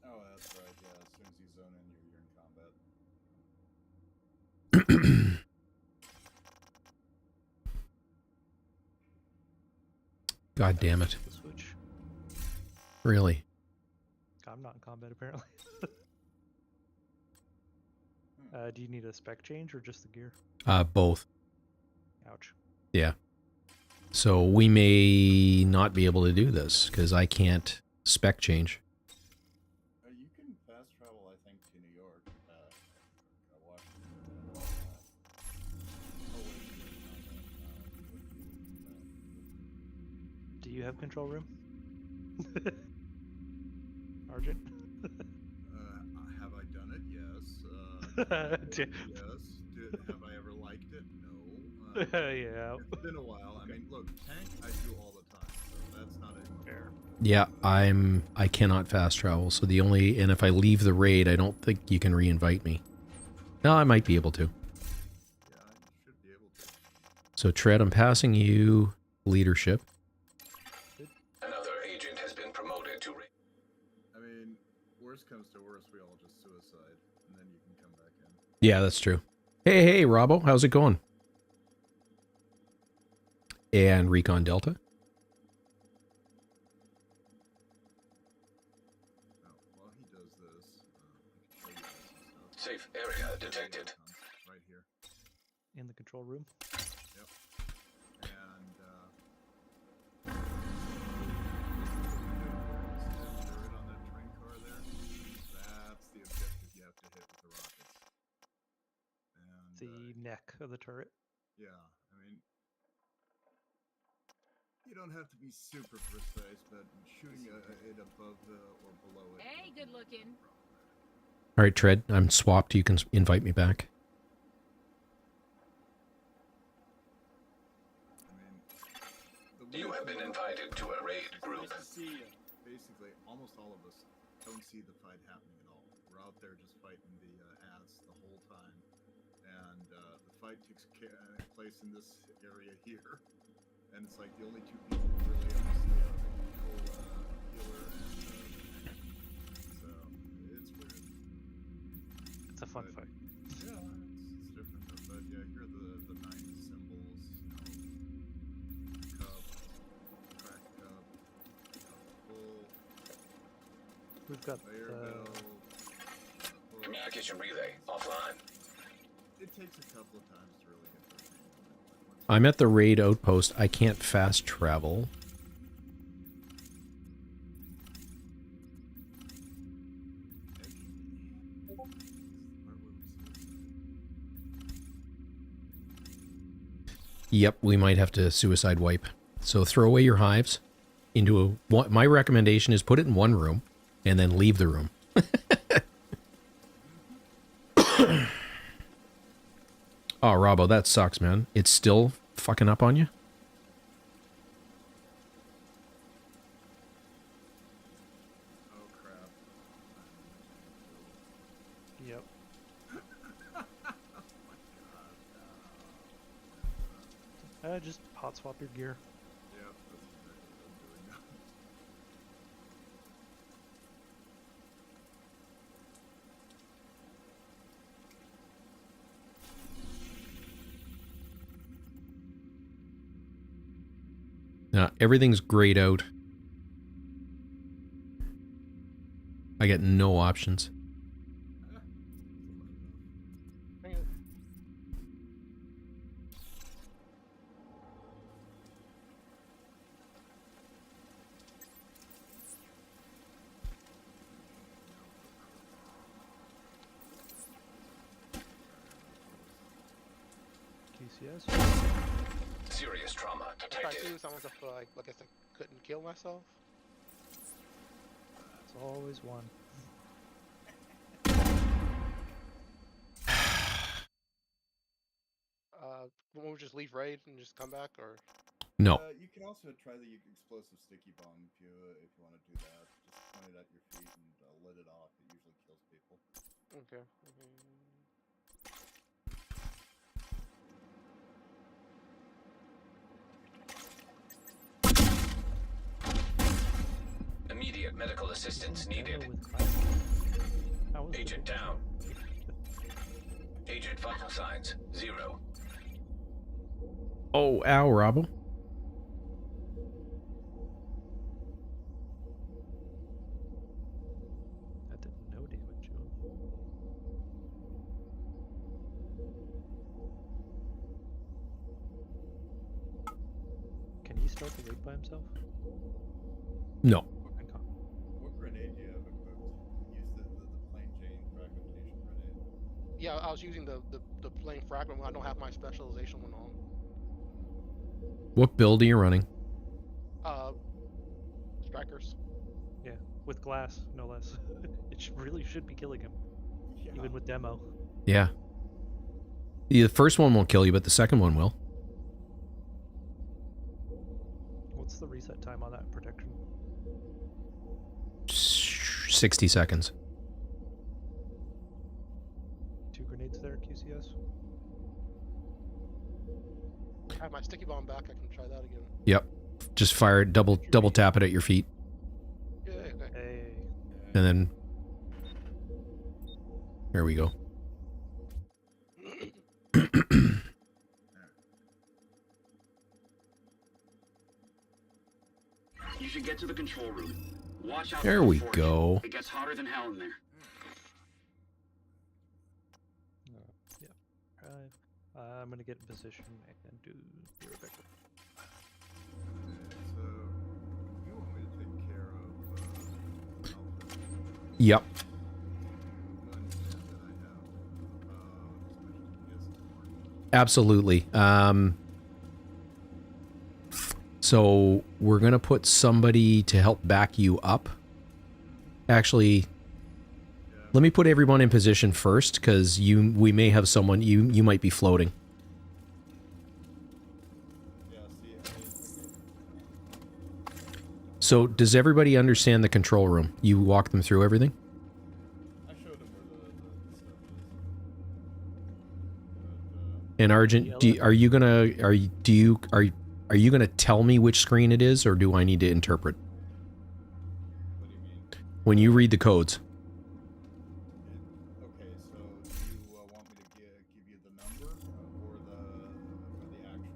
Oh, that's right. Yeah, as soon as you zone in, God damn it. The switch. Really? I'm not in combat apparently. Do you need a spec change or just the gear? Both. Ouch. Yeah. So we may not be able to do this because I can't spec change. You can fast travel, I think, to New York. Do you have control room? Argent? Have I done it? Yes. Damn. Yes. Have I ever liked it? No. Yeah. It's been a while. Okay. I mean, look, tank I do all the time, so that's not a fair. Yeah, I cannot fast travel. So the only, and if I leave the raid, I don't think you can re-invite me. No, I might be able to. Yeah, you should be able to. So Tread, I'm passing you leadership. Another agent has been promoted to. I mean, worst comes to worst, we all just suicide, and then you can come back in. Yeah, that's true. Hey, Robbo, how's it going? And Recon Delta. While he does this, I can show you guys some stuff. Safe area detected. Right here. In the control room. Yep. And turret on that train car there. That's the objective you have to hit with the rockets. And The neck of the turret. yeah, I mean, you don't have to be super precise, but shooting it above or below it. Hey, good looking. All right, Tread, I'm swapped. You can invite me back. You have been invited to a raid group. Basically, almost all of us don't see the fight happening at all. We're out there just fighting the ads the whole time, and the fight takes place in this area here, and it's like the only two people who really ever see are the healer and so it's weird. It's a fun fight. Yeah, it's different, but yeah, here are the 9 symbols, cup, cracked cup, full. We've got communication relay offline. It takes a couple of times to really get the hang of it. I'm at the raid outpost. I can't fast travel. Yep, we might have to suicide wipe. So throw away your hives into a... My recommendation is put it in one room and then leave the room. Oh, Robbo, that sucks, man. It's still fucking up on you? Oh, crap. Yep. Just hot swap your gear. Yep, that's exactly what I'm doing now. Now, everything's grayed out. I get no options. QCS. Serious trauma I tried to, detected. someone like I guess I couldn't kill myself. It's always one. Won't we just leave raid and just come back, or? No. You can also try the explosive sticky bomb if you want to do that. Just point it at your feet and lit it off. It usually kills people. Okay. Immediate medical assistance needed. Agent down. Agent vital signs 0. Oh, ow, Robbo. start the raid by himself? No. What grenade do you have equipped? Use the plain Jane fragmentation grenade. Yeah, I was using the plain fragment when I don't have my specialization one on. What build are you running? Strikers. Yeah, with glass, no less. It really should be killing him, even with demo. Yeah. The first one won't kill you, but the second one will. What's the reset time on that protection? 60 seconds. 2 grenades there, QCS. I have my sticky bomb back. I can try that again. Yep. Just fire it, double tap it at your feet. Yeah, okay. Hey. And then there we go. You should get to the control room. Watch out. There for we fortune. go. It gets hotter than hell in there. Yeah. I'm gonna get in position and do the Rebecca. So, you want me to take care of Alpha? Yep. You understand that I have as much GPS as Absolutely. So we're going to put somebody to help back you up. Actually, let me put everyone in position first, because we may have someone, you might be floating. So does everybody understand the control room? You walk them through everything? I showed them where the stuff is. And Argent, are you gonna tell me which screen it is, or do I need to interpret? What do you mean? When you read the codes. Okay, so do you want me to give you the number or the actual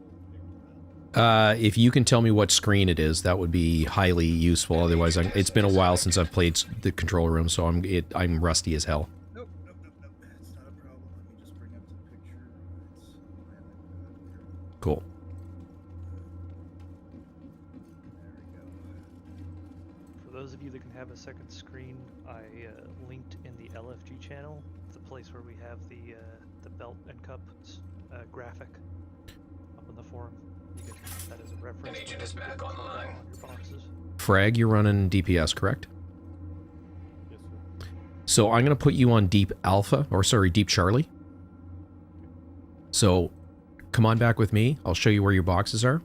picture? If you can tell me what screen it is, that would be highly useful. Otherwise, it's been a while since I've played the control room, so I'm rusty as hell. Nope. That's not a problem. Let me just bring up the picture. Cool. For those of you that can have a second screen, I linked in the LFG channel the place where we have the belt and cup graphic up in the forum. You can use that as a reference. An agent is back online. On your boxes. Frag, you're running DPS, correct? Yes, sir. So I'm going to put you on Deep Alpha, or sorry, Deep Charlie. So come on back with me. I'll show you where your boxes are.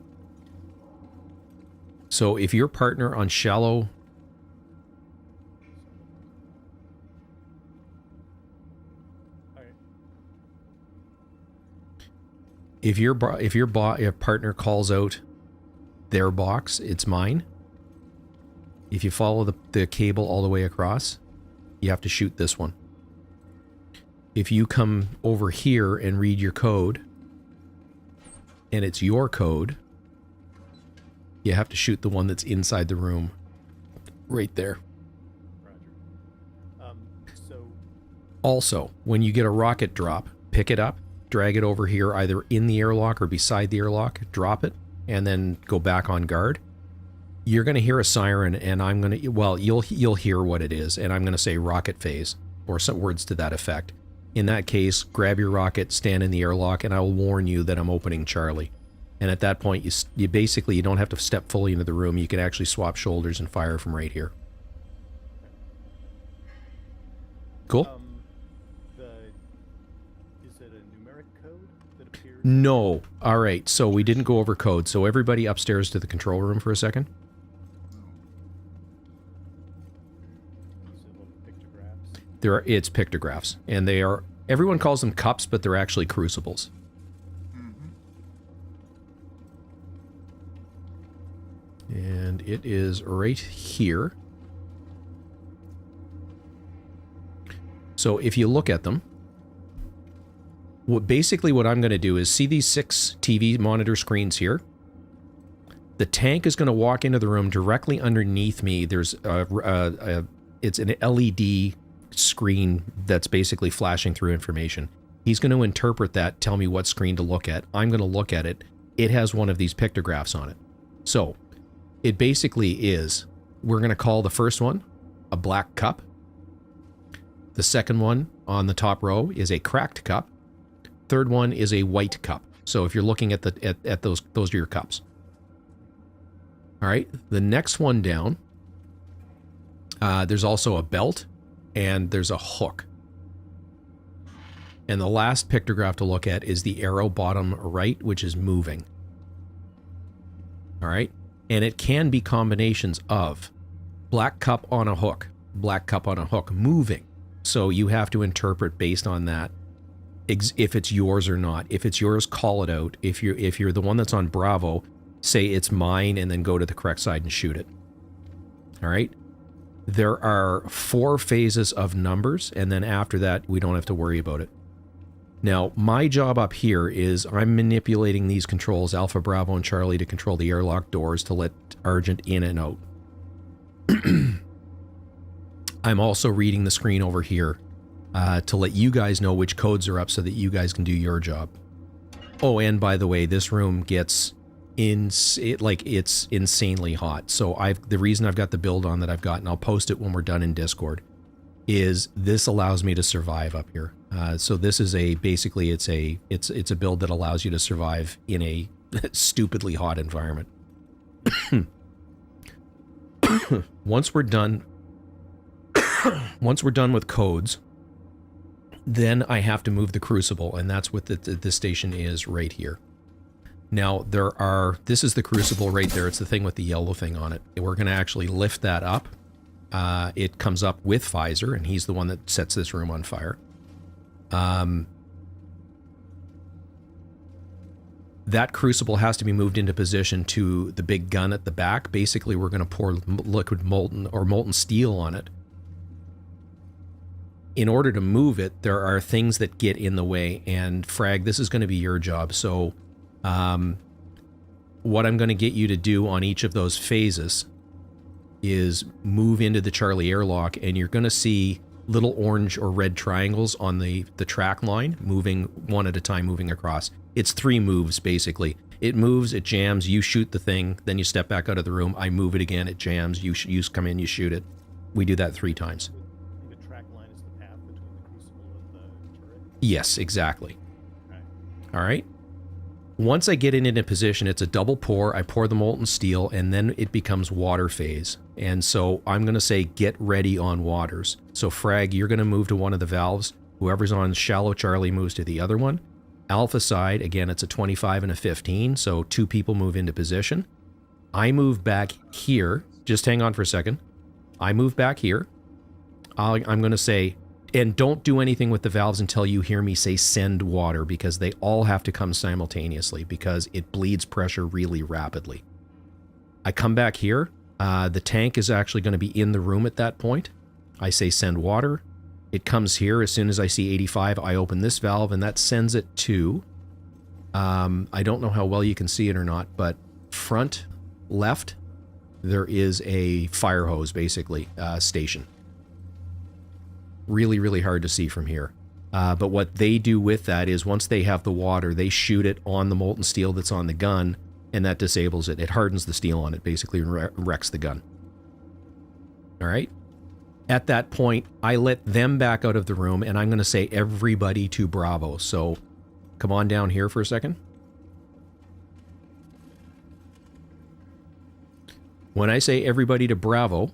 So if your partner on Shallow... If your partner calls out their box, it's mine. If you follow the cable all the way across, you have to shoot this one. If you come over here and read your code, and it's your code, you have to shoot the one that's inside the room. Right there. Roger. So... Also, when you get a rocket drop, pick it up, drag it over here either in the airlock or beside the airlock, drop it, and then go back on guard. You're going to hear a siren, and I'm going to... Well, you'll hear what it is, and I'm going to say rocket phase, or some words to that effect. In that case, grab your rocket, stand in the airlock, and I will warn you that I'm opening Charlie. And at that point, you basically, you don't have to step fully into the room. You can actually swap shoulders and fire from right here. Cool? Is it a numeric code that appears? No. All right, so we didn't go over code. So everybody upstairs to the control room for a second. It's pictographs, and they are, everyone calls them cups, but they're actually crucibles. And it is right here. So if you look at them, basically what I'm going to do is see these 6 TV monitor screens here. The tank is going to walk into the room directly underneath me. There's it's an LED screen that's basically flashing through information. He's going to interpret that, tell me what screen to look at. I'm going to look at it. It has one of these pictographs on it. So it basically is, we're going to call the first one a black cup. The second one on the top row is a cracked cup. Third one is a white cup. So if you're looking at those are your cups. All right. The next one down, there's also a belt and there's a hook. And the last pictograph to look at is the arrow bottom right, which is moving. All right. And it can be combinations of black cup on a hook, black cup on a hook, moving. So you have to interpret based on that, if it's yours or not. If it's yours, call it out. If you're the one that's on Bravo, say it's mine and then go to the correct side and shoot it. All right. There are 4 phases of numbers, and then after that, we don't have to worry about it. Now, my job up here is I'm manipulating these controls, Alpha, Bravo, and Charlie, to control the airlock doors to let Argent in and out. I'm also reading the screen over here to let you guys know which codes are up so that you guys can do your job. Oh, and by the way, this room gets it's insanely hot. So the reason I've got the build on that I've got, and I'll post it when we're done in Discord, is this allows me to survive up here. So this is basically it's a build that allows you to survive in a stupidly hot environment. Once we're done with codes, then I have to move the crucible, and that's what this station is right here. Now this is the crucible right there. It's the thing with the yellow thing on it. We're going to actually lift that up. It comes up with Pfizer, and he's the one that sets this room on fire. That crucible has to be moved into position to the big gun at the back. Basically, we're going to pour liquid molten steel on it. In order to move it, there are things that get in the way, and Frag, this is going to be your job. So, what I'm going to get you to do on each of those phases is move into the Charlie airlock, and you're going to see little orange or red triangles on the track line, moving one at a time, moving across. It's 3 moves, basically. It moves, it jams, you shoot the thing, then you step back out of the room, I move it again, it jams, you come in, you shoot it. We do that 3 times. The track line is the path between the crucible and the turret? Yes, exactly. Okay. All right. Once I get it into position, it's a double pour. I pour the molten steel, and then it becomes water phase. And so I'm going to say, get ready on waters. So Frag, you're going to move to one of the valves. Whoever's on shallow Charlie moves to the other one. Alpha side, again, it's a 25 and a 15, so 2 people move into position. I move back here. Just hang on for a second. I move back here. I'm going to say, and don't do anything with the valves until you hear me say send water, because they all have to come simultaneously, because it bleeds pressure really rapidly. I come back here. The tank is actually going to be in the room at that point. I say send water. It comes here. As soon as I see 85, I open this valve, and that sends it to, I don't know how well you can see it or not, but front left, there is a fire hose, basically, station. Really, really hard to see from here. But what they do with that is once they have the water, they shoot it on the molten steel that's on the gun, and that disables it. It hardens the steel on it, basically, and wrecks the gun. All right? At that point, I let them back out of the room, and I'm going to say everybody to Bravo. So come on down here for a second. When I say everybody to Bravo,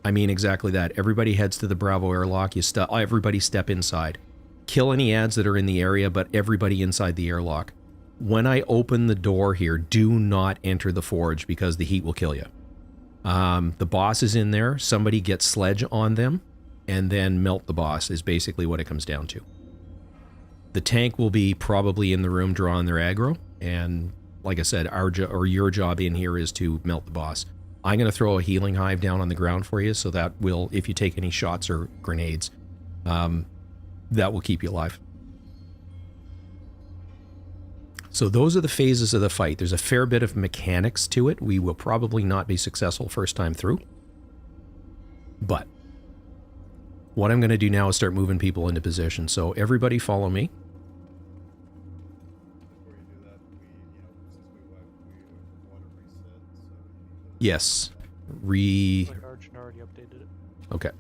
I mean exactly that. Everybody heads to the Bravo airlock. Everybody step inside. Kill any ads that are in the area, but everybody inside the airlock. When I open the door here, do not enter the forge, because the heat will kill you. The boss is in there. Somebody gets sledge on them, and then melt the boss is basically what it comes down to. The tank will be probably in the room drawing their aggro, and like I said, your job in here is to melt the boss. I'm going to throw a healing hive down on the ground for you, so that will, if you take any shots or grenades, that will keep you alive. So those are the phases of the fight. There's a fair bit of mechanics to it. We will probably not be successful first time through. But what I'm going to do now is start moving people into position. So everybody follow me. Before you do that, since we Yes. Like Arjun already updated it. Okay.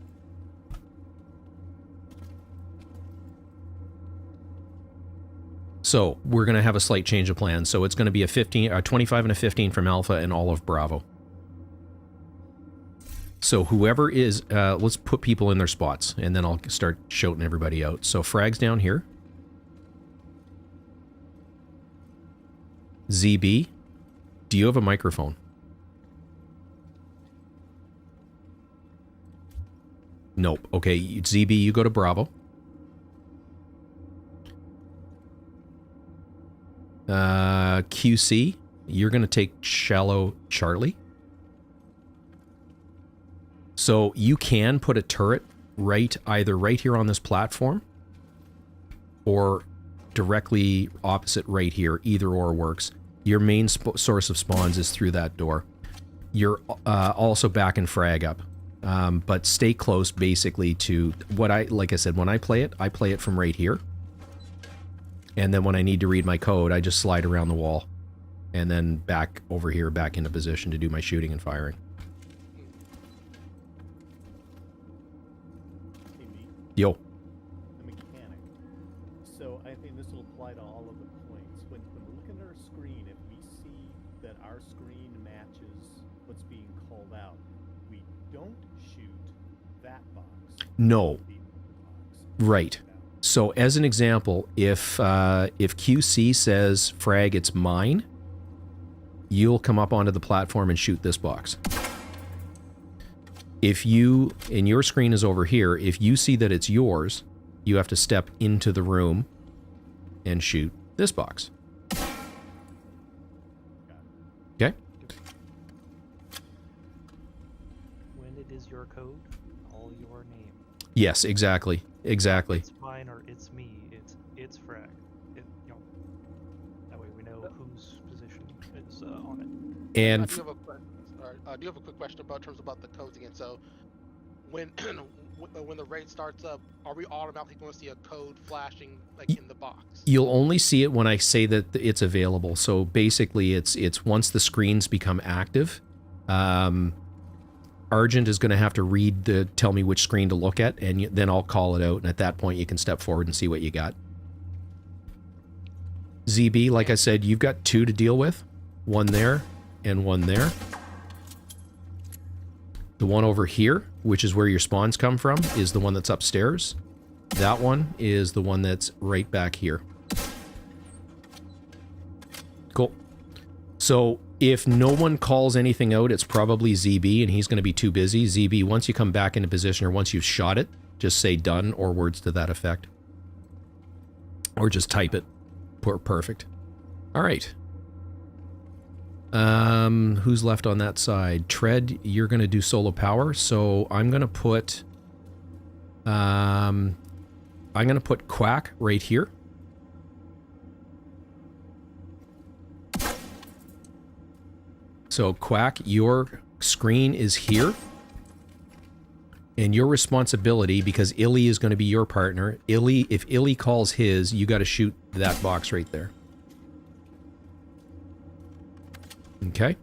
So we're going to have a slight change of plans. So it's going to be a 25 and a 15 from Alpha and all of Bravo. So whoever is, let's put people in their spots, and then I'll start shouting everybody out. So Frag's down here. ZB, do you have a microphone? Nope. Okay, ZB, you go to Bravo. QC, you're going to take Shallow Charlie. So you can put a turret either right here on this platform or directly opposite right here. Either or works. Your main source of spawns is through that door. You're also back and frag up. But stay close basically to what like I said, when I play it from right here. And then when I need to read my code, I just slide around the wall and then back over here, back into position to do my shooting and firing. Hey, me, Yo. the mechanic. So I think this will apply to all of the points. When we're looking at our screen, if we see that our screen matches what's being called out, we don't shoot that box. No. Right. So as an example, if QC says, frag, it's mine, you'll come up onto the platform and shoot this box. If you, and your screen is over here, if you see that it's yours, you have to step into the room and shoot this box. Okay? When it is your code, all your name. Yes, exactly. Exactly. It's mine or it's me. It's frag. That way we know whose position is on it. And I do have a quick question about the codes again. So when when the raid starts up, are we automatically going to see a code flashing like in the box? You'll only see it when I say that it's available. So basically, it's once the screens become active. Argent is going to have to tell me which screen to look at, and then I'll call it out, and at that point you can step forward and see what you got. ZB, like I said, you've got 2 to deal with. One there, and one there. The one over here, which is where your spawns come from, is the one that's upstairs. That one is the one that's right back here. Cool. So if no one calls anything out, it's probably ZB, and he's going to be too busy. ZB, once you come back into position or once you've shot it, just say done or words to that effect. Or just type it. Perfect. All right. Who's left on that side? Tread, you're going to do solo power, so I'm going to put Quack right here. So, Quack, your screen is here. And your responsibility, because Illy is going to be your partner, if Illy calls his, you got to shoot that box right there. Okay?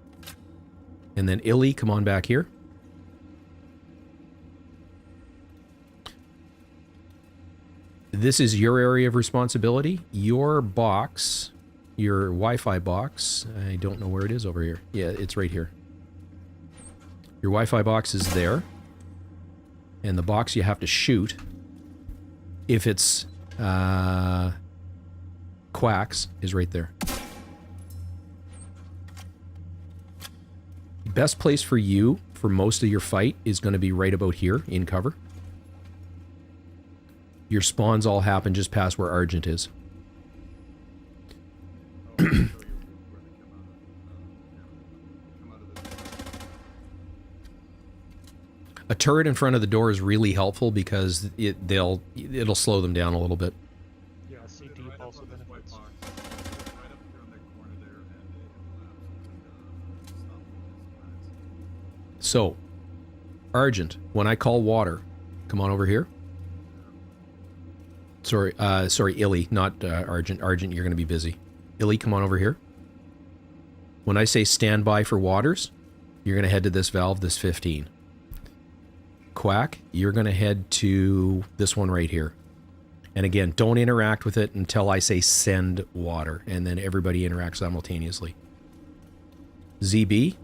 And then Illy, come on back here. This is your area of responsibility. Your box... your Wi-Fi box, I don't know where it is over here. Yeah, it's right here. Your Wi-Fi box is there. And the box you have to shoot, if it's Quacks, is right there. Best place for you, for most of your fight, is going to be right about here, in cover. Your spawns all happen just past where Argent is. A turret in front of the door is really helpful because it'll slow them down a little bit. Yeah, see deep also benefits. So, Argent, when I call water, come on over here. Sorry, Illy, not Argent. Argent, you're going to be busy. Illy, come on over here. When I say stand by for waters, you're going to head to this valve, this 15. Quack, you're going to head to this one right here. And again, don't interact with it until I say send water, and then everybody interacts simultaneously. ZB,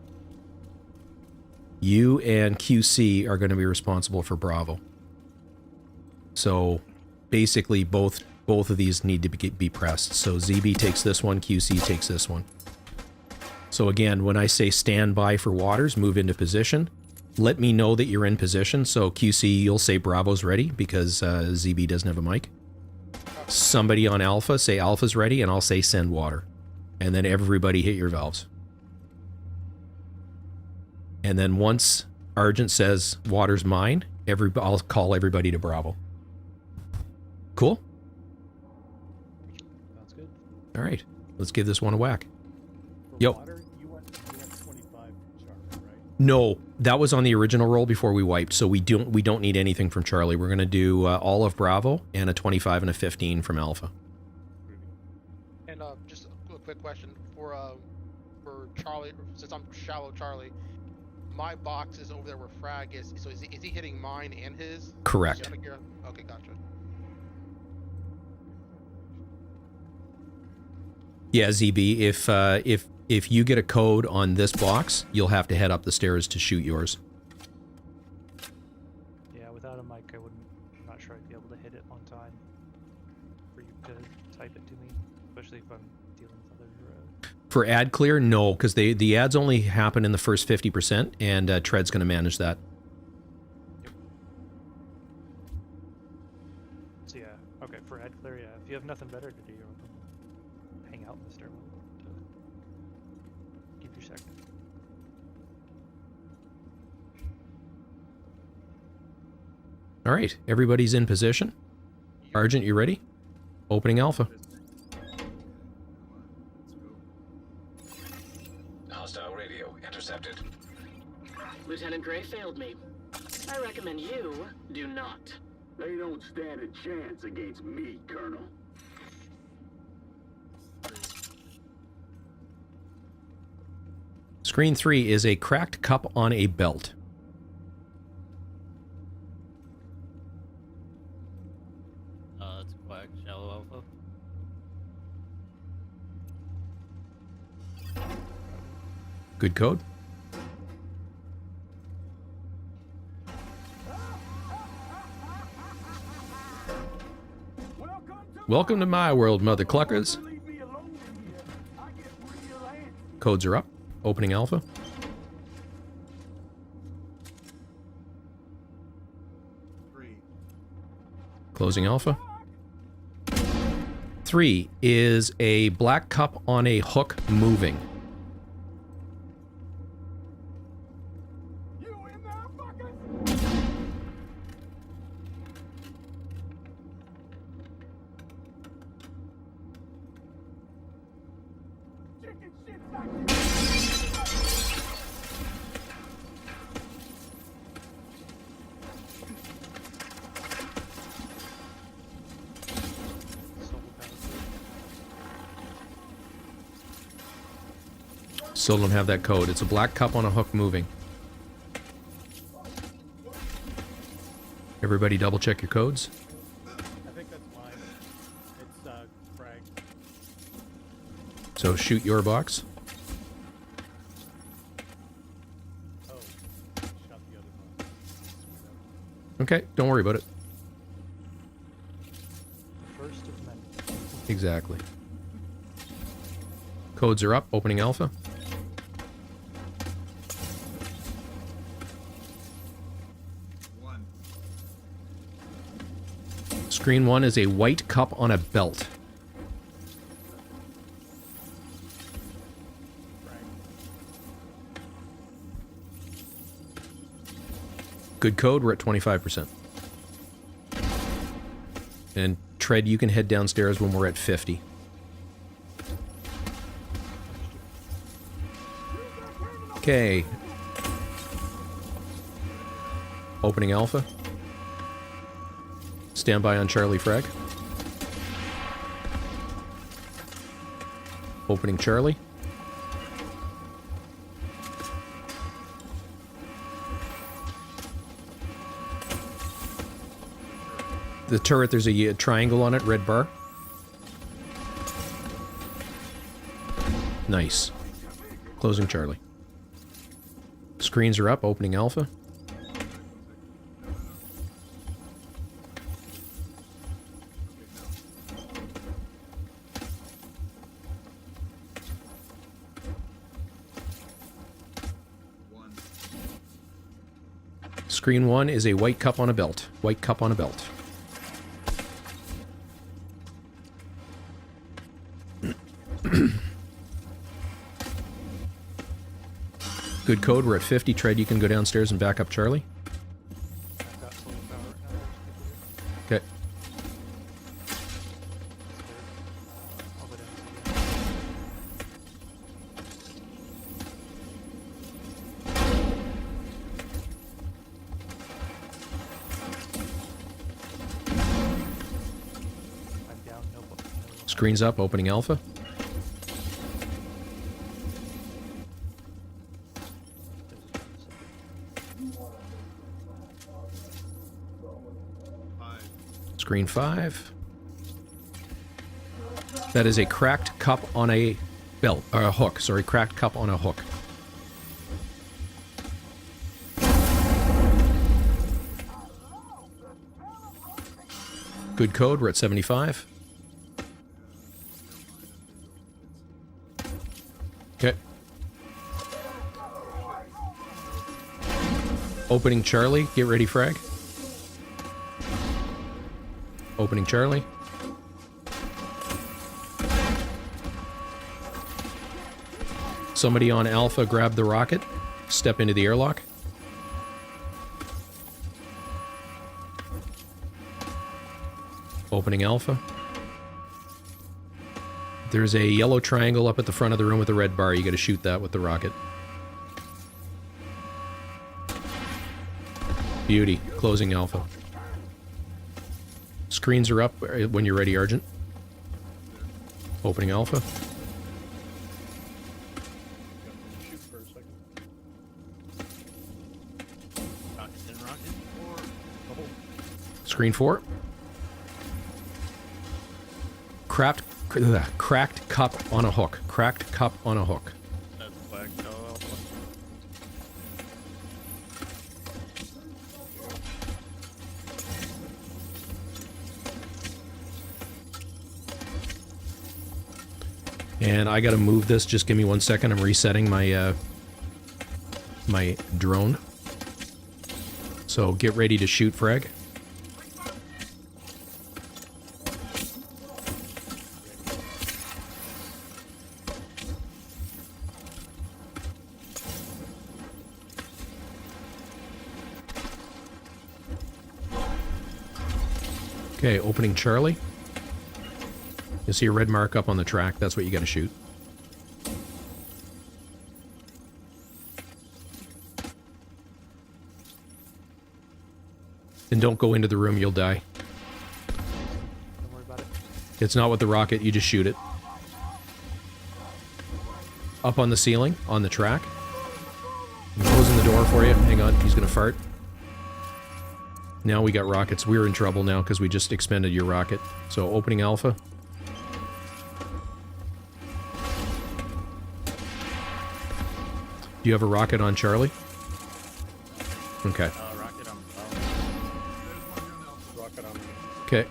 you and QC are going to be responsible for Bravo. So basically both of these need to be pressed. So ZB takes this one, QC takes this one. So again, when I say stand by for waters, move into position. Let me know that you're in position. So QC, you'll say Bravo's ready because ZB doesn't have a mic. Somebody on Alpha, say Alpha's ready, and I'll say send water. And then everybody hit your valves. And then once Argent says water's mine, I'll call everybody to Bravo. Cool? Sounds good. All right, let's give this one a whack. For Yo. water, you went 25 from Charlie, right? No, that was on the original roll before we wiped, so we don't need anything from Charlie. We're going to do all of Bravo and a 25 and a 15 from Alpha. And just a quick question for Charlie, since I'm shallow Charlie, my box is over there where Frag is. So is he hitting mine and his? Correct. Okay, gotcha. Yeah, ZB, if you get a code on this box, you'll have to head up the stairs to shoot yours. Yeah, without a mic, I'm not sure I'd be able to hit it on time for you to type it to me, especially if I'm dealing with other. For ad clear, no, because the ads only happen in the first 50%, and Tread's going to manage that. Yep. So yeah, okay, for ad clear, yeah. If you have nothing better to do, hang out in the stairwell to keep your second. All right, everybody's in position. Argent, you ready? Opening Alpha. Hostile radio intercepted. Lieutenant Gray failed me. I recommend you do not. They don't stand a chance against me, Colonel. Screen 3 is a cracked cup on a belt. It's Quack, shallow Alpha. Good code. Welcome to my world, mother cluckers. Codes are up. Opening Alpha. Closing Alpha. 3 is a black cup on a hook moving. Still don't have that code. It's a black cup on a hook moving. Everybody double check your codes. I think that's mine. It's Frag. So shoot your box. Oh, shot the other one. Okay, don't worry about it. First of many. Exactly. Codes are up. Opening Alpha. Screen 1 is a white cup on a belt. Good code, we're at 25%. And Tread, you can head downstairs when we're at 50. Okay. Opening Alpha. Stand by on Charlie Frag. Opening Charlie. The turret, there's a triangle on it, red bar. Nice. Closing Charlie. Screens are up, opening Alpha. Screen 1 is a white cup on a belt. White cup on a belt. Good code, we're at 50. Tread, you can go downstairs and back up Charlie. Okay. Screens up, opening Alpha. Screen 5. That is a cracked cup on a belt, or a hook. Sorry, cracked cup on a hook. Good code, we're at 75. Okay. Opening Charlie, get ready frag. Opening Charlie. Somebody on Alpha grab the rocket. Step into the airlock. Opening Alpha. There's a yellow triangle up at the front of the room with a red bar. You gotta shoot that with the rocket. Beauty. Closing Alpha. Screens are up when you're ready, Argent. Opening Alpha. Screen 4. Cracked cup on a hook. Cracked cup on a hook. And I gotta move this. Just give me 1 second. I'm resetting my my drone. So get ready to shoot, frag. Okay, opening Charlie. You see a red mark up on the track. That's what you gotta shoot. And don't go into the room, you'll die. Don't worry about it. It's not with the rocket, you just shoot it. Up on the ceiling, on the track. I'm closing the door for you. Hang on, he's gonna fart. Now we got rockets. We're in trouble now because we just expended your rocket. So opening Alpha. Do you have a rocket on Charlie? Okay. Rocket on Rocket on me. Okay.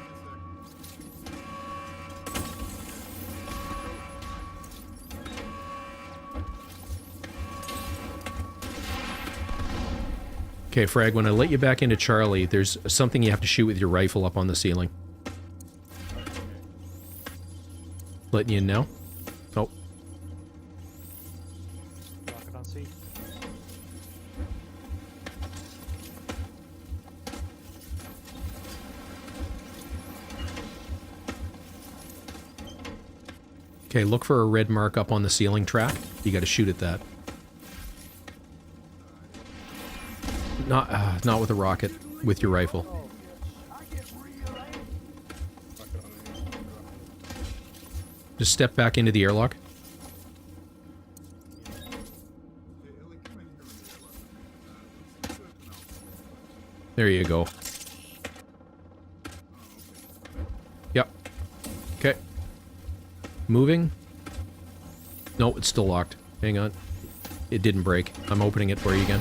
Okay, Frag, when I let you back into Charlie, there's something you have to shoot with your rifle up on the ceiling. Letting you in now? Oh. Rocket on C. Okay, look for a red mark up on the ceiling track. You gotta shoot at that. Not with a rocket, with your rifle. Just step back into the airlock. There you go. Moving. No, it's still locked. Hang on. It didn't break. I'm opening it for you again.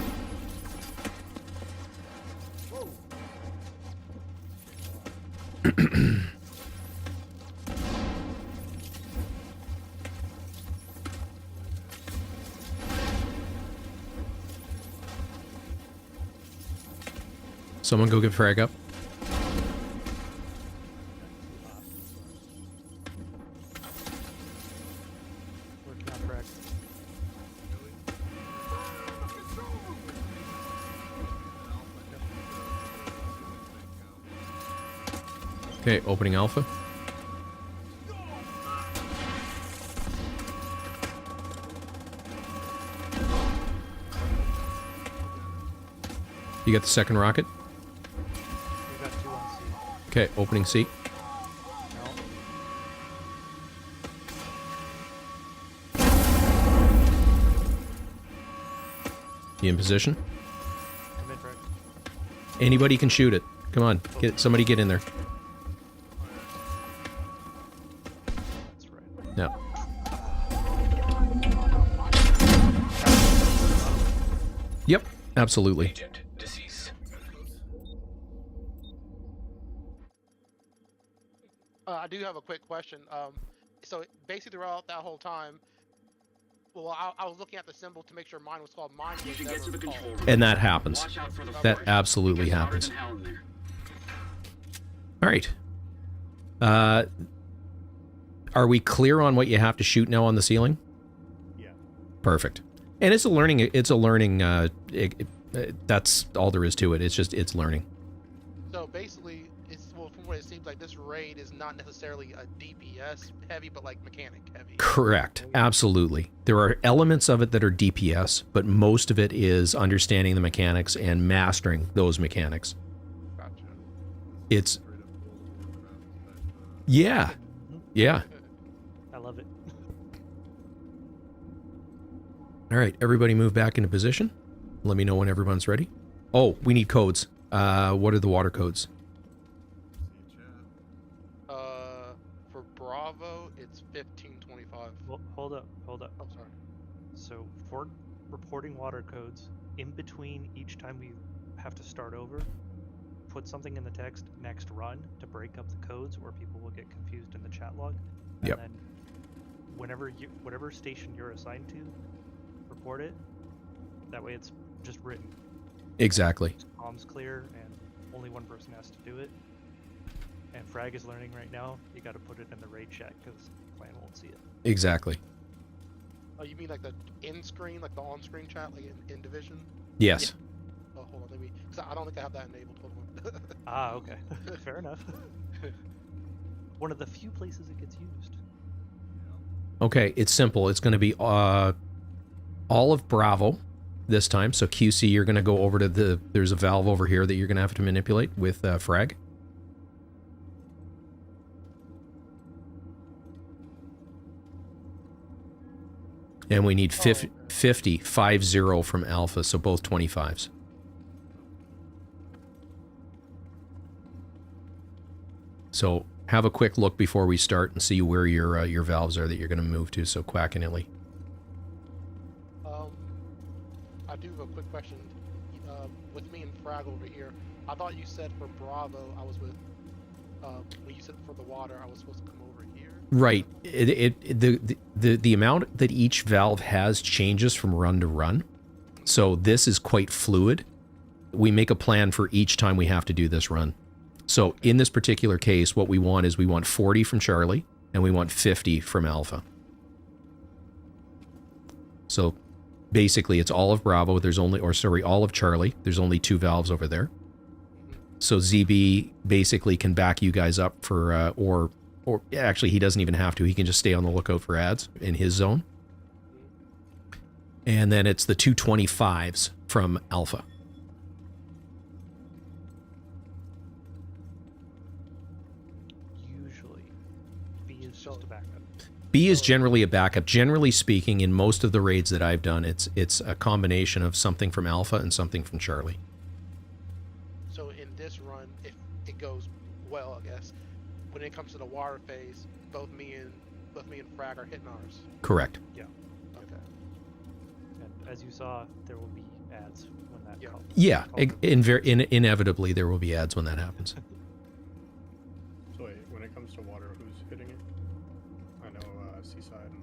Someone go get frag up. Working on frag. Okay, opening alpha. You got the second rocket? We've got 2 on C. Okay, opening C. You in position? Come in, frag. Anybody can shoot it. Come on, somebody get in there. That's right. No. Yep, absolutely. Agent deceased. I do have a quick question. So basically throughout that whole time, well, I was looking at the symbol to make sure mine was called. Mine was never called. And that happens. That absolutely happens. All right. Are we clear on what you have to shoot now on the ceiling? Yeah. Perfect. And it's a learning, that's all there is to it. It's learning. So basically, well, from what it seems like, this raid is not necessarily a DPS heavy, but like mechanic heavy. Correct. Absolutely. There are elements of it that are DPS, but most of it is understanding the mechanics and mastering those mechanics. Gotcha. It's... Yeah. Yeah. I love it. All right, everybody move back into position. Let me know when everyone's ready. Oh, we need codes. What are the water codes? For Bravo, it's 1525. Well, hold up. I'm sorry. So for reporting water codes, in between each time we have to start over, put something in the text next run to break up the codes, or people will get confused in the chat log. And Yep. then whatever station you're assigned to, report it. That way it's just written. Exactly. Comms clear, and only one person has to do it. And Frag is learning right now. You got to put it in the raid chat because clan won't see it. Exactly. Oh, you mean like the in-screen, like the on-screen chat, like in Division? Yes. Oh, hold on, let me. Cause I don't think I have that enabled. Hold on. Ah, okay. Fair enough. One of the few places it gets used. Okay, it's simple. It's going to be all of Bravo this time. So QC, you're going to go over to there's a valve over here that you're going to have to manipulate with Frag. And we need 50 from Alpha, so both 25s. So have a quick look before we start and see where your valves are that you're going to move to. So Quack and Illy. I do have a quick question. With me and Frag over here, I thought you said for Bravo, I was with. When you said for the water, I was supposed to come over here. Right. The amount that each valve has changes from run to run. So this is quite fluid. We make a plan for each time we have to do this run. So in this particular case, what we want is we want 40 from Charlie and we want 50 from Alpha. So basically it's all of Bravo. There's only, all of Charlie. There's only 2 valves over there. So ZB basically can back you guys up for, or actually he doesn't even have to. He can just stay on the lookout for ads in his zone. And then it's the 225s from Alpha. Usually, B is just a backup. B is generally a backup. Generally speaking, in most of the raids that I've done, it's a combination of something from Alpha and something from Charlie. So in this run, if it goes well, I guess, when it comes to the water phase, both me and both me and Frag are hitting ours. Correct. Yeah. Okay. And as you saw, there will be ads when that Yeah. Yeah, inevitably there will be ads when that happens. So wait, when it comes to water, who's hitting it? I know Seaside and...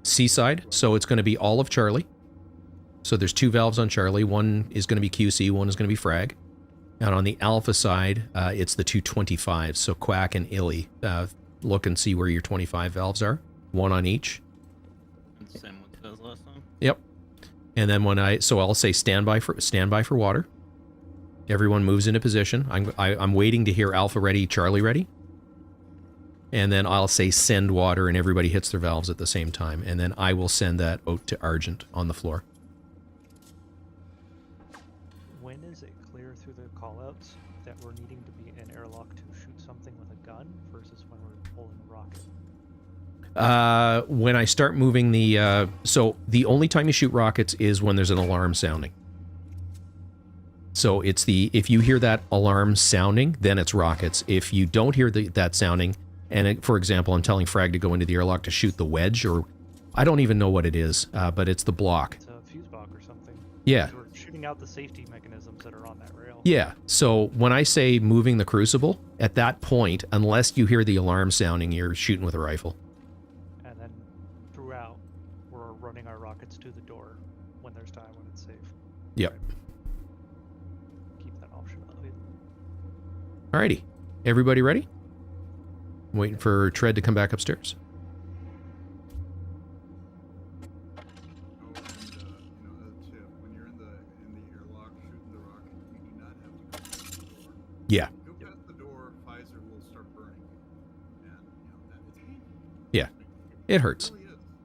Seaside, so it's going to be all of Charlie. So there's 2 valves on Charlie. One is going to be QC, one is going to be Frag. And on the Alpha side, it's the 225s. So Quack and Illy. Look and see where your 25 valves are. One on each. Same with those last time. Yep. And then I'll say standby for water. Everyone moves into position. I'm waiting to hear Alpha ready, Charlie ready. And then I'll say send water, and everybody hits their valves at the same time. And then I will send that out to Argent on the floor. When is it clear through the callouts that we're needing to be in airlock to shoot something with a gun versus when we're pulling a rocket? When I start moving so the only time you shoot rockets is when there's an alarm sounding. So if you hear that alarm sounding, then it's rockets. If you don't hear that sounding, and for example, I'm telling Frag to go into the airlock to shoot the wedge, or I don't even know what it is, but it's the block. It's a fuse box or something. Yeah. We're shooting out the safety mechanisms that are on that rail. Yeah. So when I say moving the crucible, at that point, unless you hear the alarm sounding, you're shooting with a rifle. And then throughout, we're running our rockets to the door when there's time, when it's safe. Yep. Keep that optionality. Alrighty. Everybody ready? I'm waiting for Tread to come back upstairs. Yeah. Go past the door, Pfizer will start burning. And, it's painful. Yeah. It hurts.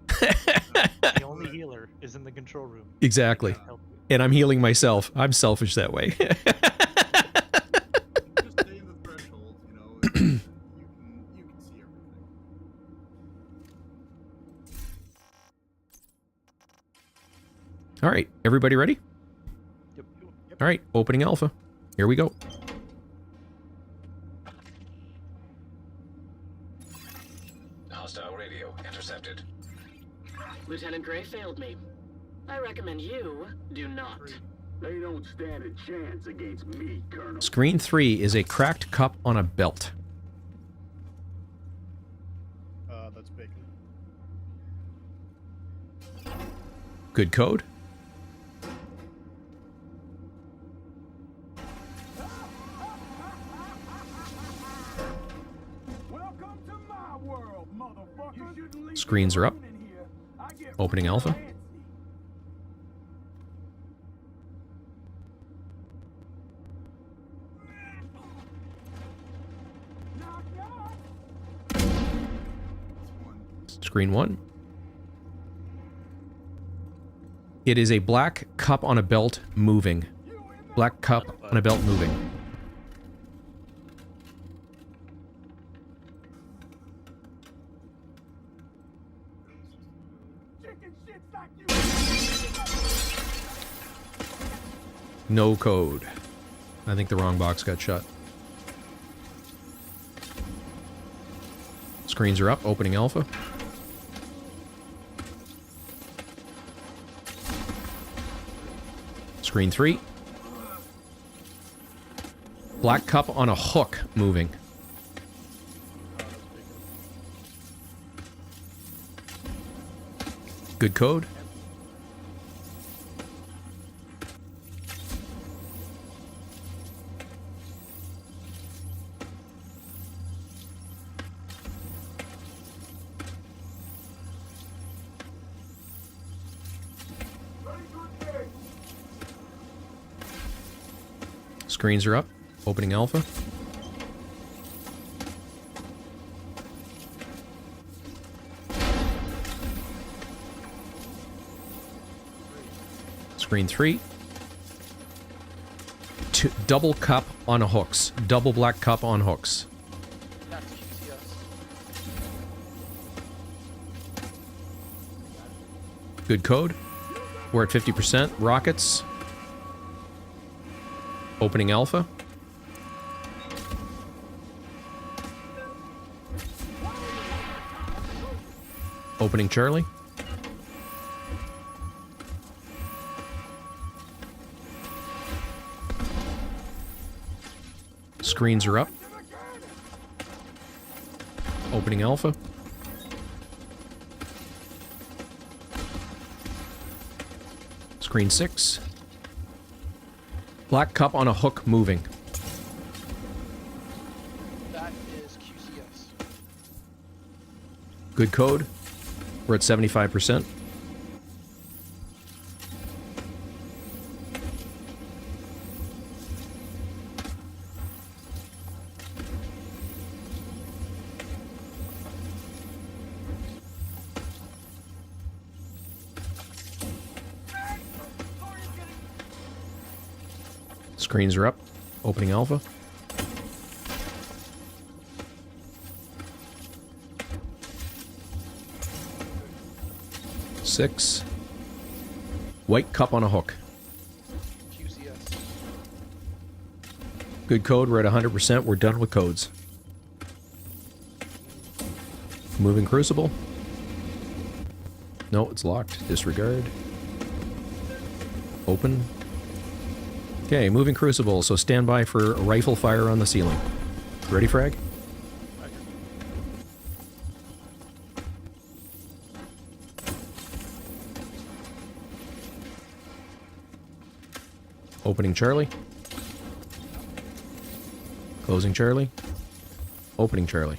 The only healer is in the control room. Exactly. And I'm healing myself. I'm selfish that way. Just stay in the threshold, you can see everything. All right. Everybody ready? Yep. All right. Opening Alpha. Here we go. Hostile radio intercepted. Lieutenant Gray failed me. I recommend you do not. They don't stand a chance against me, Colonel. Screen 3 is a cracked cup on a belt. That's bacon. Good code. Welcome to my world, motherfucker. Screens are up. Opening Alpha. Screen 1. It is a black cup on a belt moving. Black cup on a belt moving. No code. I think the wrong box got shut. Screens are up. Opening Alpha. Screen 3. Black cup on a hook moving. Good code. Screens are up. Opening Alpha. Screen 3. Double cup on a hooks. Double black cup on hooks. That's QCS. Good code. We're at 50%. Rockets. Opening Alpha. Opening Charlie. Screens are up. Opening Alpha. Screen 6. Black cup on a hook moving. That is QCS. Good code. We're at 75%. Screens are up. Opening Alpha. Six. White cup on a hook. QCS. Good code. We're at 100%. We're done with codes. Moving Crucible. No, it's locked. Disregard. Open. Okay, moving Crucible, so stand by for rifle fire on the ceiling. Ready, Frag? Opening Charlie. Closing Charlie. Opening Charlie.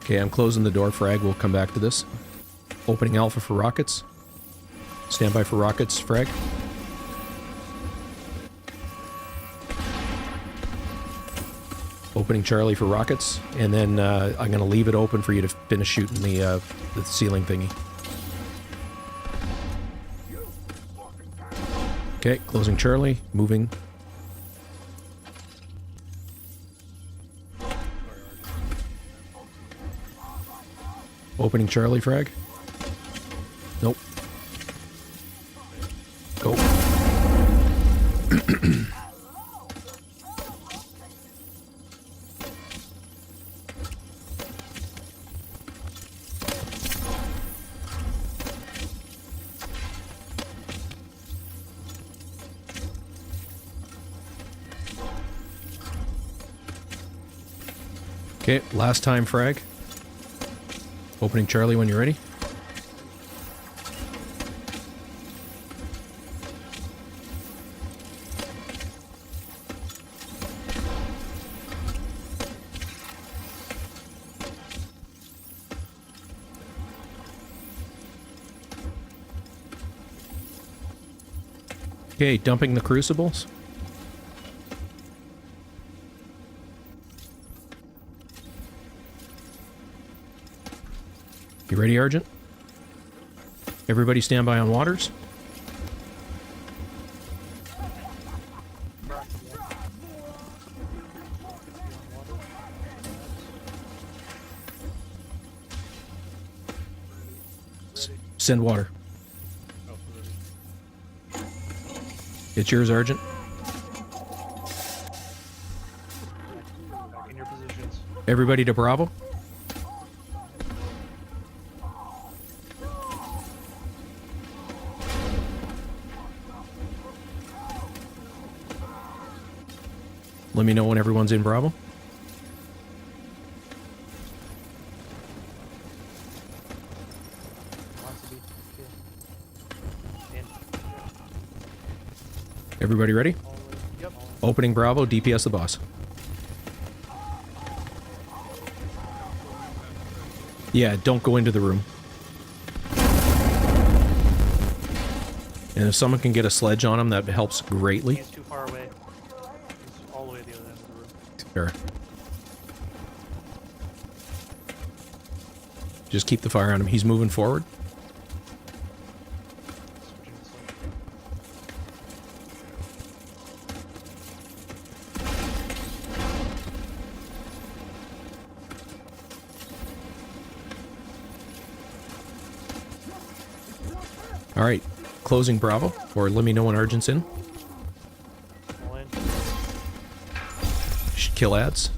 Okay, I'm closing the door, Frag. We'll come back to this. Opening Alpha for rockets. Stand by for rockets, Frag. Opening Charlie for rockets, and then I'm going to leave it open for you to finish shooting the ceiling thingy. Okay, closing Charlie, moving. Opening Charlie, Frag. Nope. Go. Okay, last time, Frag. Opening Charlie when you're ready. Okay, dumping the crucibles. You ready, Argent? Everybody stand by on waters. Send water. It's yours, Argent. Back in your positions. Everybody to Bravo. Let me know when everyone's in Bravo. Everybody ready? Yep. Opening Bravo, DPS the boss. Yeah, don't go into the room. And if someone can get a sledge on him, that helps greatly. He's too far away. He's all the way at the other end of the room. Fair. Just keep the fire on him. He's moving forward. Switching to sledge. All right, closing Bravo, or let me know when Argent's in. All in. Kill ads.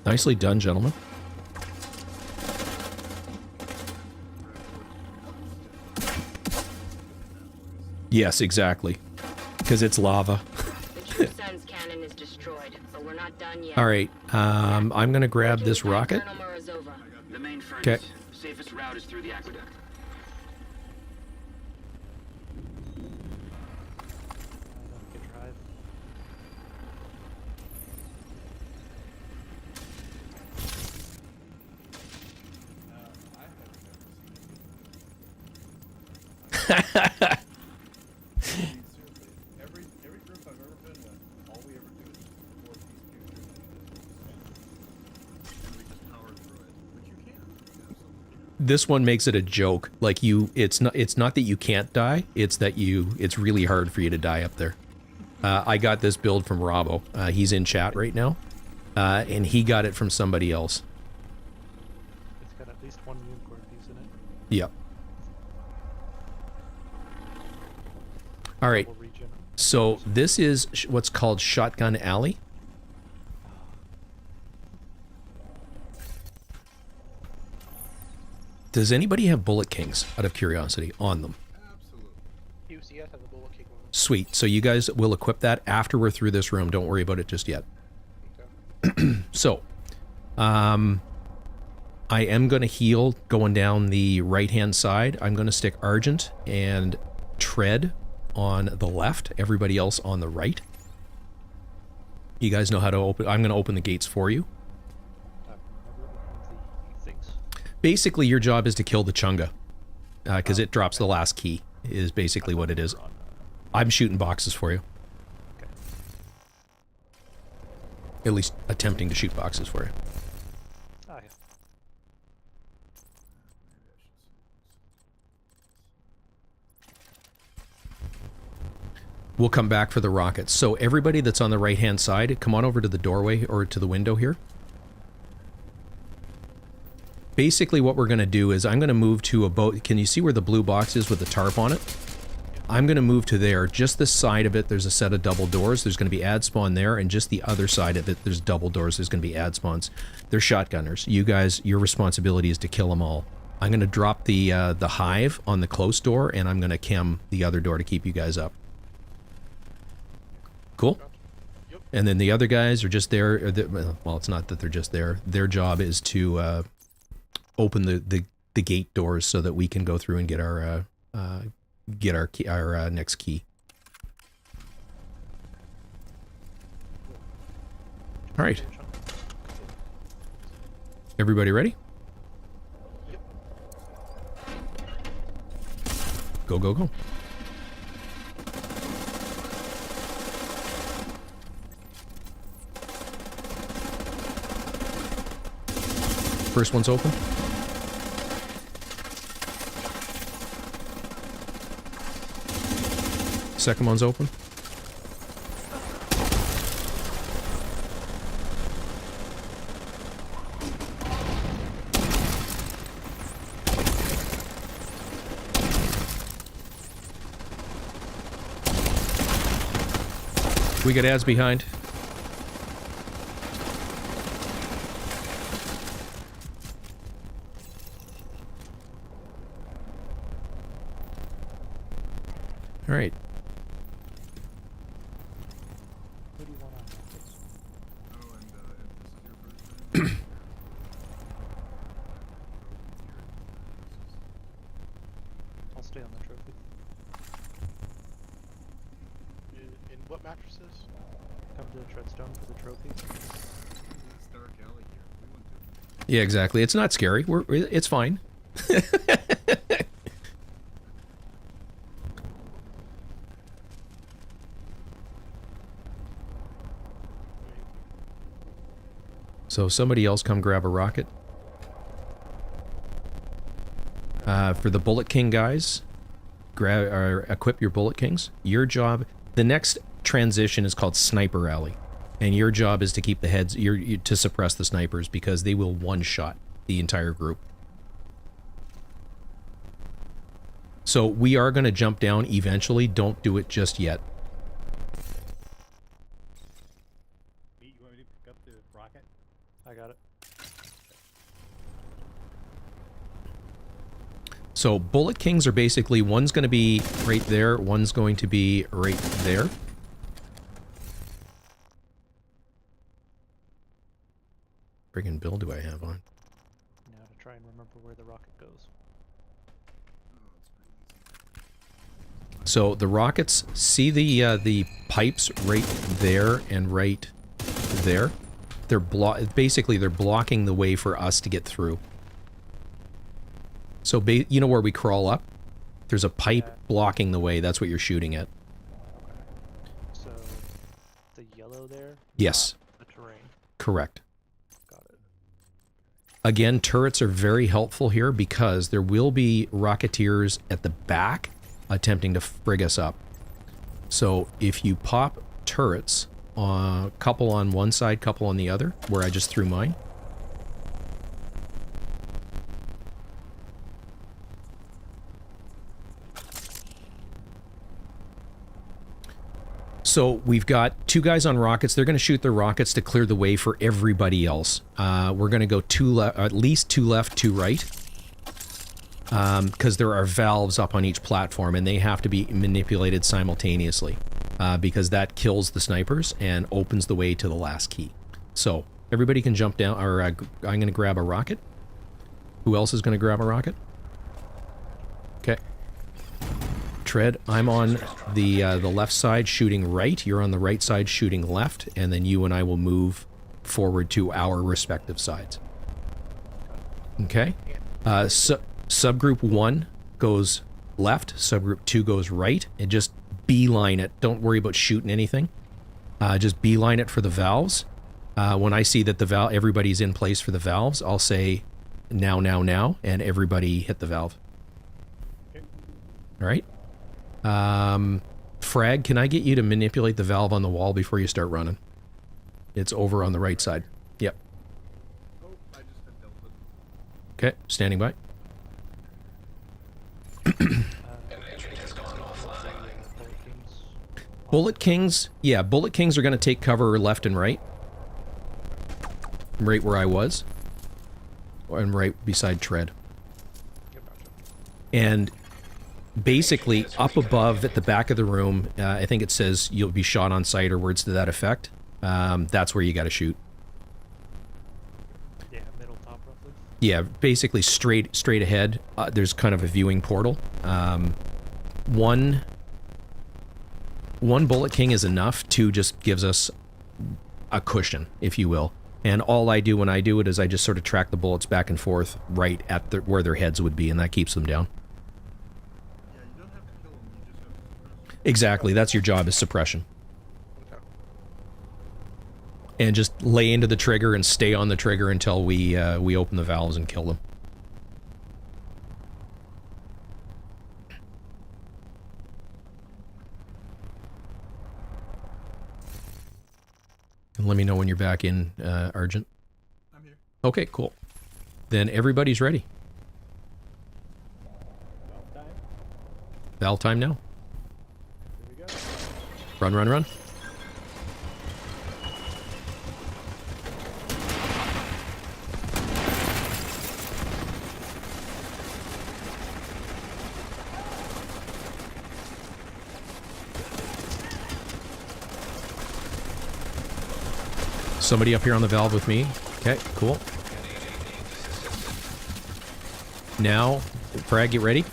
Nicely done, gentlemen. Yes, exactly. Because it's lava. The True Sun's cannon is destroyed, but we're not done yet. All right, I'm going to grab this rocket. The main Okay. furnace. Safest route is through the aqueduct. Every group I've ever been with, all we ever do is support these futures and we just power through it. But you can. This one makes it a joke. Like it's not that you can't die. It's that it's really hard for you to die up there. I got this build from Robbo. He's in chat right now, and he got it from somebody else. It's got at least one unicorn piece in it. Yep. All right. So this is what's called Shotgun Alley. Does anybody have Bullet Kings, out of curiosity, on them? UCS has a bullet kick one. Sweet. So you guys will equip that after we're through this room. Don't worry about it just yet. So, I am going to heal going down the right-hand side. I'm going to stick Argent and Tread on the left. Everybody else on the right. You guys know how to open... I'm going to open the gates for you. Basically, your job is to kill the Chunga, because it drops the last key, is basically what it is. I'm shooting boxes for you. At least attempting to shoot boxes for you. Oh, yeah. We'll come back for the rockets. So everybody that's on the right-hand side, come on over to the doorway or to the window here. Basically what we're going to do is I'm going to move to a boat. Can you see where the blue box is with the tarp on it? I'm going to move to there. Just the side of it, there's a set of double doors. There's going to be ad spawn there, and just the other side of it, there's double doors. There's going to be ad spawns. They're shotgunners. You guys, your responsibility is to kill them all. I'm going to drop the hive on the close door, and I'm going to chem the other door to keep you guys up. Cool? And then the other guys are just there. Well, it's not that they're just there. Their job is to open the gate doors so that we can go through and get our next key. All right. Everybody ready? Go, go, go. First one's open. Second one's open. We got ads behind. All right. I'll stay on the trophy. In what mattresses? Come to the Treadstone for the trophy. It's dark alley here. We went to. Yeah, exactly. It's not scary. It's fine. So somebody else come grab a rocket. For the Bullet King guys, grab or equip your Bullet Kings. Your job, the next transition is called Sniper Alley. And your job is to keep the heads, to suppress the snipers, because they will one-shot the entire group. So we are going to jump down eventually. Don't do it just yet. You want me to pick up the rocket? I got it. So Bullet Kings are basically, one's going to be right there, one's going to be right there. Friggin' bill do I have on? Now to try and remember where the rocket goes. So the rockets, see the pipes right there and right there? They're basically they're blocking the way for us to get through. So you know where we crawl up? There's a pipe blocking the way. That's what you're shooting at. So the yellow there? Yes. The terrain. Correct. Got it. Again, turrets are very helpful here because there will be rocketeers at the back attempting to frig us up. So if you pop turrets, couple on one side, couple on the other, where I just threw mine. So we've got 2 guys on rockets. They're going to shoot their rockets to clear the way for everybody else. We're going to go at least 2 left, 2 right. Because there are valves up on each platform and they have to be manipulated simultaneously. Because that kills the snipers and opens the way to the last key. So everybody can jump down, or I'm going to grab a rocket. Who else is going to grab a rocket? Okay. Tread, I'm on the left side shooting right, you're on the right side shooting left, and then you and I will move forward to our respective sides. Okay? Subgroup 1 goes left, subgroup 2 goes right, and just beeline it. Don't worry about shooting anything. Just beeline it for the valves. When I see that everybody's in place for the valves, I'll say now, now, now, and everybody hit the valve. Okay. All right? Frag, can I get you to manipulate the valve on the wall before you start running? It's over on the right side. Yep. Okay, standing by. Bullet Kings, yeah, Bullet Kings are going to take cover left and right. Right where I was. And right beside Tread. And basically, up above at the back of the room, I think it says you'll be shot on sight or words to that effect. That's where you got to shoot. Yeah, middle top roughly. Yeah, basically straight ahead. There's kind of a viewing portal. One Bullet King is enough. 2 just gives us a cushion, if you will. And all I do when I do it is I just sort of track the bullets back and forth right at where their heads would be, and that keeps them down. Exactly, that's your job, is suppression. And just lay into the trigger and stay on the trigger until we open the valves and kill them. And let me know when you're back in, Argent. I'm here. Okay, cool. Then everybody's ready. Valve time now. Run, run, run. Somebody up here on the valve with me. Okay, cool. Now, Frag, get ready.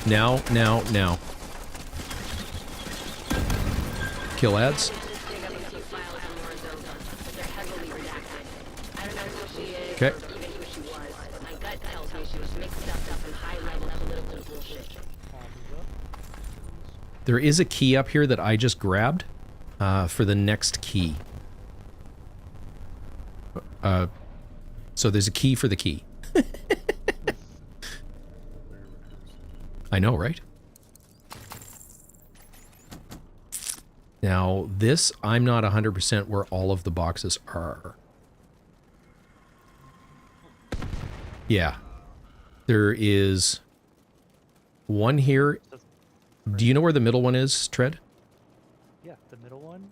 Now, now, now. Kill ads. Okay. There is a key up here that I just grabbed for the next key. So there's a key for the key. I know, right? Now, this, I'm not 100% where all of the boxes are. Yeah. There is one here. Do you know where the middle one is, Tread? Yeah, the middle one.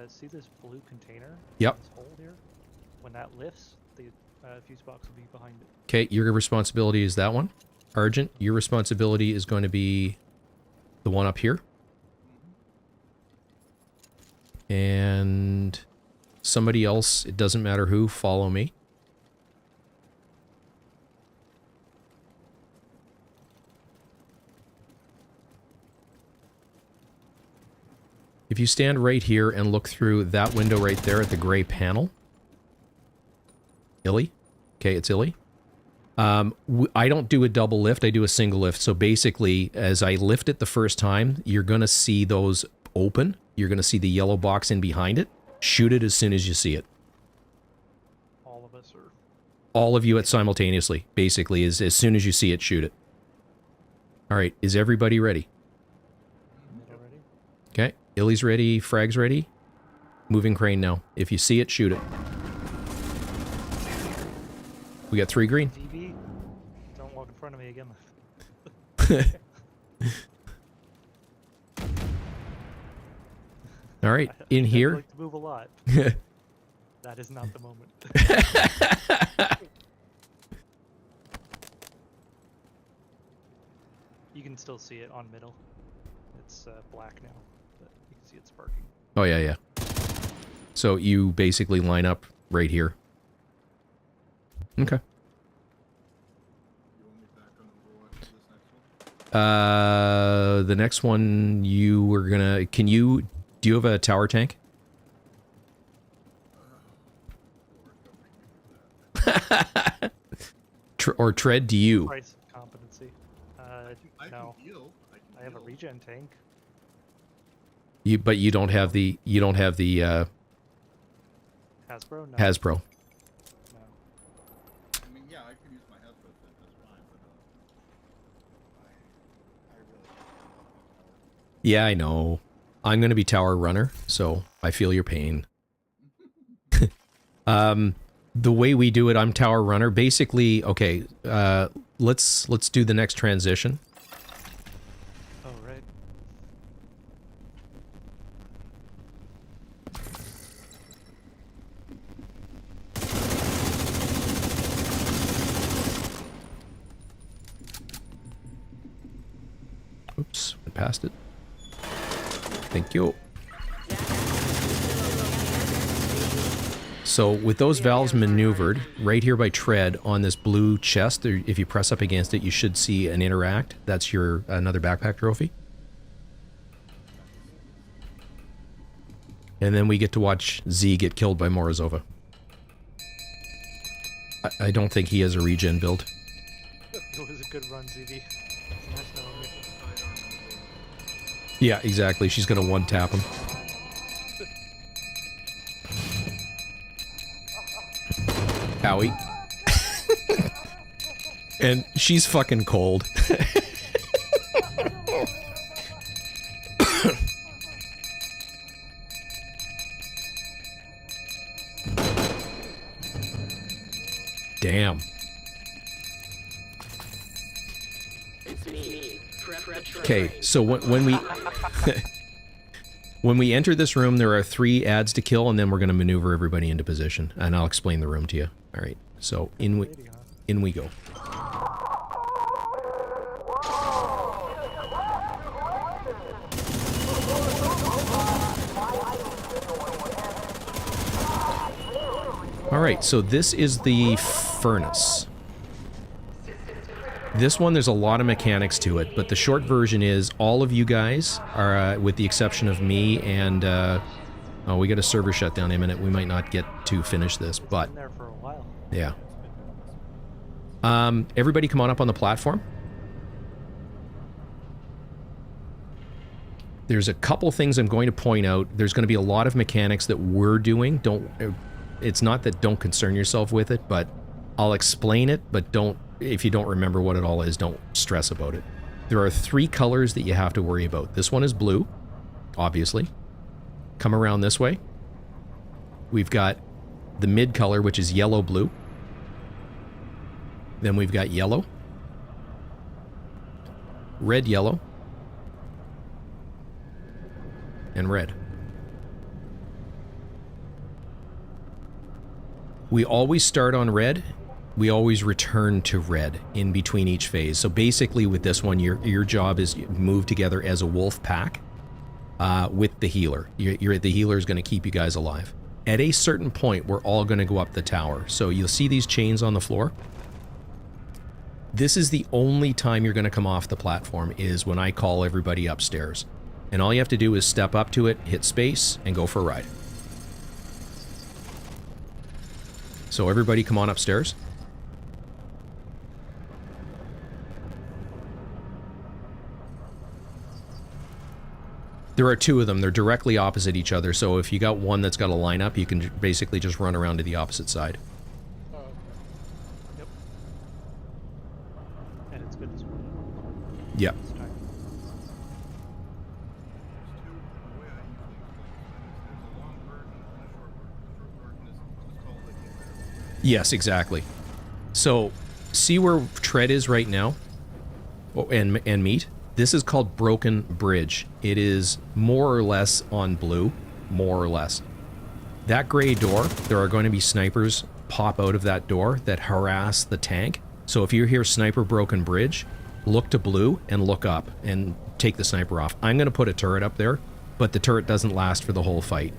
See this blue container? Yep. This hole here? When that lifts, the fuse box will be behind it. Okay, your responsibility is that one. Argent, your responsibility is going to be the one up here. And somebody else, it doesn't matter who, follow me. If you stand right here and look through that window right there at the gray panel. Illy? Okay, it's Illy. I don't do a double lift, I do a single lift. So basically, as I lift it the first time, you're going to see those open. You're going to see the yellow box in behind it. Shoot it as soon as you see it. All of us are... All of you at simultaneously, basically, is as soon as you see it, shoot it. Alright, is everybody ready? Okay, Illy's ready, Frag's ready. Moving crane now. If you see it, shoot it. We got 3 green. DB, don't walk in front of me again. All right, in here. I like to move a lot. That is not the moment. You can still see it on middle. It's black now, but you can see it sparking. Oh, yeah, yeah. So you basically line up right here. Okay. The next one you were gonna... Can you... Do you have a tower tank? Or Tread, do you? Price competency. No. I have a regen tank. But you don't have the... You don't have the... Hasbro? No. Hasbro. I mean, yeah, I can use my Hasbro set, that's fine, but I really... Yeah, I know. I'm going to be tower runner, so I feel your pain. The way we do it, I'm tower runner. Basically, okay, let's do the next transition. Oh, right. Oops, I passed it. Thank you. So with those valves maneuvered, right here by Tread on this blue chest, if you press up against it, you should see an interact. That's your another backpack trophy. And then we get to watch Z get killed by Morozova. I don't think he has a regen build. It was a good run, ZB. It's nice knowing you. Yeah, exactly. She's gonna one-tap him. Owie. And she's fucking cold. Damn. Okay, so when we when we enter this room, there are 3 ads to kill, and then we're going to maneuver everybody into position, and I'll explain the room to you. All right, so in we go. All right, so this is the furnace. This one, there's a lot of mechanics to it, but the short version is all of you guys are, with the exception of me and, oh, we got a server shutdown in a minute. We might not get to finish this, but... Been there for a while. Yeah. Everybody come on up on the platform. There's a couple things I'm going to point out. There's going to be a lot of mechanics that we're doing. It's not that don't concern yourself with it, but I'll explain it, but don't... If you don't remember what it all is, don't stress about it. There are 3 colors that you have to worry about. This one is blue, obviously. come around this way. We've got the mid color, which is yellow-blue. Then we've got yellow, red-yellow, and red. We always start on red. We always return to red in between each phase. So basically with this one, your job is move together as a wolf pack with the healer. The healer is going to keep you guys alive. At a certain point, we're all going to go up the tower. So you'll see these chains on the floor. This is the only time you're going to come off the platform, is when I call everybody upstairs. And all you have to do is step up to it, hit space, and go for a ride. So everybody come on upstairs. There are two of them. They're directly opposite each other. So if you got one that's got a lineup, you can basically just run around to the opposite side. Yep. And it's good this morning. Yep. Yes, exactly. So, see where tread is right now? Oh, and meat? This is called Broken Bridge. It is more or less on blue. More or less. That gray door, there are going to be snipers pop out of that door that harass the tank. So if you hear Sniper Broken Bridge, look to blue and look up and take the sniper off. I'm going to put a turret up there, but the turret doesn't last for the whole fight.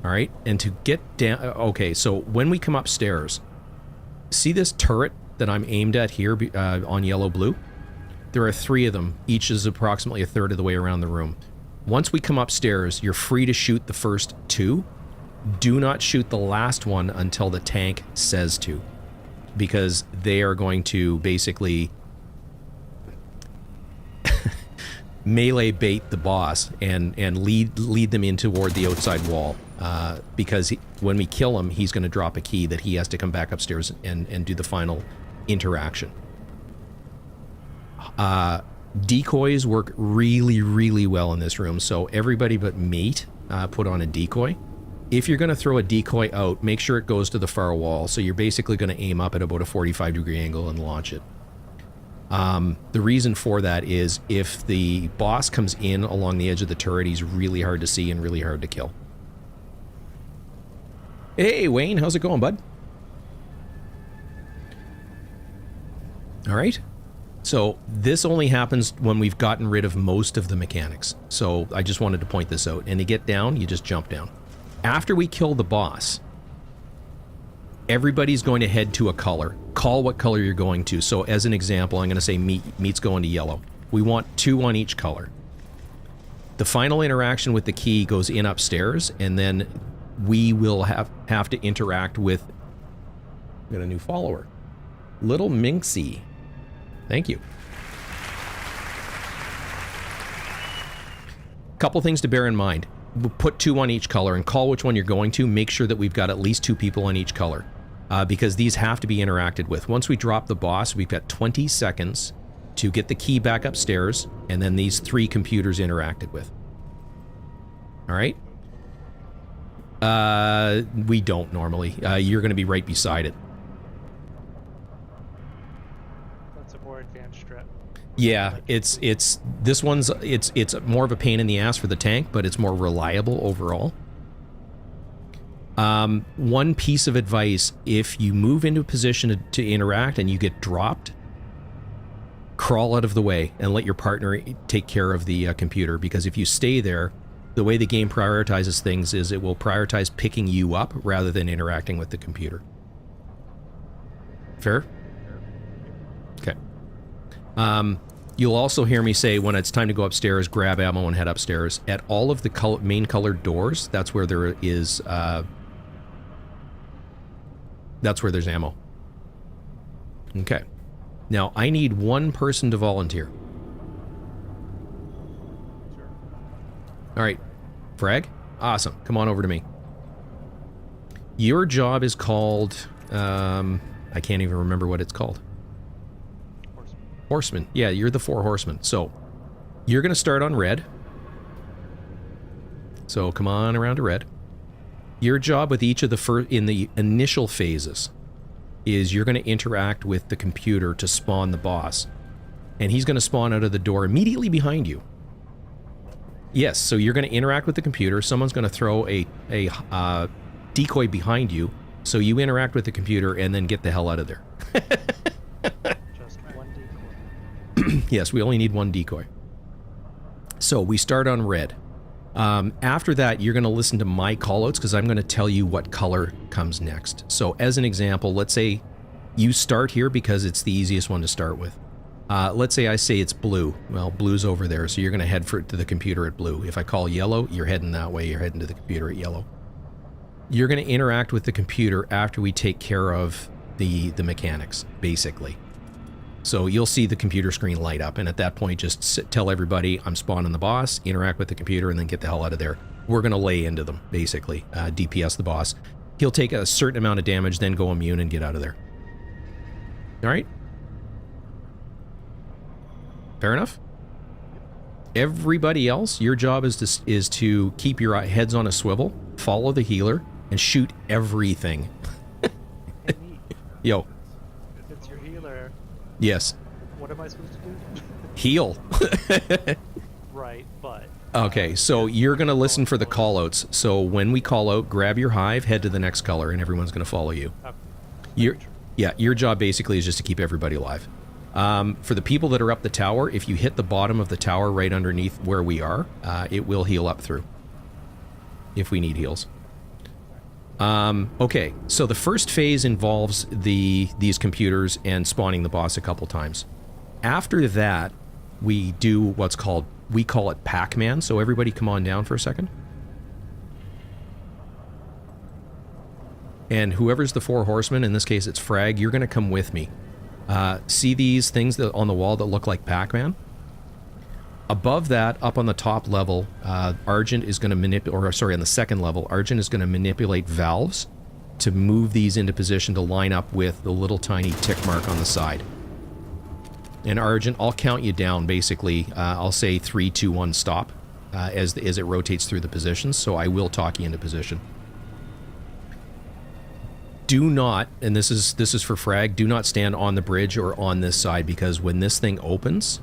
Alright, and to get down... Okay, so when we come upstairs, see this turret that I'm aimed at here on yellow-blue? There are 3 of them. Each is approximately a third of the way around the room. Once we come upstairs, you're free to shoot the first 2. Do not shoot the last one until the tank says to, because they are going to basically melee bait the boss and lead them in toward the outside wall. Because when we kill him, he's going to drop a key that he has to come back upstairs and do the final interaction. Decoys work really, really well in this room, so everybody but mate put on a decoy. If you're going to throw a decoy out, make sure it goes to the far wall, so you're basically going to aim up at about a 45-degree angle and launch it. The reason for that is if the boss comes in along the edge of the turret, he's really hard to see and really hard to kill. Hey, Wayne, how's it going, bud? All right. So this only happens when we've gotten rid of most of the mechanics. So I just wanted to point this out. And to get down, you just jump down. After we kill the boss, everybody's going to head to a color. Call what color you're going to. So as an example, I'm going to say meat's going to yellow. We want 2 on each color. The final interaction with the key goes in upstairs, and then we will have to interact with... Got a new follower. Little Minxie. Thank you. Couple things to bear in mind. We'll put 2 on each color and call which one you're going to. Make sure that we've got at least 2 people on each color. Because these have to be interacted with. Once we drop the boss, we've got 20 seconds to get the key back upstairs, and then these 3 computers interacted with. Alright? We don't normally. You're going to be right beside it. That's a more advanced strat. Yeah, it's this one's it's more of a pain in the ass for the tank, but it's more reliable overall. One piece of advice: if you move into a position to interact and you get dropped, crawl out of the way and let your partner take care of the computer, because if you stay there, the way the game prioritizes things is it will prioritize picking you up rather than interacting with the computer. Fair? Okay. You'll also hear me say when it's time to go upstairs, grab ammo and head upstairs. At all of the main colored doors, that's where there is, that's where there's ammo. Okay. Now, I need 1 person to volunteer. Alright, Frag? Awesome. Come on over to me. Your job is called... I can't even remember what it's called. Horseman. Yeah, you're the 4 horsemen. So, you're going to start on red. So come on around to red. Your job with each of the in the initial phases is you're going to interact with the computer to spawn the boss. And he's going to spawn out of the door immediately behind you. Yes, so you're going to interact with the computer. Someone's going to throw a decoy behind you. So you interact with the computer and then get the hell out of there. Just one decoy. Yes, we only need one decoy. So we start on red. After that, you're going to listen to my callouts because I'm going to tell you what color comes next. So as an example, let's say you start here because it's the easiest one to start with. Let's say I say it's blue. Well, blue's over there, so you're going to head to the computer at blue. If I call yellow, you're heading that way. You're heading to the computer at yellow. You're going to interact with the computer after we take care of the mechanics, basically. So you'll see the computer screen light up, and at that point, just tell everybody, I'm spawning the boss, interact with the computer, and then get the hell out of there. We're going to lay into them, basically. DPS the boss. He'll take a certain amount of damage, then go immune and get out of there. All right? Fair enough? Everybody else, your job is to keep your heads on a swivel, follow the healer, and shoot everything. Yo. If it's your healer, Yes. what am I supposed to do? Heal. Right, but... Okay, so you're going to listen for the callouts. So when we call out, grab your hive, head to the next color, and everyone's going to follow you. Your job basically is just to keep everybody alive. For the people that are up the tower, if you hit the bottom of the tower right underneath where we are, it will heal up through. If we need heals. Okay, so the first phase involves these computers and spawning the boss a couple times. After that, we do what's called, we call it Pac-Man, so everybody come on down for a second. And whoever's the four horsemen, in this case it's Frag, you're going to come with me. See these things on the wall that look like Pac-Man? Above that, up on the top level, Argent is going to manipulate, or sorry, on the second level, Argent is going to manipulate valves to move these into position to line up with the little tiny tick mark on the side. And Argent, I'll count you down, basically. I'll say 3, 2, 1, stop, as it rotates through the positions, so I will talk you into position. Do not, and this is for Frag, do not stand on the bridge or on this side, because when this thing opens,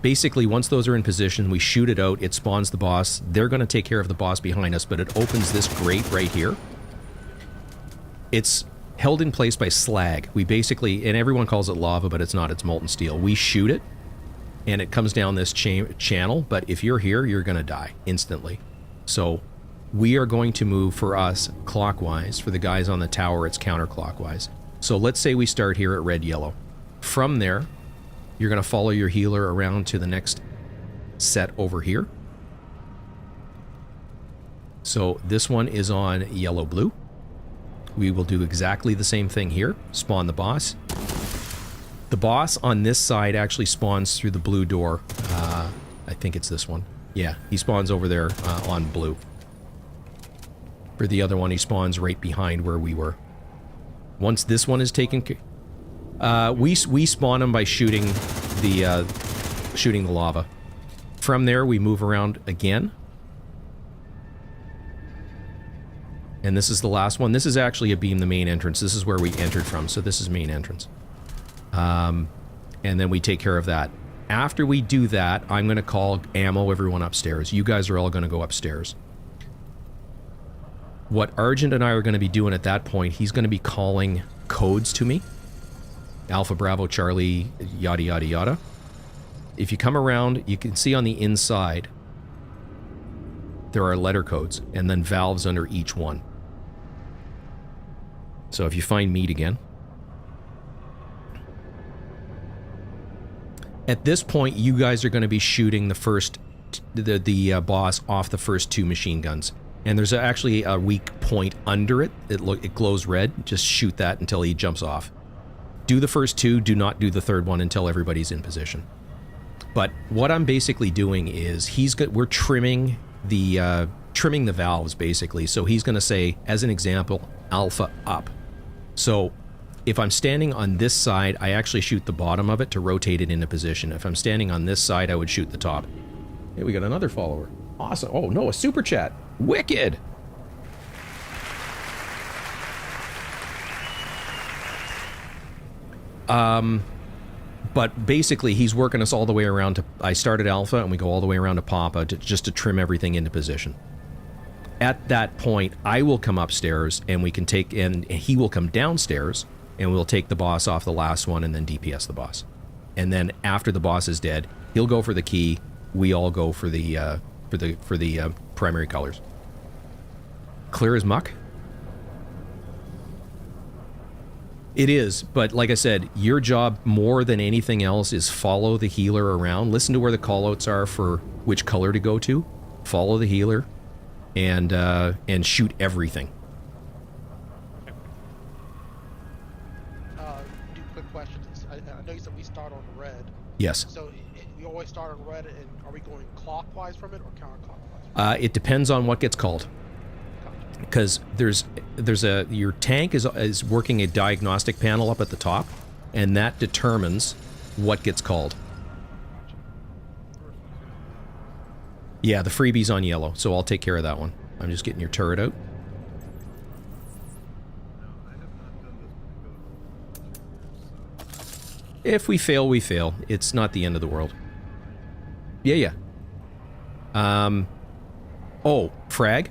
basically once those are in position, we shoot it out, it spawns the boss, they're going to take care of the boss behind us, but it opens this grate right here. It's held in place by slag. We basically, and everyone calls it lava, but it's not, it's molten steel. We shoot it, and it comes down this channel, but if you're here, you're going to die instantly. So we are going to move, for us, clockwise. For the guys on the tower, it's counterclockwise. So let's say we start here at red-yellow. From there, you're going to follow your healer around to the next set over here. So this one is on yellow-blue. We will do exactly the same thing here. Spawn the boss. The boss on this side actually spawns through the blue door. I think it's this one. Yeah, he spawns over there on blue. For the other one, he spawns right behind where we were. Once this one is taken, we spawn him by shooting the lava. From there, we move around again. And this is the last one. This is actually a beam, the main entrance. This is where we entered from, so this is main entrance. And then we take care of that. After we do that, I'm going to call ammo everyone upstairs. You guys are all going to go upstairs. What Argent and I are going to be doing at that point, he's going to be calling codes to me. Alpha, Bravo, Charlie, yada, yada, yada. If you come around, you can see on the inside, there are letter codes, and then valves under each one. So if you find meat again. At this point, you guys are going to be shooting the boss off the first 2 machine guns. And there's actually a weak point under it. It glows red. Just shoot that until he jumps off. Do the first 2, do not do the third one until everybody's in position. But what I'm basically doing is we're trimming the valves, basically. So he's going to say, as an example, alpha up. So if I'm standing on this side, I actually shoot the bottom of it to rotate it into position. If I'm standing on this side, I would shoot the top. Hey, we got another follower. Awesome. Oh, no, a super chat. Wicked. But basically, he's working us all the way around to... I started Alpha, and we go all the way around to Papa just to trim everything into position. At that point, I will come upstairs, and we can take... And he will come downstairs, and we'll take the boss off the last one, and then DPS the boss. And then after the boss is dead, he'll go for the key. We all go for the primary colors. Clear as muck? It is, but like I said, your job more than anything else is follow the healer around. Listen to where the callouts are for which color to go to. Follow the healer, and shoot everything. Two quick questions. I know you said we start on red. Yes. So we always start on red, and are we going clockwise from it or counterclockwise? It depends on what gets called. Because your tank is working a diagnostic panel up at the top, and that determines what gets called. Yeah, the freebie's on yellow, so I'll take care of that one. I'm just getting your turret out. If we fail, we fail. It's not the end of the world. Yeah. Oh, frag.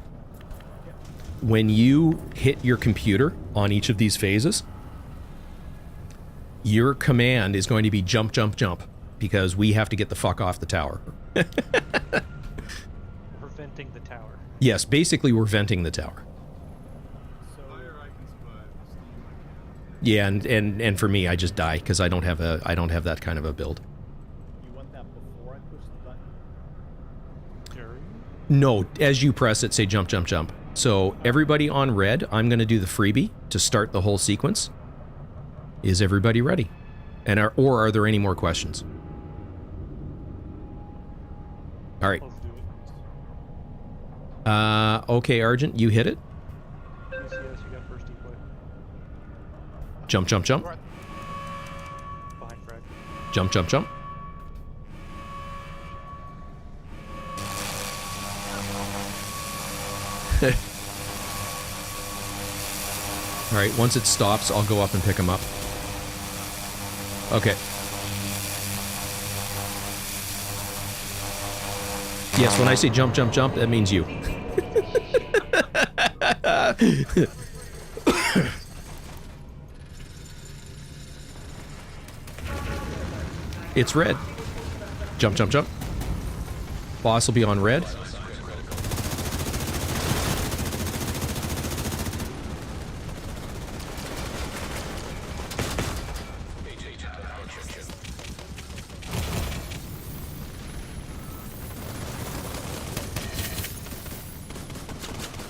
When you hit your computer on each of these phases, your command is going to be jump, jump, jump, because we have to get the fuck off the tower. We're venting the tower. Yes, basically we're venting the tower. Yeah, and for me, I just die because I don't have that kind of a build. You want that before I push the button? No, as you press it, say jump, jump, jump. So everybody on red, I'm going to do the freebie to start the whole sequence. Is everybody ready? And are there any more questions? All right. Okay, Argent, you hit it. Yes, you got first decoy. Jump, jump, jump. Behind frag. Jump, jump, jump. Alright, once it stops, I'll go up and pick him up. Okay. Yes, when I say jump, jump, jump, that means you. It's red. Jump, jump, jump. Boss will be on red.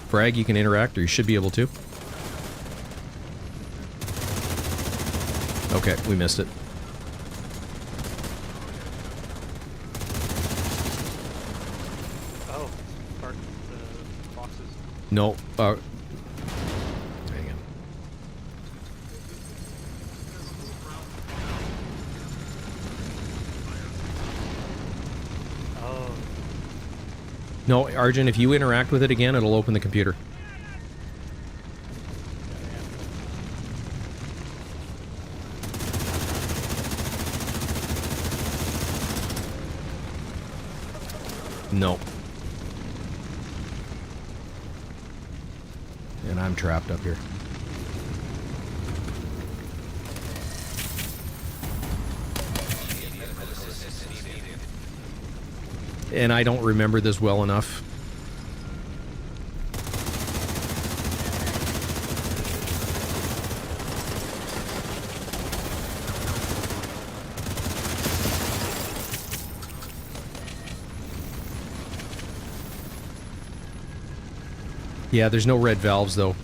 Frag, you can interact, or you should be able to. Okay, we missed it. Oh, part of the boxes. No, hang on. Oh. No, Arjun, if you interact with it again, it'll open the computer. No. And I'm trapped up here. And I don't remember this well enough. Yeah, there's no red valves though.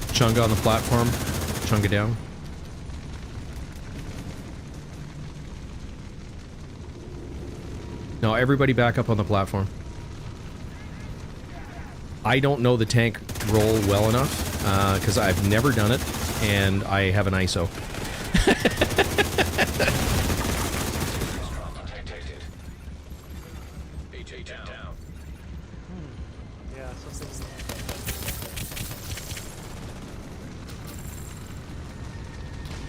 Chunga on the platform. Chunga down. No, everybody back up on the platform. I don't know the tank roll well enough, because I've never done it, and I have an ISO. something.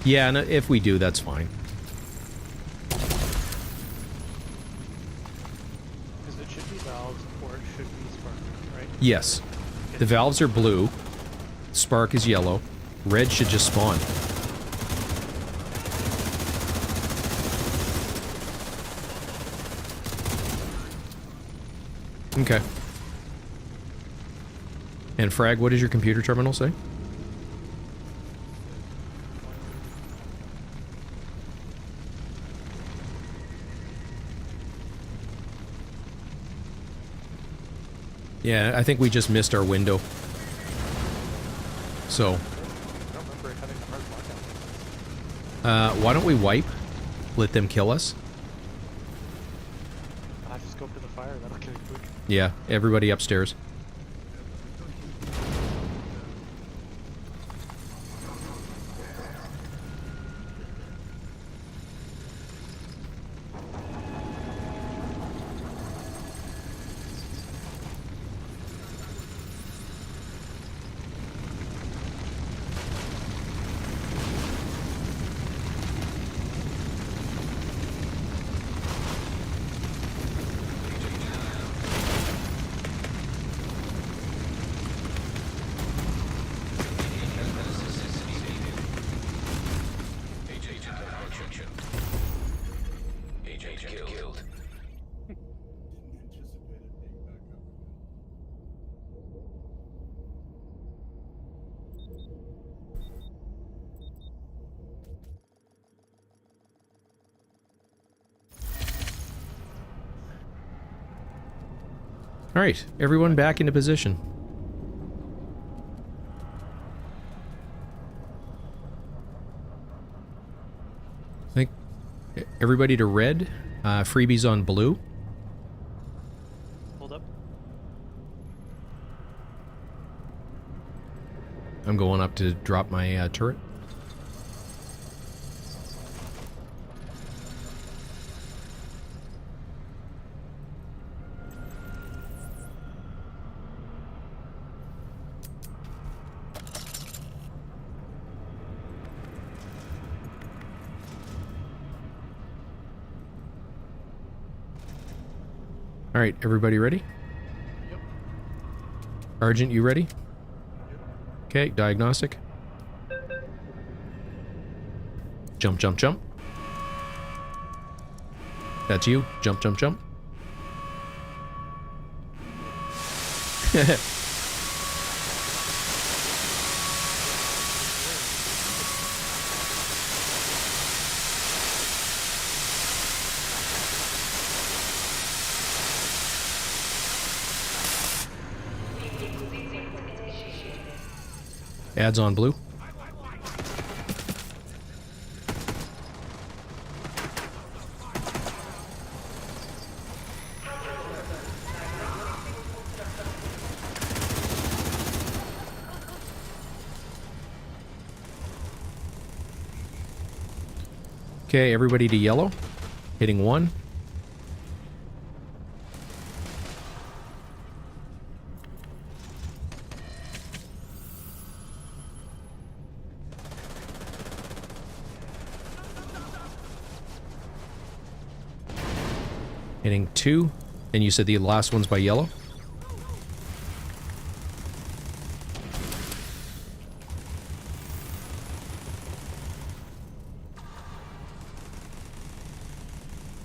Yeah, and if we do, that's fine. Because it should be valves or it should be spark, right? Yes. The valves are blue. Spark is yellow. Red should just spawn. Okay. And Frag, what does your computer terminal say? Yeah, I think we just missed our window. So, why don't we wipe? Let them kill us? Just go for the fire, that'll kill you quick. Yeah, everybody upstairs. All right, everyone back into position. I think everybody to red, freebies on blue. Hold up. I'm going up to drop my turret. All right, everybody ready? Yep. Argent, you ready? Okay, diagnostic. Jump, jump, jump. That's you. Jump, jump, jump. Ads on blue. Okay, everybody to yellow. Hitting 1. Hitting 2. And you said the last one's by yellow?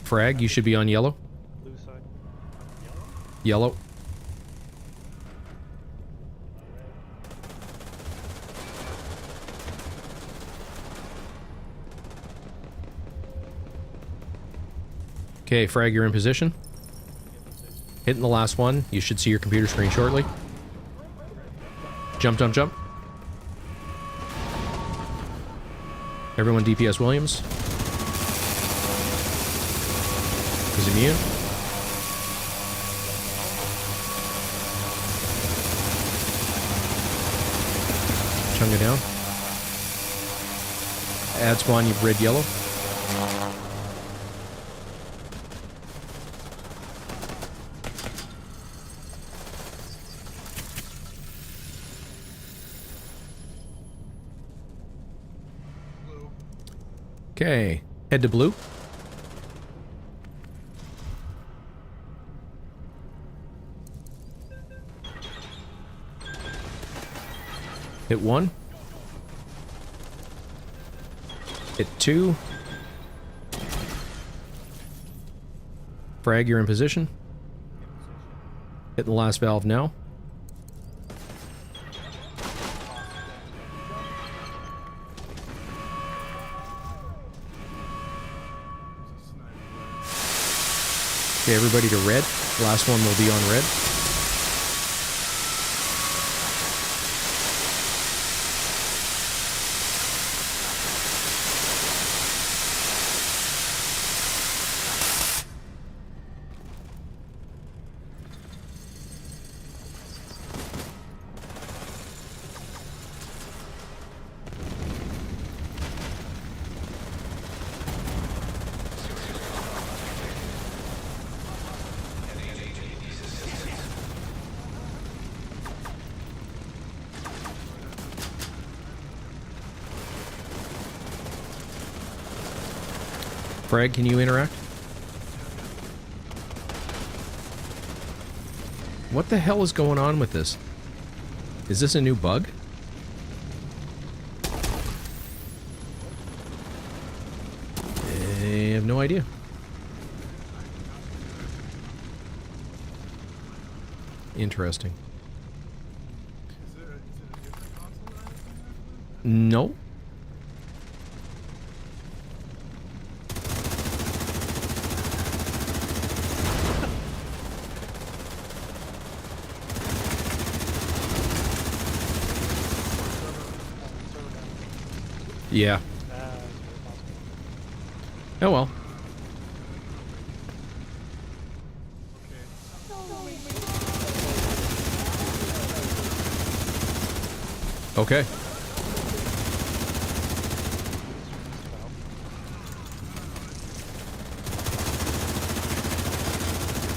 Frag, you should be on yellow. Blue side. Yellow. Okay, Frag, you're in position. Hitting the last one. You should see your computer screen shortly. Jump, jump, jump. Everyone DPS Williams. He's immune. Chunga down. Add spawn, you red, yellow. Okay, head to blue. Hit 1. Hit 2. Frag, you're in position. Hit the last valve now. Okay, everybody to red. Last one will be on red. Frag, can you interact? What the hell is going on with this? Is this a new bug? I have no idea. Interesting. No. Yeah. Oh well. Okay.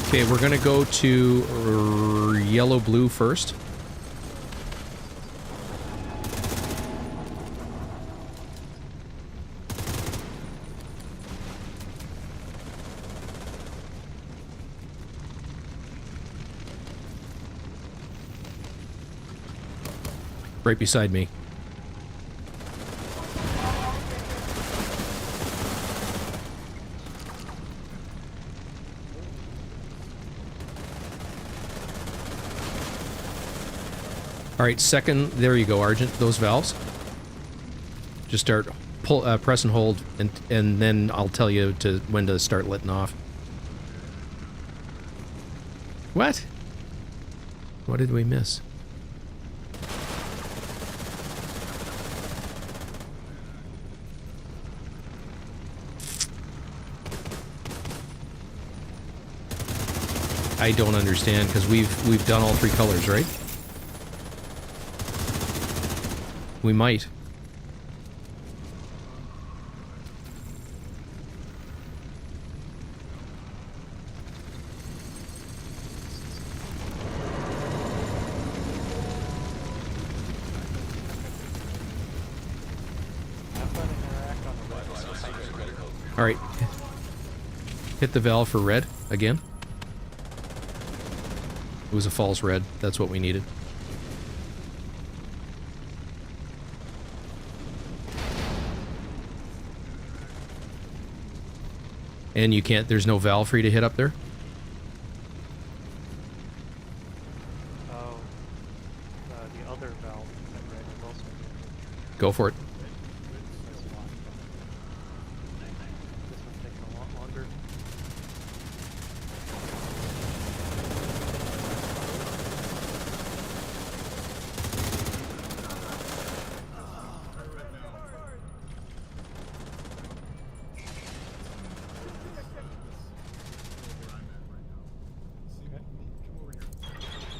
Okay, we're gonna go to yellow-blue first. Right beside me. All right, second, there you go, Argent, those valves. Just start, press and hold, and then I'll tell you when to start letting off. What? What did we miss? I don't understand, because we've done all 3 colors, right? We might. All right. Hit the valve for red again. It was a false red. That's what we needed. And you can't, there's no valve for you to hit up there? Oh. The other valve at red is also good. Go for it. This one's taking a lot longer.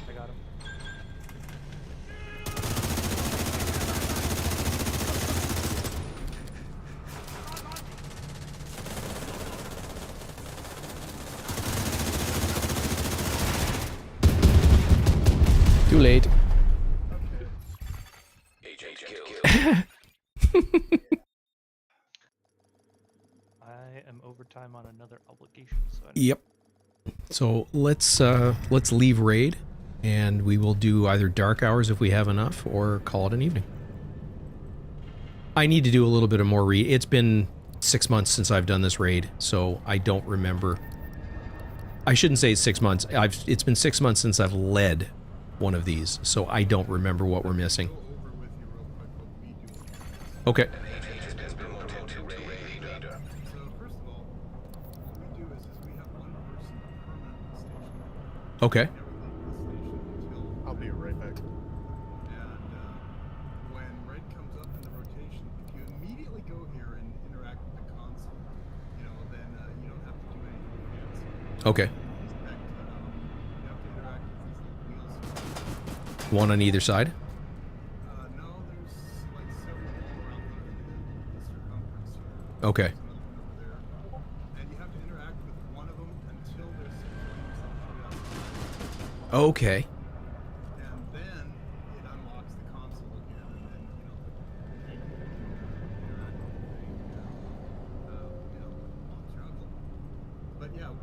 I got him. Too late. time on another obligation. So Yep. So let's leave raid, and we will do either dark hours if we have enough, or call it an evening. I need to do a little bit of more read. It's been 6 months since I've done this raid, so I don't remember. I shouldn't say 6 months. It's been 6 months since I've led one of these, so I don't remember what we're missing. Okay. Okay. I'll be right back. And when red comes up in the rotation, if you immediately go here and interact with the console, you know, then you don't have to do anything fancy. Okay. You have to interact with these little wheels. One on either side? No, there's like several all around the circumference here. Okay. And you have to interact with one of them until there's some flames that shoot out. Okay. And then it unlocks the console again, and then, you know, interact with the thing, you know, mom's your uncle. But yeah,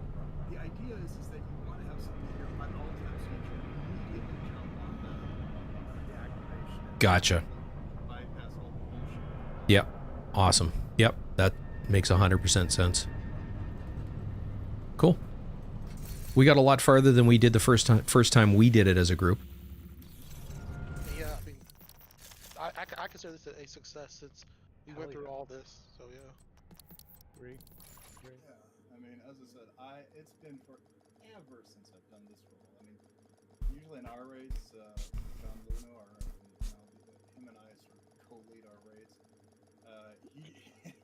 the idea is that you want to have something here at all times so you can immediately jump on the activation. Gotcha. Bypass all the bullshit. Yep. Awesome. Yep. That makes 100% sense. Cool. We got a lot farther than we did the first time we did it as a group. Yeah, I mean, I consider this a success since we went through all this. So yeah. Great. Yeah, I mean, as I said, it's been forever since I've done this role. I mean, usually in our raids, John Luno, him and I sort of co-lead our raids.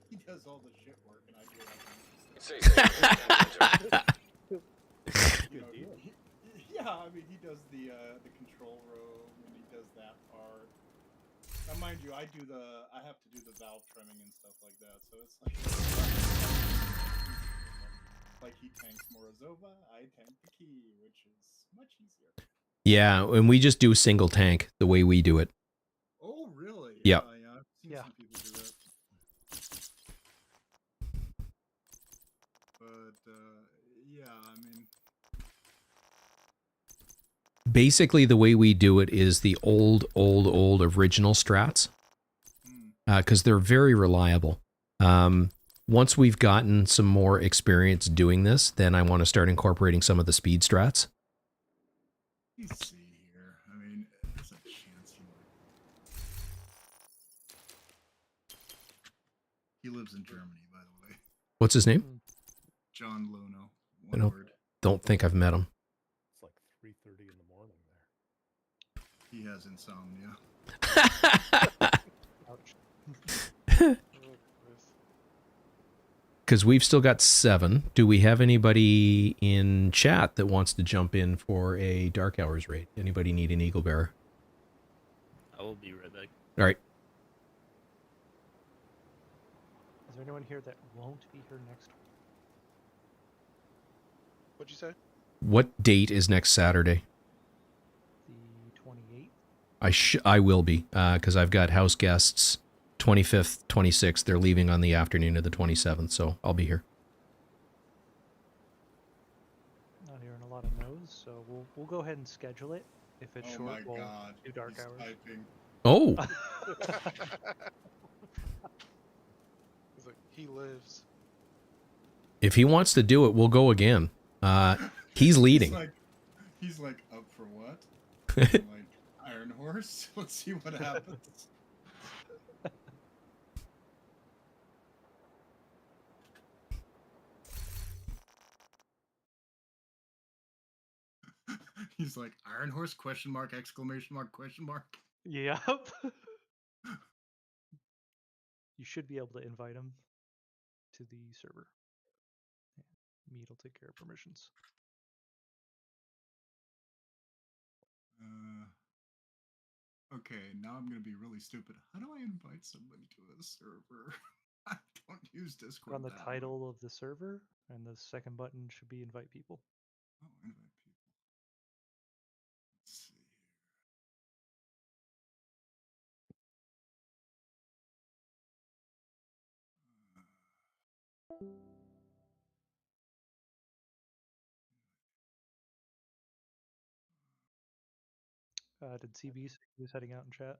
He does all the shit work, and I do all the stuff. Yeah, I mean, he does the control room, and he does that part. Now, mind you, I have to do the valve trimming and stuff like that, so it's like he tanks Morozova, I tank the key, which is much easier. Yeah, and we just do single tank the way we do it. Oh, really? Yep. Yeah, I've seen some people do that. But, yeah, I mean... Basically, the way we do it is the old original strats, because they're very reliable. Once we've gotten some more experience doing this, then I want to start incorporating some of the speed strats. Let's see here. I mean, there's a chance he lives in Germany, by the way. What's his name? John Luno. I don't think I've met him. It's like 3:30 in the morning there. He has insomnia. Because we've still got 7. Do we have anybody in chat that wants to jump in for a Dark Hours raid? Anybody need an Eagle Bearer? I will be right back. All right. Is there anyone here that won't be here next week? What'd you say? What date is next Saturday? The 28th? I will be, because I've got house guests 25th, 26th. They're leaving on the afternoon of the 27th, so I'll be here. Not hearing a lot of no's, so we'll go ahead and schedule it. If it's short, we'll do dark hours. Typing. Oh. He's like, he lives. If he wants to do it, we'll go again. He's leading. He's like, up for what? I'm like, Iron Horse? Let's see what happens. He's like, Iron Horse, question mark, exclamation mark, question mark. Yep. You should be able to invite him to the server. Mead will take care of permissions. Okay, now I'm gonna be really stupid. How do I invite somebody to a server? I don't use Discord. On the title of the server, and the second button should be invite people. Oh, invite people. Let's see here. Did CB say he was heading out in chat?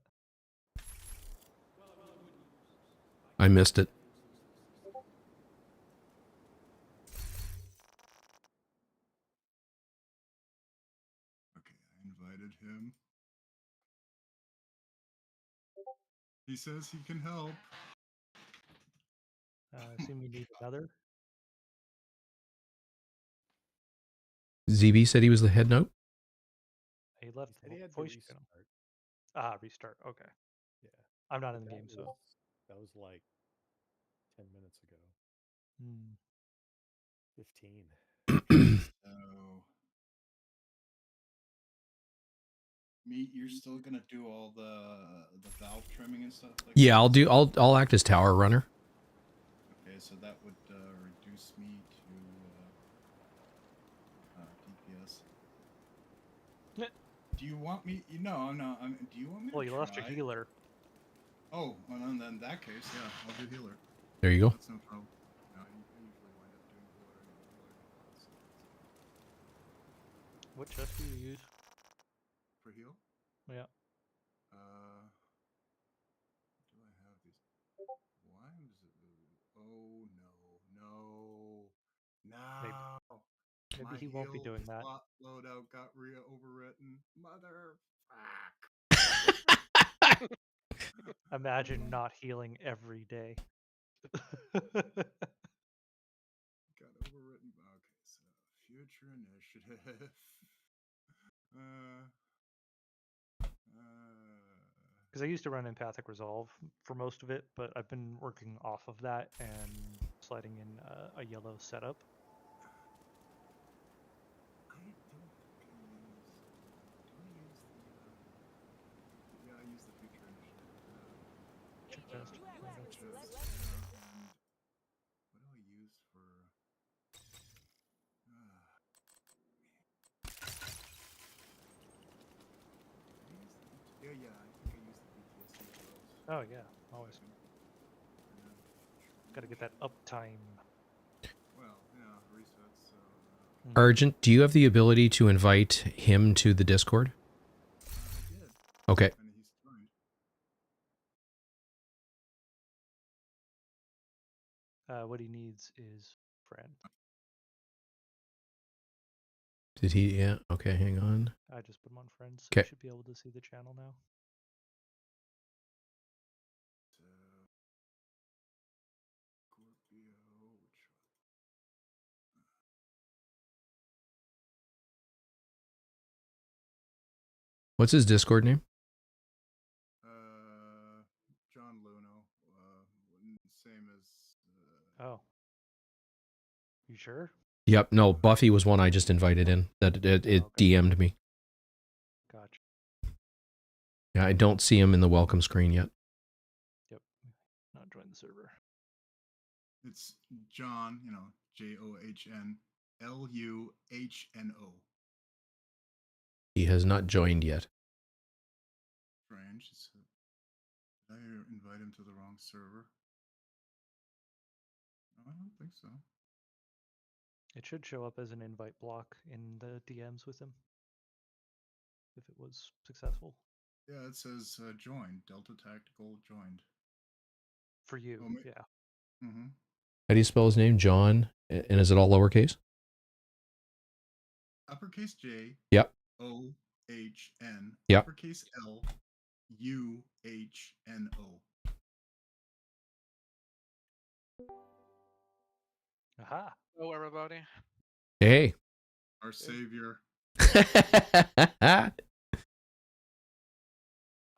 I missed it. Okay, I invited him. He says he can help. Assume you need another. ZB said he was the head note. He left He said he had to voice channel. Restart. Okay. Yeah. I'm not But in the game, so. That was like 10 minutes ago. 15. So, Meat, you're still gonna do all the valve trimming and stuff like Yeah, that? I'll act as tower runner. Okay, so that would reduce me to DPS. Do you want me? No, no. Do you want me? Well, to you try? lost your healer. Oh, well, then in that case, yeah, I'll do healer. There you go. That's no problem. No, I usually wind up doing healer anyway. What chest do you use? For heal? Yeah. Do I have these? Why is it? Oh no, no. Maybe My he won't be heal doing that. slot loadout got overwritten. Mother fuck. Imagine not healing every day. Got overwritten. Okay, so future initiative. Because I used to run Empathic Resolve for most of it, but I've been working off of that and sliding in a yellow setup. Yeah, I use the future initiative. Chip test. What do I use for? Yeah, I think I use the PTSD as well. Oh yeah, always. Got to get that uptime. Well, yeah, resets. Argent, do you have the ability to invite him to the Discord? I did. Okay. And he's joined. What he needs is friend. Did he? Yeah. Okay, hang on. I just put him on friends, so Okay. you should be able to see the channel now. Scorpio, What's his Discord name? John Luno. Same as. Oh. You sure? Yep. No, Buffy was one I just invited in. That it DM'd me. Gotcha. Yeah, I don't see him in the welcome screen yet. Yep. Not join the server. It's John, JOHN LUHNO. He has not joined yet. Strange. Did I invite him to the wrong server? No, I don't think so. It should show up as an invite block in the DMs with him. If it was successful. Yeah, it says joined. Delta Tactical joined. For you, yeah. Mm-hmm. How do you spell his name? John? And is it all lowercase? Uppercase J. Yep. OHN. Yep. Uppercase L. UHNO. Aha. Hello, everybody. Hey. Our savior.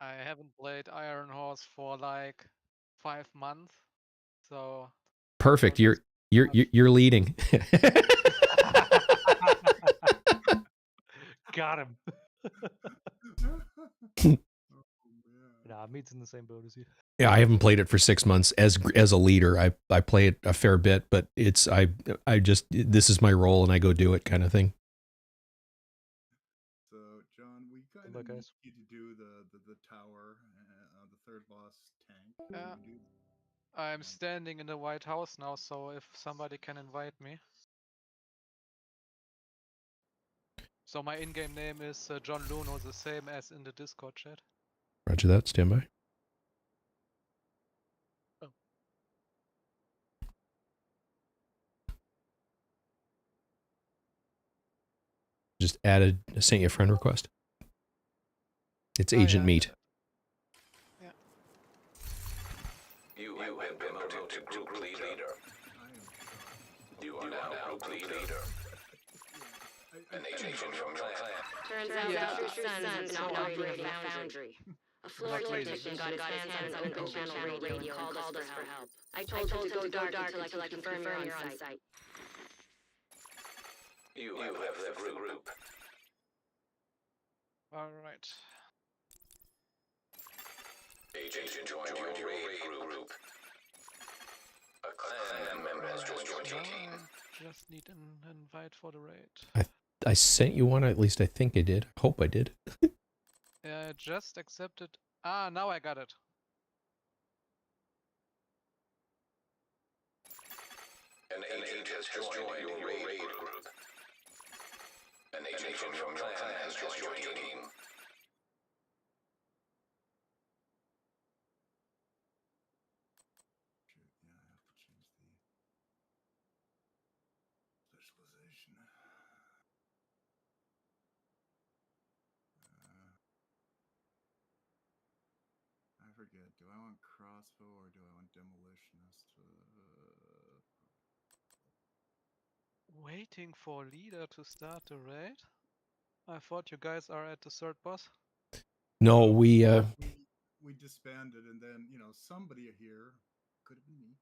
I haven't played Iron Horse for like 5 months, so Perfect. You're leading. Got him. Nah, Meat's in the same boat as you. Yeah, I haven't played it for 6 months as a leader. I play it a fair bit, but it's I just this is my role and I go do it kind of thing. So John, we kind of need you to do the tower, the third boss tank. Yeah. I'm standing in the White House now, so if somebody can invite me. So my in-game name is John Luno, the same as in the Discord chat. Roger that. Stand by. Oh. Just sent you a friend request. It's Agent Meat. You have been promoted to group leader. You are now group leader. An agent from your clan. Turns out the True Sons have been operating a foundry. A floor technician got his hands on open channel radio and called us for help. I told him to go dark until I can confirm you're on site. You have left the group. Alright. Agent joined your raid group. A clan member has joined your team. I just need an invite for the raid. I sent you one. At least I think I did. I hope I did. Yeah, I just accepted. Ah, now I got it. An agent has joined your raid group. An agent from your clan has joined your team. Specialization. I forget. Do I want crossbow or do I want demolitionist? Waiting for leader to start the raid? I thought you guys are at the third boss. No, we disbanded, and then somebody here, could have been me,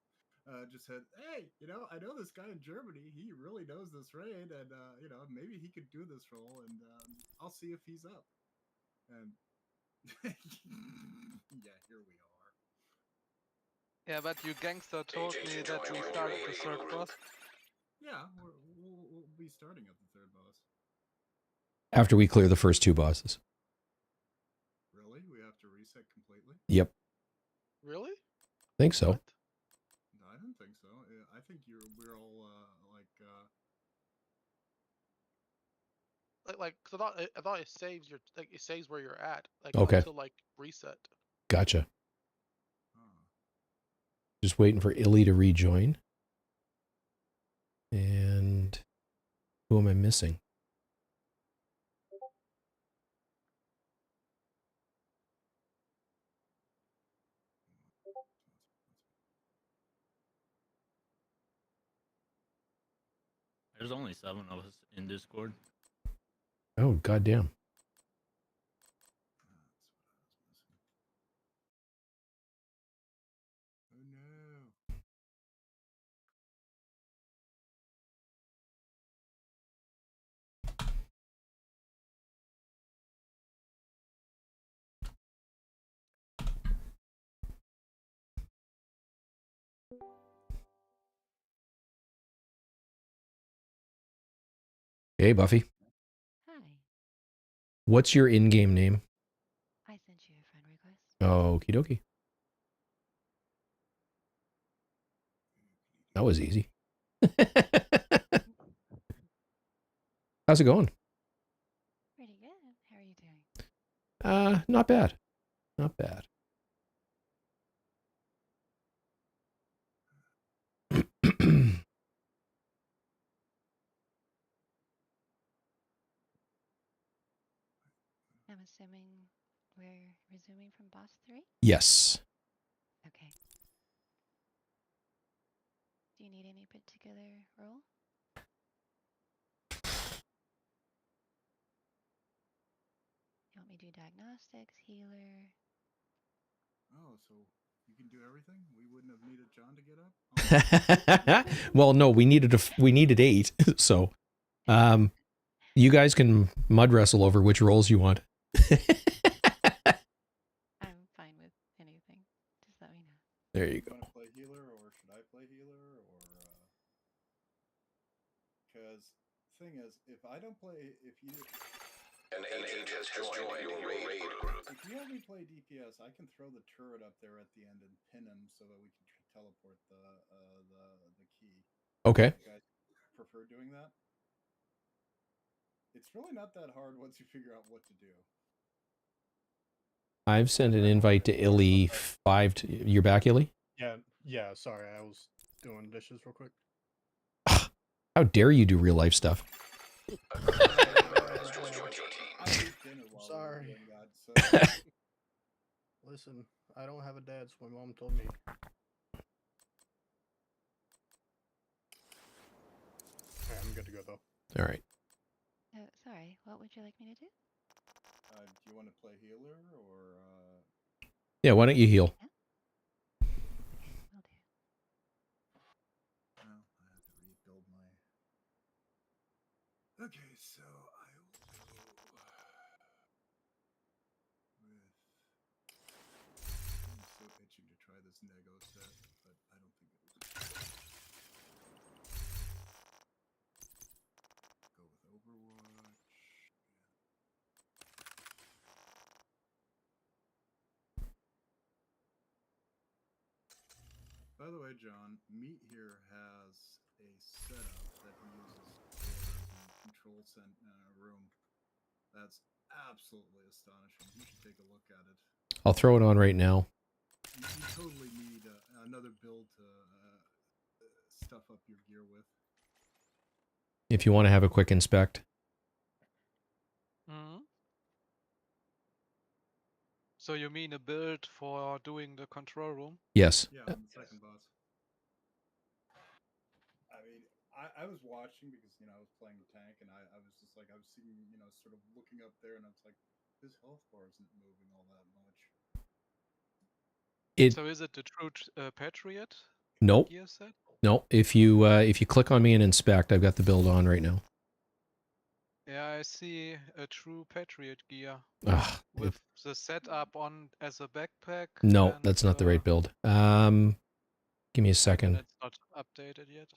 just said, "Hey, I know this guy in Germany. He really knows this raid, and maybe he could do this role, and I'll see if he's up." And yeah, here we are. Yeah, but you gangster told me that we started the third boss. Yeah, we'll be starting at the third boss. after we clear the first two bosses. Really? We have to reset completely? Yep. Really? Think so. No, I didn't think so. I think we're all like I thought it saves it saves where you're at Okay. until reset. Gotcha. Just waiting for Illy to rejoin. And who am I missing? There's only 7 of us in Discord. Oh, goddamn. Oh no. Hey, Buffy. Hi. What's your in-game name? I sent you a friend request. Oh, okie dokie. That was easy. How's it going? Pretty good. How are you doing? Not bad. Not bad. I'm assuming we're resuming from boss 3? Yes. Okay. Do you need any particular role? You want me to do diagnostics, healer? Oh, so you can do everything? We wouldn't have needed John to get up? Well, no, we needed 8, so you guys can mud wrestle over which roles you want. I'm fine with anything. Just let me know. There you go. Want to play healer, or should I play healer, or because thing is, if I don't play, if you An agent has joined your raid group. if you have me play DPS, I can throw the turret up there at the end and pin him so that we can teleport the key. Okay. You guys prefer doing that? It's really not that hard once you figure out what to do. I've sent an invite to Illy 5. You're back, Illy? Yeah, sorry, I was doing dishes real quick. How dare you do real life stuff? Sorry. Listen, I don't have a dad, so my mom told me. Alright, I'm good to go though. All right. Sorry, what would you like me to do? Do you want to play healer or? Yeah, why don't you heal? Yeah. Will do. Well, I have to rebuild my. Okay, so I will go with. I'm so itching to try this Nego set, but I don't think it'll do. Go with Overwatch. By the way, John, Meat here has a setup that he uses for the control room. That's absolutely astonishing. You should take a look at it. I'll throw it on right now. You totally need another build to stuff up your gear with. If you want to have a quick inspect. Hmm. So you mean a build for doing the control room? Yes. Yeah, on the second boss. I mean, I was watching because, you know, I was playing tank and I was just like, I was seeing, you know, sort of looking up there and I was like, this health bar isn't moving all that much. So is it the true Patriot Nope. gear set? No. If you click on me and inspect, I've got the build on right now. Yeah, I see a true Patriot gear Ugh, with the setup on as a backpack. No, and, that's not the right build. Give me a second. It's not updated yet.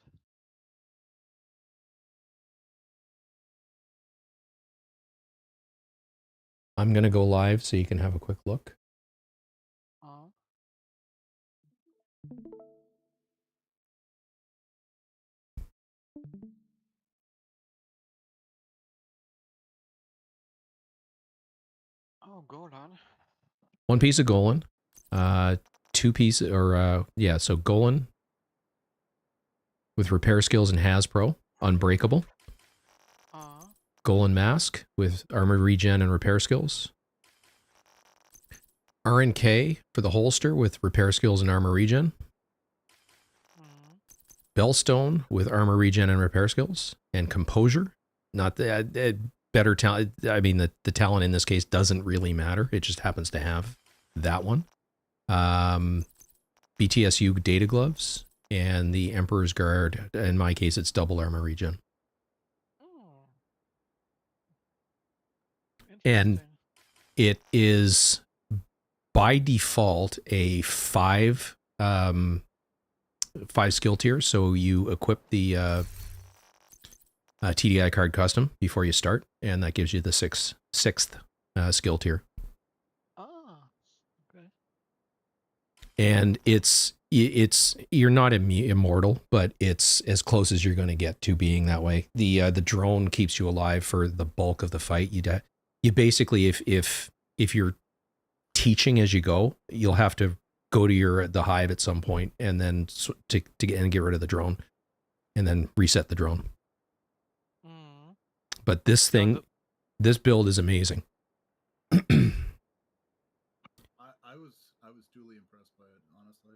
I'm going to go live so you can have a quick look. Oh, Golan. One piece of Golan. 2 pieces, or yeah, so Golan with repair skills and Hasbro, unbreakable. Golan mask with armor regen and repair skills. RNK for the holster with repair skills and armor regen. Bellstone with armor regen and repair skills. And Composure. Not the better talent. I mean, the talent in this case doesn't really matter. It just happens to have that one. BTSU data gloves. And the Emperor's Guard. In my case, it's double armor regen. And it is by default a 5 skill tier. So you equip the TDI card custom before you start, and that gives you the sixth skill tier. Okay. And it's you're not immortal, but it's as close as you're going to get to being that way. The drone keeps you alive for the bulk of the fight. You basically, if you're teaching as you go, you'll have to go to the hive at some point and then to get rid of the drone and then reset the drone. But this build is amazing. I was duly impressed by it, honestly.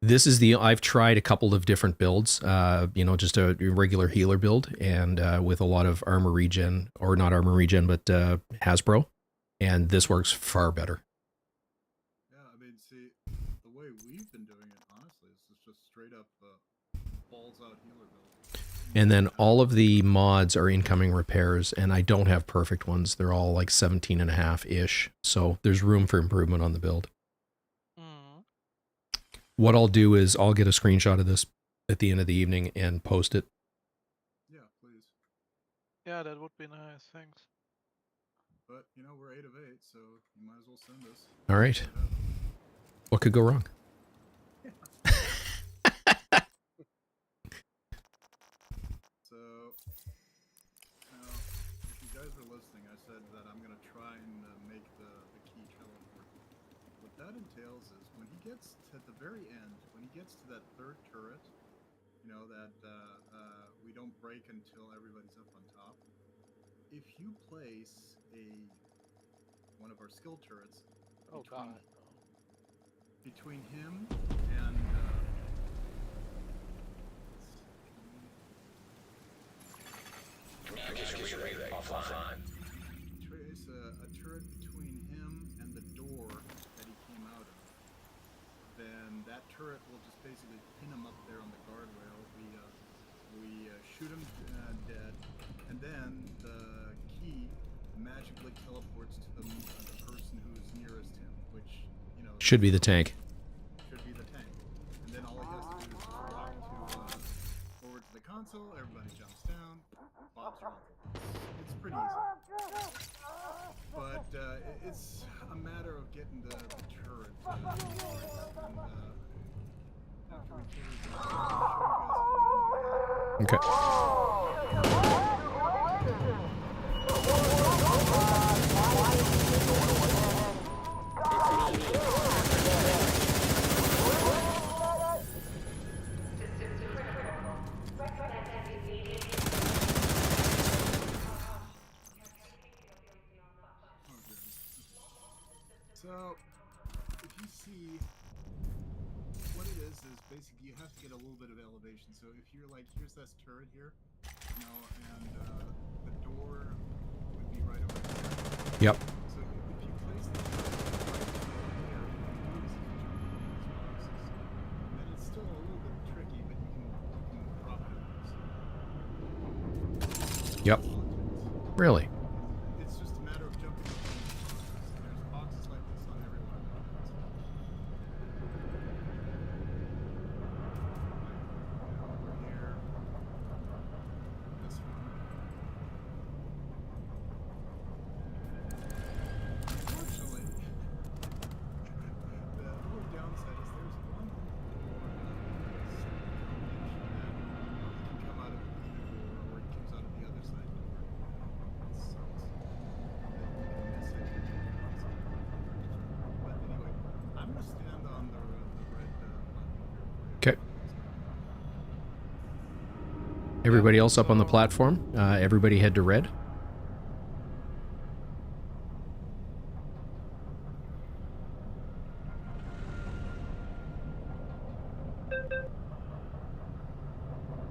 This is I've tried a couple of different builds, just a regular healer build and with a lot of armor regen, or not armor regen, but Hasbro. And this works far better. Yeah, I mean, see, the way we've been doing it, honestly, is just straight up balls out healer build. And then all of the mods are incoming repairs, and I don't have perfect ones. They're all like 17.5-ish. So there's room for improvement on the build. What I'll do is I'll get a screenshot of this at the end of the evening and post it. Yeah, please. Yeah, that would be nice. Thanks. But, you know, we're 8 of 8, so you might as well send us. All right. What could go wrong? So, now, said that I'm gonna try and make the key teleport. What that entails is when he gets to the very end, when he gets to that third turret, you know, that we don't break until everybody's up on top. If you place one of our skill turrets between him and Communication relay offline. trace a turret between him and the door that he came out of, then that turret will just basically pin him up there on the guardrail. We shoot him dead, and then the key magically teleports to the person who's nearest him, which, you know, Should be the tank. Should be the tank. And then all he has to do is walk forward to the console, everybody jumps down, Bob's your uncle. It's pretty easy. But it's a matter of getting the turret. And after we finish this, I'll show you guys how we can do that. Okay. So, if you see, what it is basically you have to get a little bit of elevation. So if you're like, here's this turret here, you know, and the door would be right over there. Yep. So if you place the turret right there, then it's still a little bit tricky, but you can drop it. Yep. Really? It's just a matter of jumping up. There's boxes like this on every one of the boxes. Over here. This one. Unfortunately, the little downside is there's one door that can come out of either door, or it comes out of the other side door. It sucks. But anyway, I'm gonna stand on the red button. Okay. Everybody else up on the platform? Everybody head to red.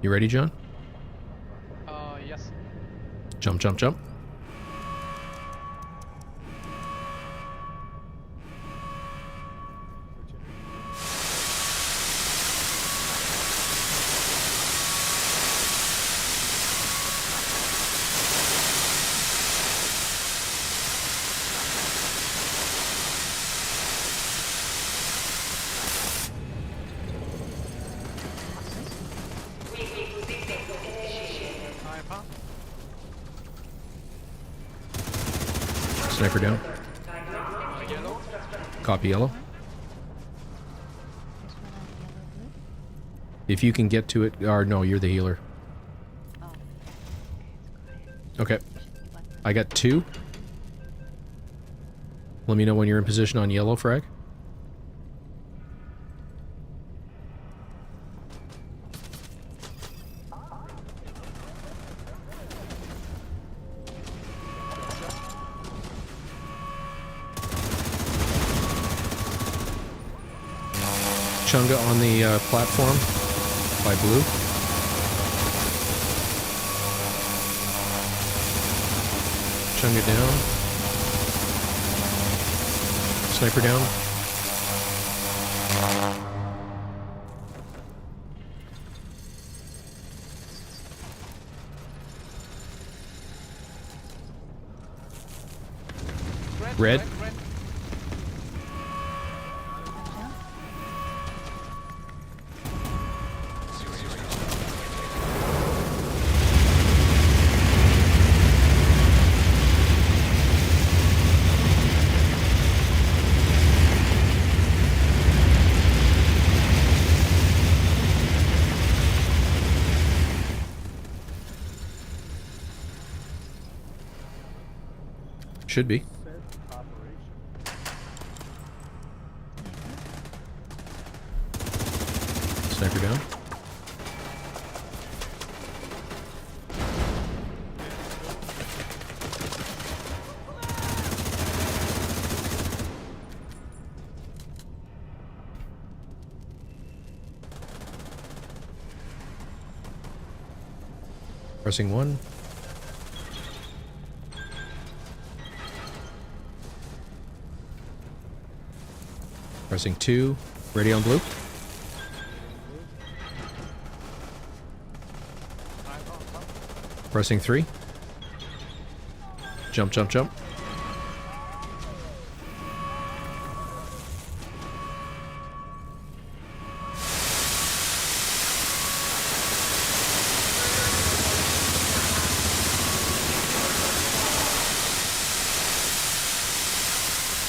You ready, John? Yes. Jump, jump, jump. Sniper down. Copy yellow. If you can get to it, or no, you're the healer. Okay. I got 2. Let me know when you're in position on yellow, frag. Chunga on the platform by blue. Chunga down. Sniper down. Red. Should be. Said operation. Sniper down. Pressing 1. Pressing 2. Ready on blue. Pressing 3. Jump, jump, jump.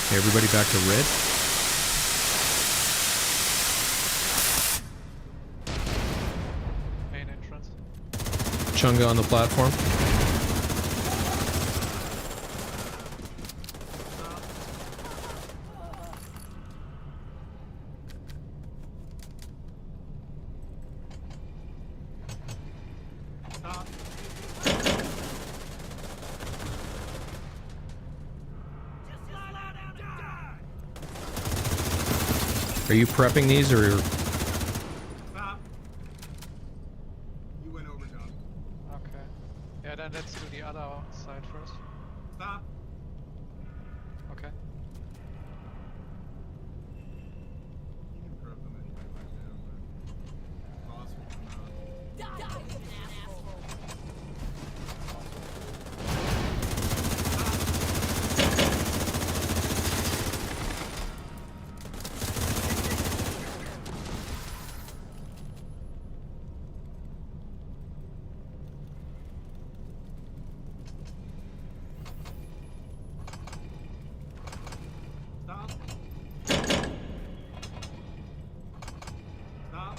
Okay, everybody back to red. Main entrance. Chunga on the platform. Are you prepping these or? Stop. You went over, John. Okay. Yeah, then let's do the other side first. Stop. Okay. You can prep them anyway, like that, but boss will come out. Stop. Stop.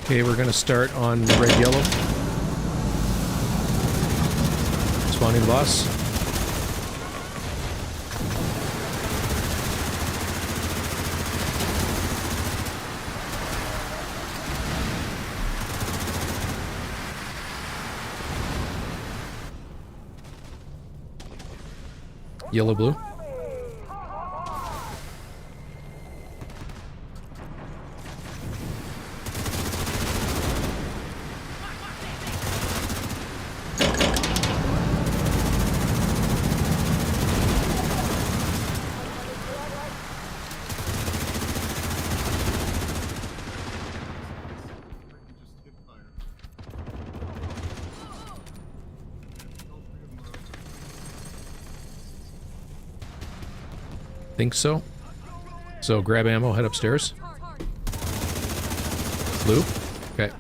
Okay, we're gonna start on red, yellow. Spawning boss. Yellow, blue. Just hit fire. All three of them are over. Think so. So grab ammo, head upstairs. Blue. Okay.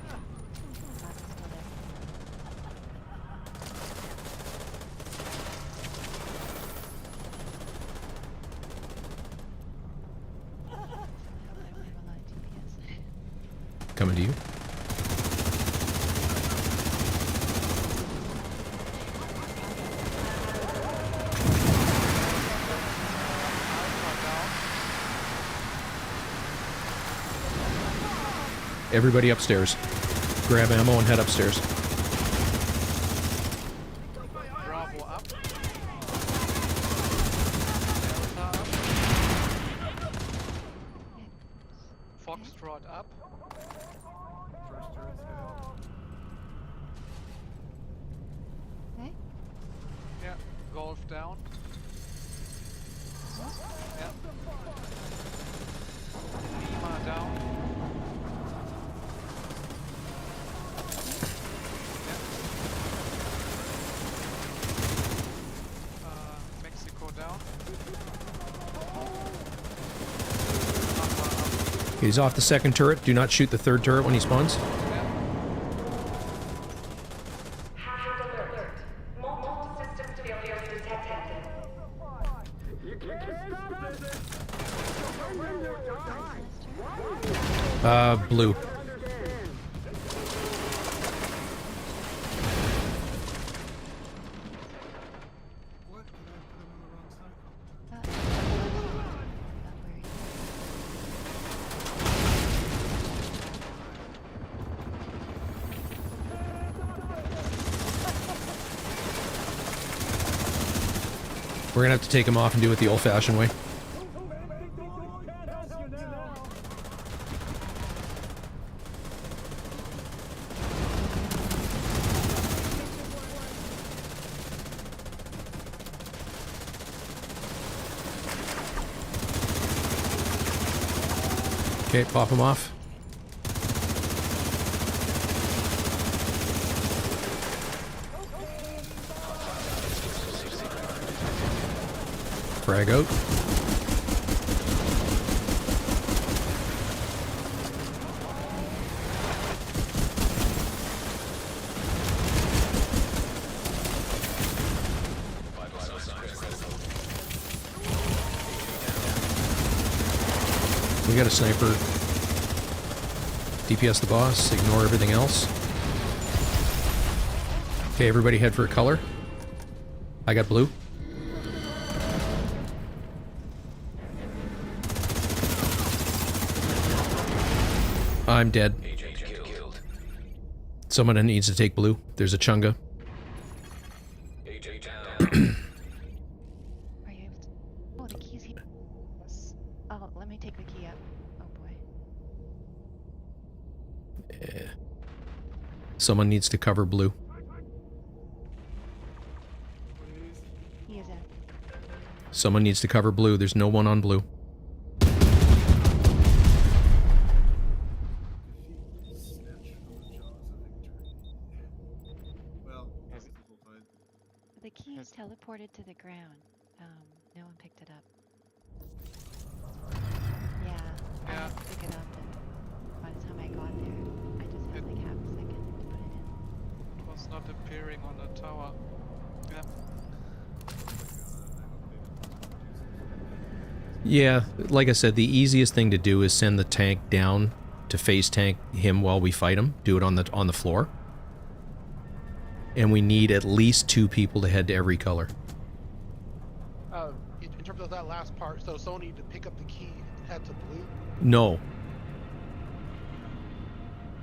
Coming to you. Everybody upstairs. Grab ammo and head upstairs. Bravo up. Foxtrot up. First turret's hit out. Okay. Yeah. Golf down. Yeah. Lima down. Mexico down. He's off the second turret. Do not shoot the third turret when he spawns. Multiple systems failures detected. You can't stop this! Blue. We're gonna have to take him off and do it the old-fashioned way. Okay, pop him off. Frag out. We got a sniper. DPS the boss, ignore everything else. Okay, everybody head for a color. I got blue. I'm dead. Someone needs to take blue. There's a chunga. Are you able to... Oh, the key's here. Oh, let me take the key up. Oh boy. Yeah. Someone needs to cover blue. He is in. Someone needs to cover blue. There's no one on blue. The key is teleported to the ground. No one picked it up. Yeah, I had to pick it up, and by the time I got there, I just had like half a second to put it in. It was not appearing on the tower. Yeah. Yeah, like I said, the easiest thing to do is send the tank down to face tank him while we fight him. Do it on the floor. And we need at least 2 people to head to every color. In terms of that last part, so someone needed to pick up the key and head to blue? No.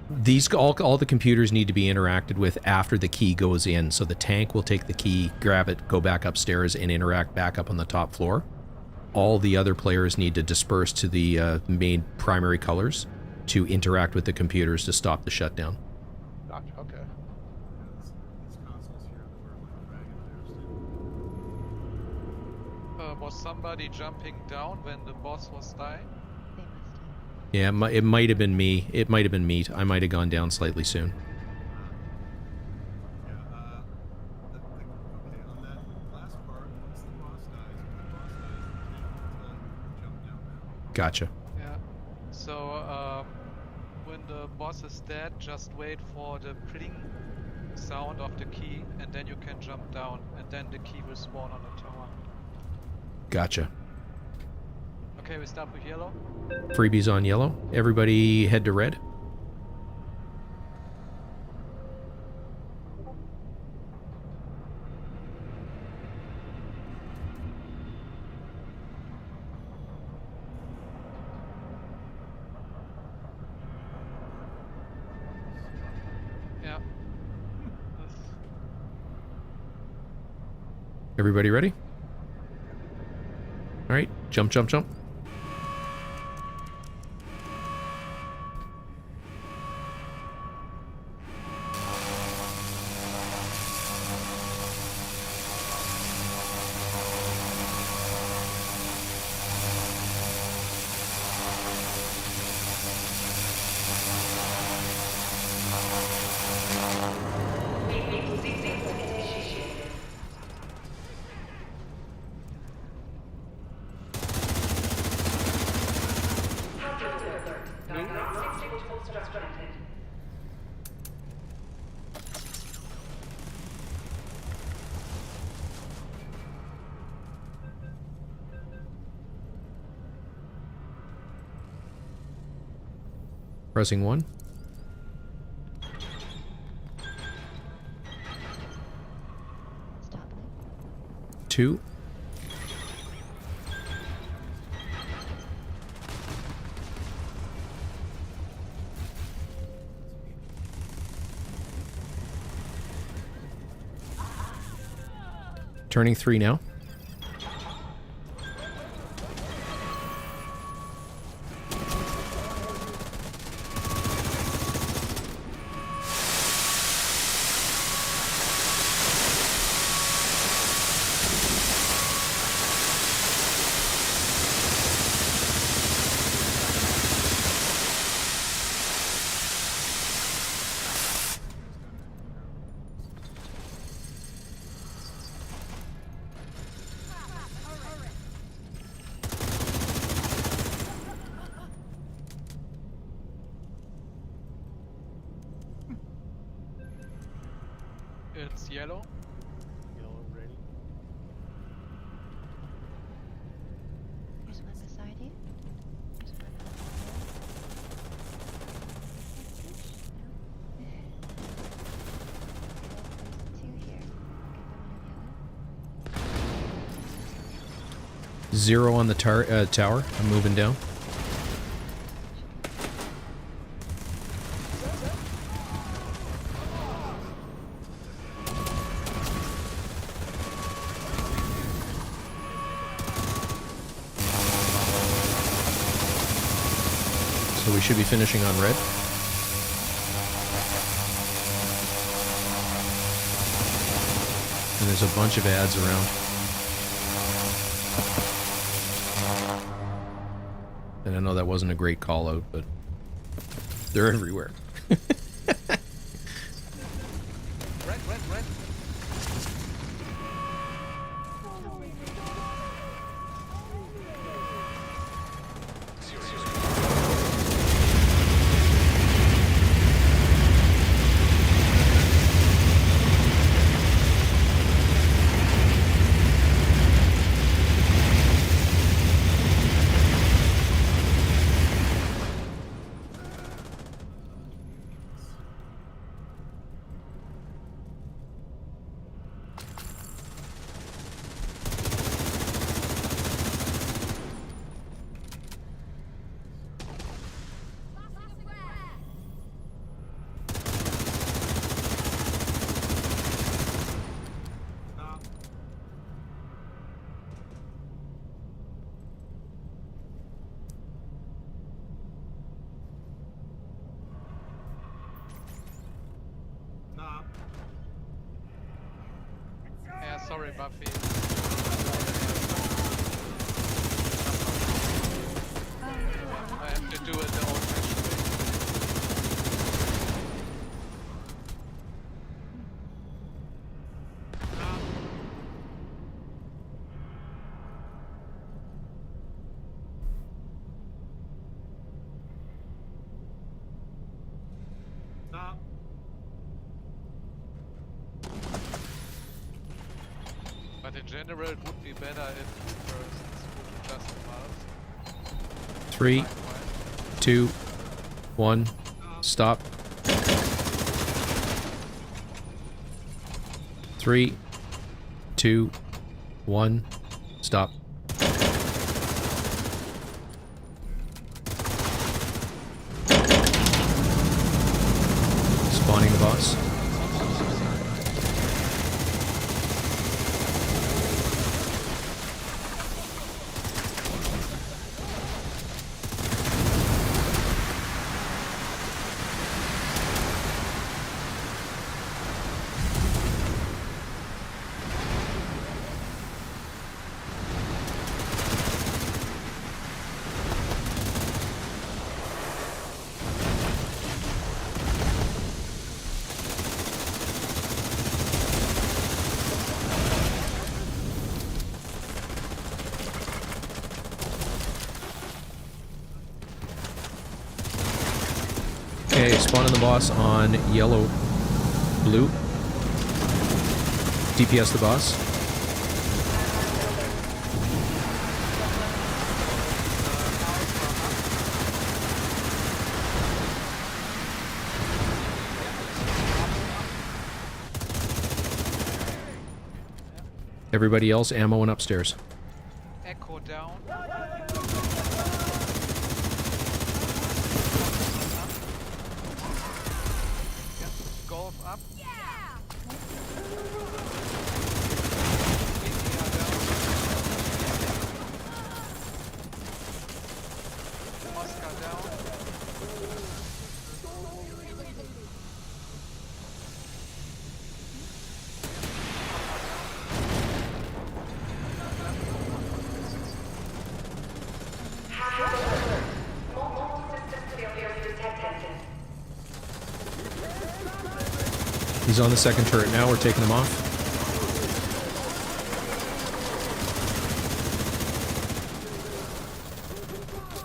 These all the computers need to be interacted with after the key goes in. So the tank will take the key, grab it, go back upstairs, and interact back up on the top floor. All the other players need to disperse to the main primary colors to interact with the computers to stop the shutdown. Gotcha, okay. Was somebody jumping down when the boss was dying? Yeah, it might have been me. It might have been me. I might have gone down slightly soon. Gotcha. Yeah. So, when the boss is dead, just wait for the pling sound of the key, and then you can jump down, and then the key will spawn on the tower. Gotcha. Okay, we start with yellow. Freebies on yellow. Everybody head to red. Yeah. Everybody ready? All right, jump, jump, jump. Pressing 1. Stop. 2. Turning 3 now. It's yellow. Yellow ready. There's one beside you. There's one there's two here. Get the one on yellow. 0 on the tower. I'm moving down. So we should be finishing on red. And there's a bunch of ads around. And I know that wasn't a great call out, but they're everywhere. Red, red, red. Yeah, sorry, Buffy. I have to do it the old-fashioned way. But in general, it would be better if persons would just pass. 3, 2, 1, stop. 3, 2, 1, stop. Spawning the boss. Okay, spawning the boss on yellow, blue. DPS the boss. Everybody else, ammo and upstairs. Echo down. Golf up. Oscar down. He's on the second turret now, we're taking him off.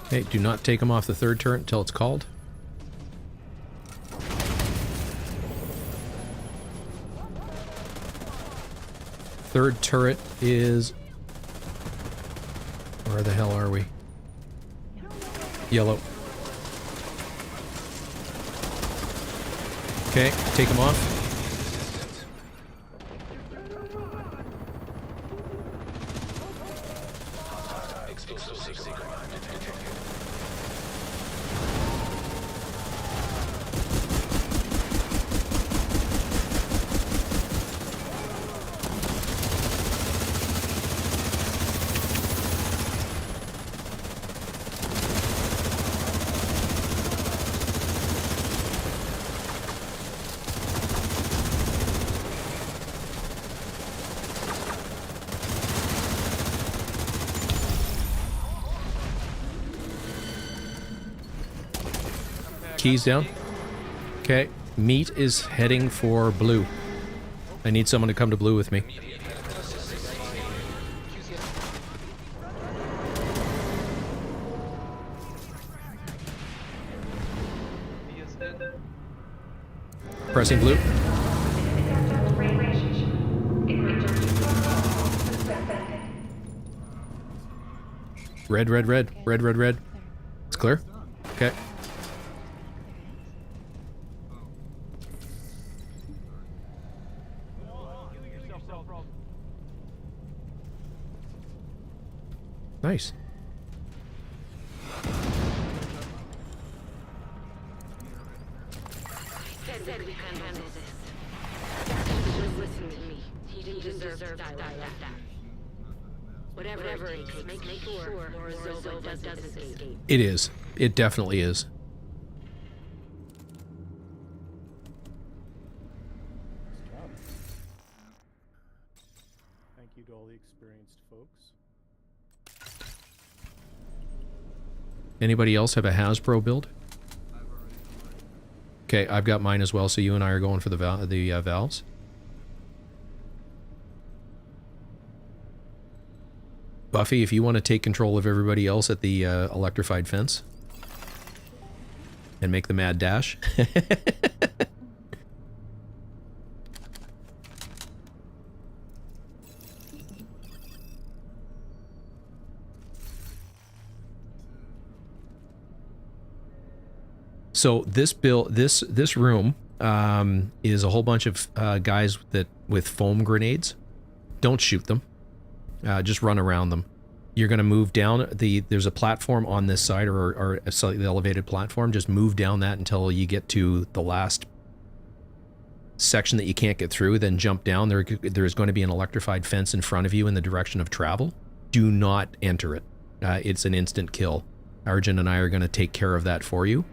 Okay, do not take him off the third turret until it's called. third turret is... Where the hell are we? Yellow. Okay, take them off. Explosive secret mine detected. Keys down. Okay. Meat is heading for blue. I need someone to come to blue with me. Pressing blue. Red, red, red. Red, red, red. It's clear? Okay. Nice. Said we can handle this. Listen to me. He didn't deserve to die like that. Whatever it takes, make sure Morozova doesn't escape. It is. It definitely is. Thank you to all the experienced folks. Anybody else have a Hasbro build? Okay, I've got mine as well, so you and I are going for the valves. Buffy, if you want to take control of everybody else at the electrified fence and make the mad dash. So this room is a whole bunch of guys with foam grenades. Don't shoot them. Just run around them. You're going to move down there's a platform on this side, or a slightly elevated platform. Just move down that until you get to the last section that you can't get through. Then jump down. There's going to be an electrified fence in front of you in the direction of travel. Do not enter it. It's an instant kill. Arjun and I are going to take care of that for you.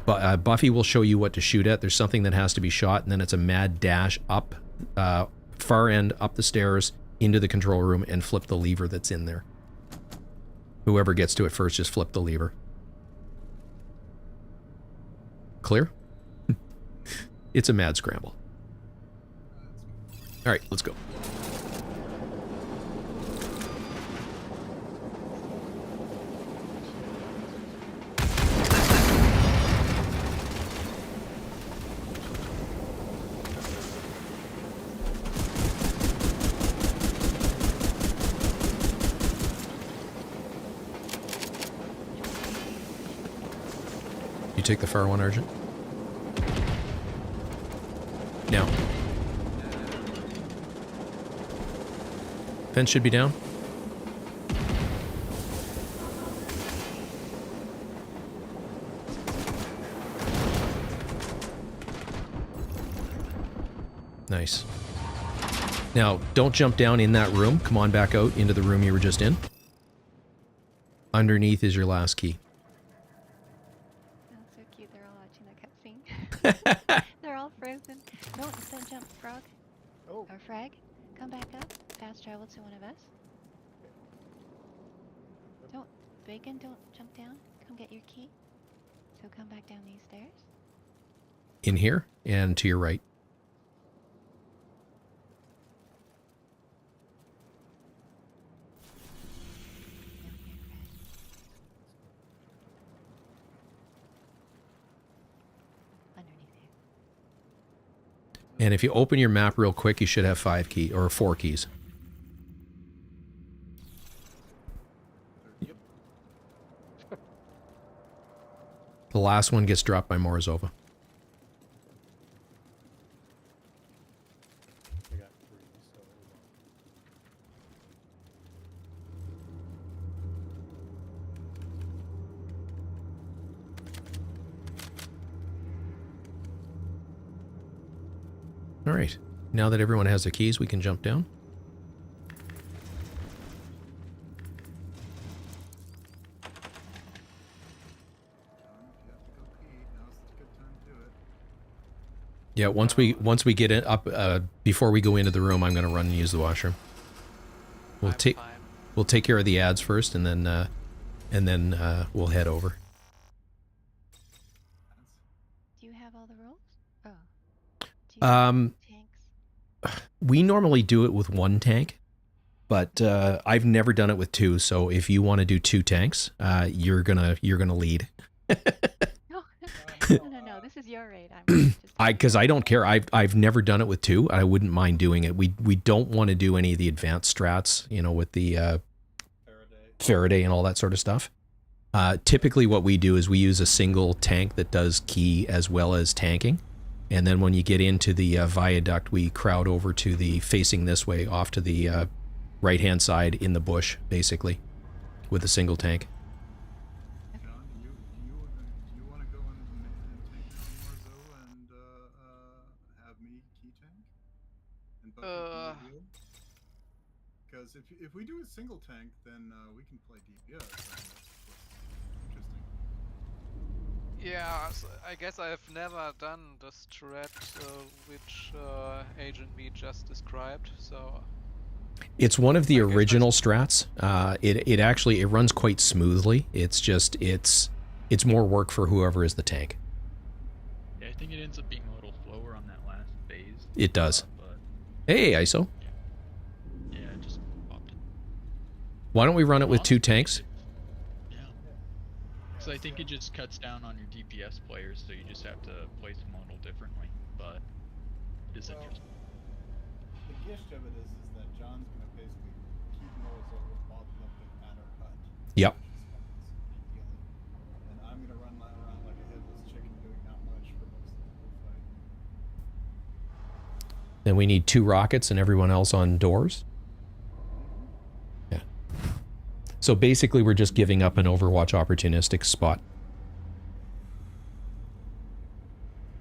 Buffy will show you what to shoot at. There's something that has to be shot, and then it's a mad dash up, far end, up the stairs, into the control room, and flip the lever that's in there. Whoever gets to it first, just flip the lever. Clear? It's a mad scramble. All right, let's go. You take the far one, Argent. Now. Fence should be down. Nice. Now, don't jump down in that room. Come on back out into the room you were just in. Underneath is your last key. That's so cute. They're all watching the cutscene. They're all frozen. Don't jump, Frog. Oh. Or Frag. Come back up. Fast travel to one of us. Don't. Bacon, don't jump down. Come get your key. So come back down these stairs. In here and to your right. And if you open your map real quick, you should have 4 keys. The last one gets dropped by Morozova. I got 3, so All right. Now that everyone has their keys, we can jump down. Yeah, once we get it up, before we go into the room, I'm going to run and use the washroom. We'll take care of the ads first, and then we'll head over. Do you have all the rolls? Oh. Do you have tanks? We normally do it with 1 tank, but I've never done it with 2. So if you want to do 2 tanks, you're gonna lead. No. This is your raid. Because I don't care. I've never done it with 2. I wouldn't mind doing it. We don't want to do any of the advanced strats, you know, with the Faraday and all that sort of stuff. Typically, what we do is we use a single tank that does key as well as tanking. And then when you get into the viaduct, we crowd over to the facing this way off to the right-hand side in the bush, basically, with a single tank. John, do you want to go and take down Morzo and have me key tank? And because if we do a single tank, then we can play DPS. Interesting. Yeah, so I guess I've never done the strat which Agent V just described, so... It's one of the original strats. It actually runs quite smoothly. It's just it's more work for whoever is the tank. Yeah, I think it ends up being a little slower on that last phase. It does. But Hey, ISO. yeah, it just popped. Why don't we run it with 2 tanks? Yeah. So I think it just cuts down on your DPS players, so you just have to place them a little differently. But it is interesting. The gist of it is that John's going to basically keep Morzo bottled up in matter cut. Yep. And I'm going to run around like a headless chicken doing not much for most of the whole fight. Then we need 2 rockets and everyone else on doors. Yeah. So basically, we're just giving up an Overwatch opportunistic spot.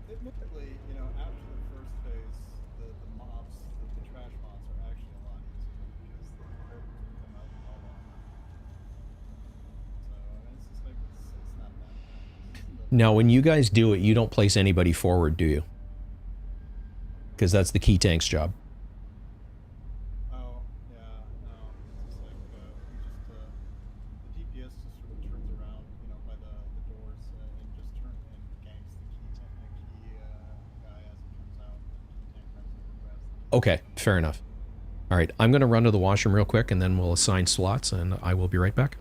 Admittedly, you know, after the first phase, the mobs, the trash mobs are actually a lot easier because the purples will come out in all armor. So, I mean, it's just like, it's not that bad. Now, when you guys do it, you don't place anybody forward, do you? Because that's the key tank's job. Oh, yeah, no. It's just like, the DPS just sort of turns around, you know, by the doors and just ganks the key guy as he comes out. The key tank runs over past. Okay, fair enough. All right, I'm going to run to the washroom real quick, and then we'll assign slots, and I will be right back.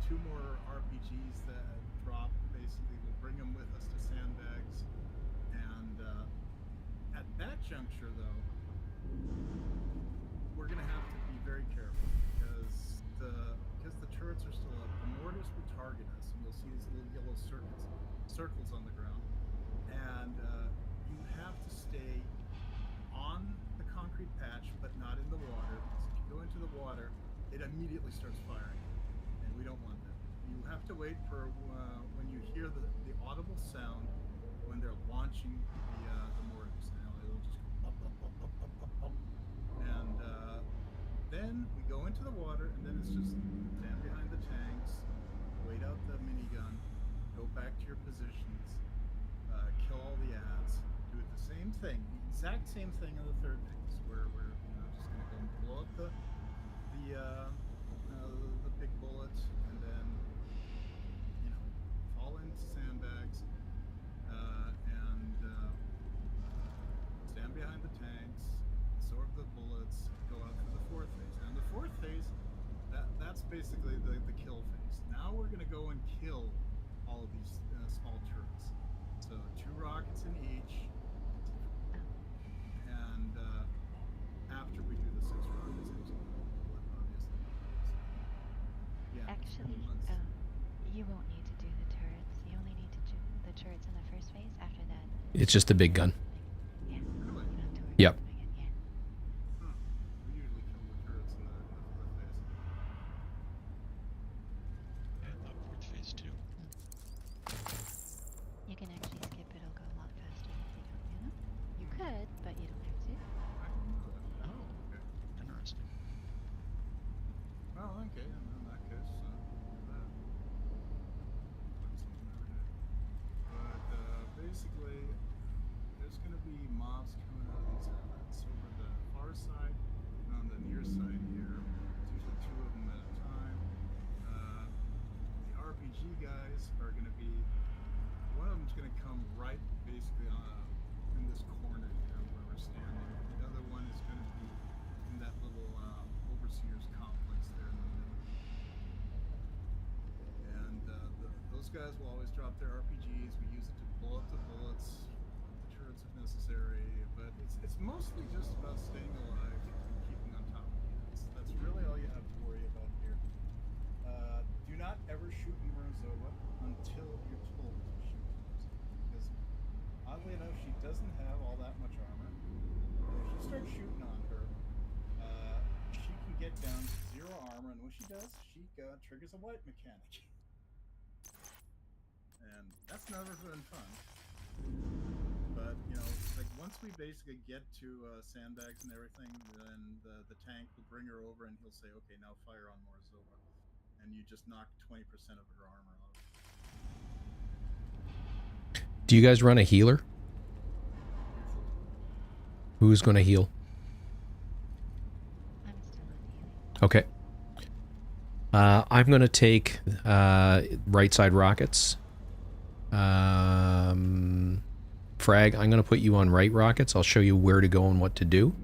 2 more RPGs that drop. Basically, we'll bring them with us to sandbags. And at that juncture, though, we're going to have to be very careful because the turrets are still up. The mortars will target us, and you'll see these little yellow circles on the ground. And you have to stay on the concrete patch, but not in the water. Because if you go into the water, it immediately starts firing, and we don't want that. You have to wait for when you hear the audible sound when they're launching the mortars. Now it'll just go pop, pop, pop, pop, pop, pop, pop. And then we go into the water, and then it's just stand behind the tanks, wait out the minigun, go back to your positions, kill all the ads, do it the same thing, the exact same thing in the third phase, where we're just going to go and blow up the big bullets, and then fall into sandbags, and stand behind the tanks, absorb the bullets, go out for the fourth phase. And the fourth phase, that's basically the kill phase. Now we're going to go and kill all of these small turrets. So 2 rockets in each, and after we do the 6 rockets into the bullet, obviously. Yeah. Actually, you won't need to do the turrets. You only need to do the turrets in the first phase. After that, It's just a big gun. yeah, Really? you don't have to worry Yep. about doing it. Yeah. We usually kill the turrets in the fourth phase. Yeah, I thought fourth phase too. You can actually skip it. It'll go a lot faster if you don't, you know? You could, but you don't have to. I didn't know that. Oh, Okay. interesting. Well, okay, and in that case, that. Learn something every day. But basically, there's going to be mobs coming out of these islands. Over the far side and on the near side here. It's usually 2 of them at a time. The RPG guys are going to be. One of them's going to come right basically in this corner here where we're standing. The other one is going to be in that little overseer's complex there in the middle. And those guys will always drop their RPGs. We use it to blow up the bullets, the turrets if necessary. But it's mostly just about staying alive and keeping on top of it. That's really all you have to worry about here. Do not ever shoot Morozova until you're told to shoot Morozova. Because oddly enough, she doesn't have all that much armor. And if you start shooting on her, she can get down to 0 armor, and when she does, she triggers a wipe mechanic. And that's never been fun. But, like once we basically get to sandbags and everything, then the tank will bring her over and he'll say, okay, now fire on Morozova. And you just knock 20% of her armor off. Do you guys run a healer? Who's going to heal? I'm still on healing. Okay. I'm going to take right side rockets. Frag, I'm going to put you on right rockets. I'll show you where to go and what to do.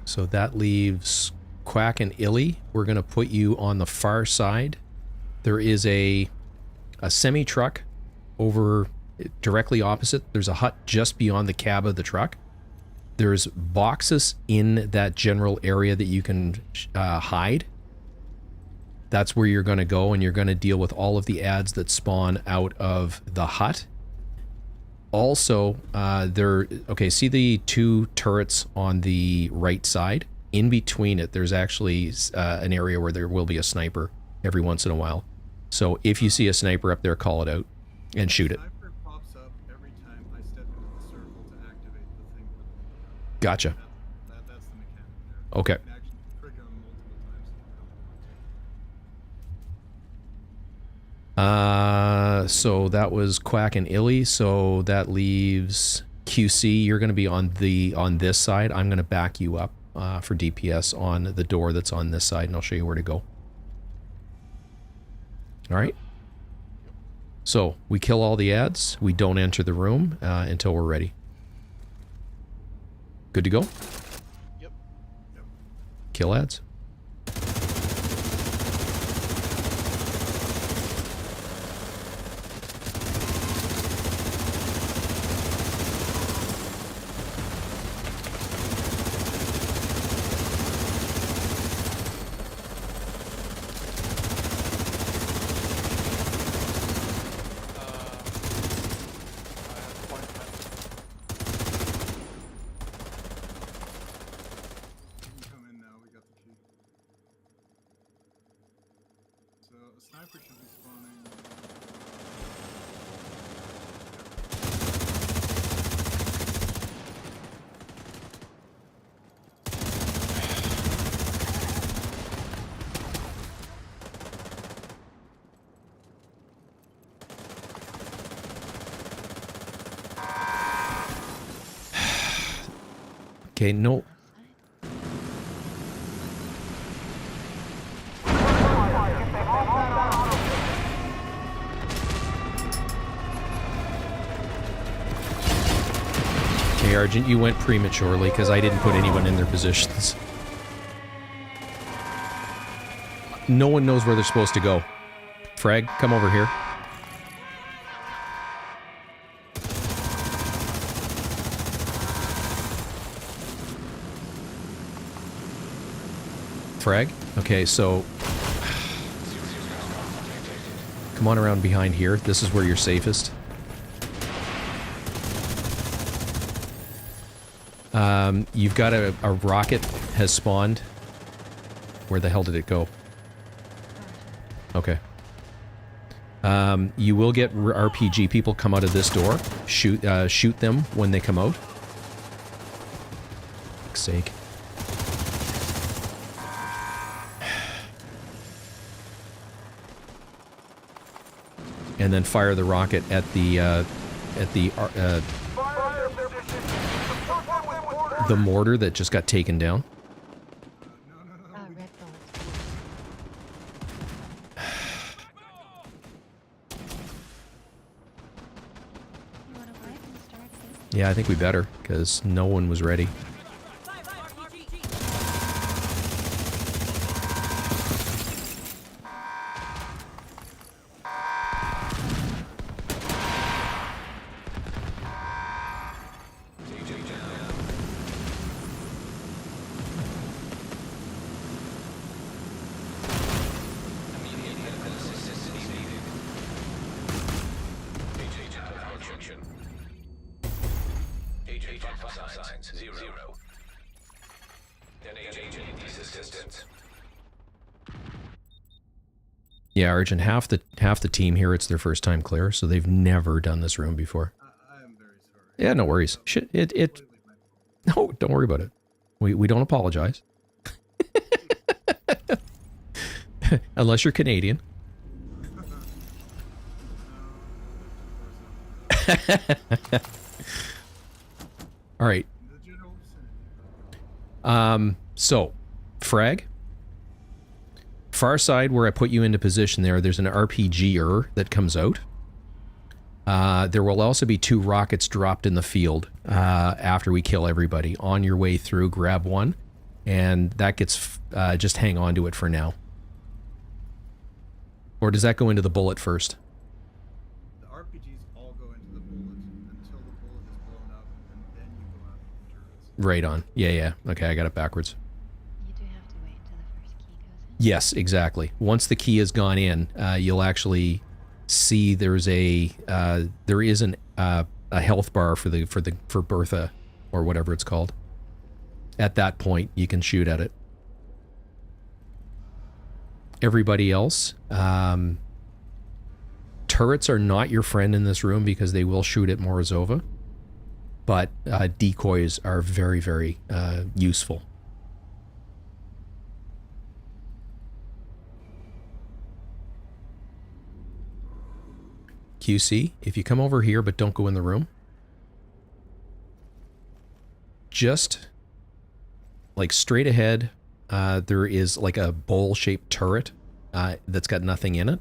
So that leaves Quack and Illy. We're going to put you on the far side. There is a semi-truck over directly opposite. There's a hut just beyond the cab of the truck. There's boxes in that general area that you can hide. That's where you're going to go, and you're going to deal with all of the ads that spawn out of the hut. Also, see the 2 turrets on the right side? In between it, there's actually an area where there will be a sniper every once in a while. So if you see a sniper up there, call it out and shoot it. Sniper pops up every time I step into the circle to activate the thing. Gotcha. That's the mechanic there. Okay. You can actually trigger them multiple times. So that was Quack and Illy. So that leaves QC. You're going to be on this side. I'm going to back you up for DPS on the door that's on this side, and I'll show you where to go. All right. So we kill all the ads. We don't enter the room until we're ready. Good to go? Yep. Kill ads. sniper should be spawning. Okay, no. Okay, Argent, you went prematurely because I didn't put anyone in their positions. No one knows where they're supposed to go. Frag, come over here. Frag? Okay, so... Come on around behind here. This is where you're safest. You've got a rocket has spawned. Where the hell did it go? Okay. You will get RPG people come out of this door. Shoot them when they come out. For fuck's sake. And then fire the rocket at the mortar that just got taken down. Yeah, I think we better, because no one was ready. Yeah, Argent, half the team here, it's their first time clear, so they've never done this room before. I am very sorry. Yeah, no worries. Shit, no, don't worry about it. We don't apologize. Unless you're Canadian. All right. So, Frag. Far side where I put you into position there's an RPGer that comes out. There will also be 2 rockets dropped in the field after we kill everybody. On your way through, grab one, and that gets, just hang on to it for now. Or does that go into the bullet first? The RPGs all go into the bullet until the bullet is blown up, and then you go out the turrets. Right on. Yeah. Okay, I got it backwards. Yes, exactly. Once the key has gone in, you'll actually see there is a health bar for Bertha, or whatever it's called. At that point, you can shoot at it. Everybody else, turrets are not your friend in this room because they will shoot at Morozova, but decoys are very, very useful. QC, if you come over here but don't go in the room, just like straight ahead, there is like a bowl-shaped turret that's got nothing in it.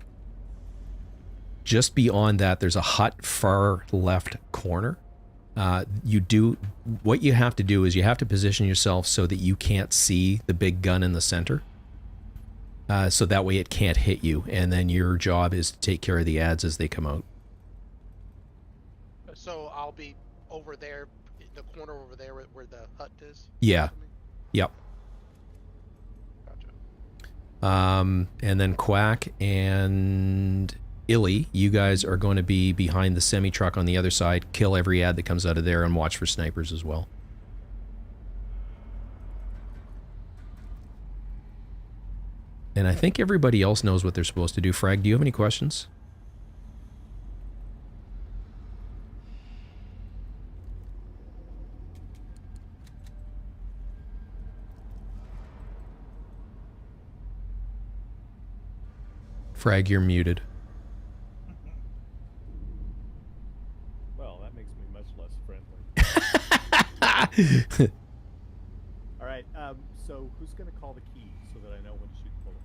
Just beyond that, there's a hut far left corner. What you have to do is you have to position yourself so that you can't see the big gun in the center. So that way it can't hit you, and then your job is to take care of the ads as they come out. So I'll be over there, in the corner over there where the hut is? Yeah. Yep. Gotcha. And then Quack and Illy, you guys are going to be behind the semi-truck on the other side, kill every ad that comes out of there, and watch for snipers as well. And I think everybody else knows what they're supposed to do. Frag, do you have any questions? Frag, you're muted. Well, that makes me much less friendly. All right. So who's going to call the key so that I know when to shoot the bullet?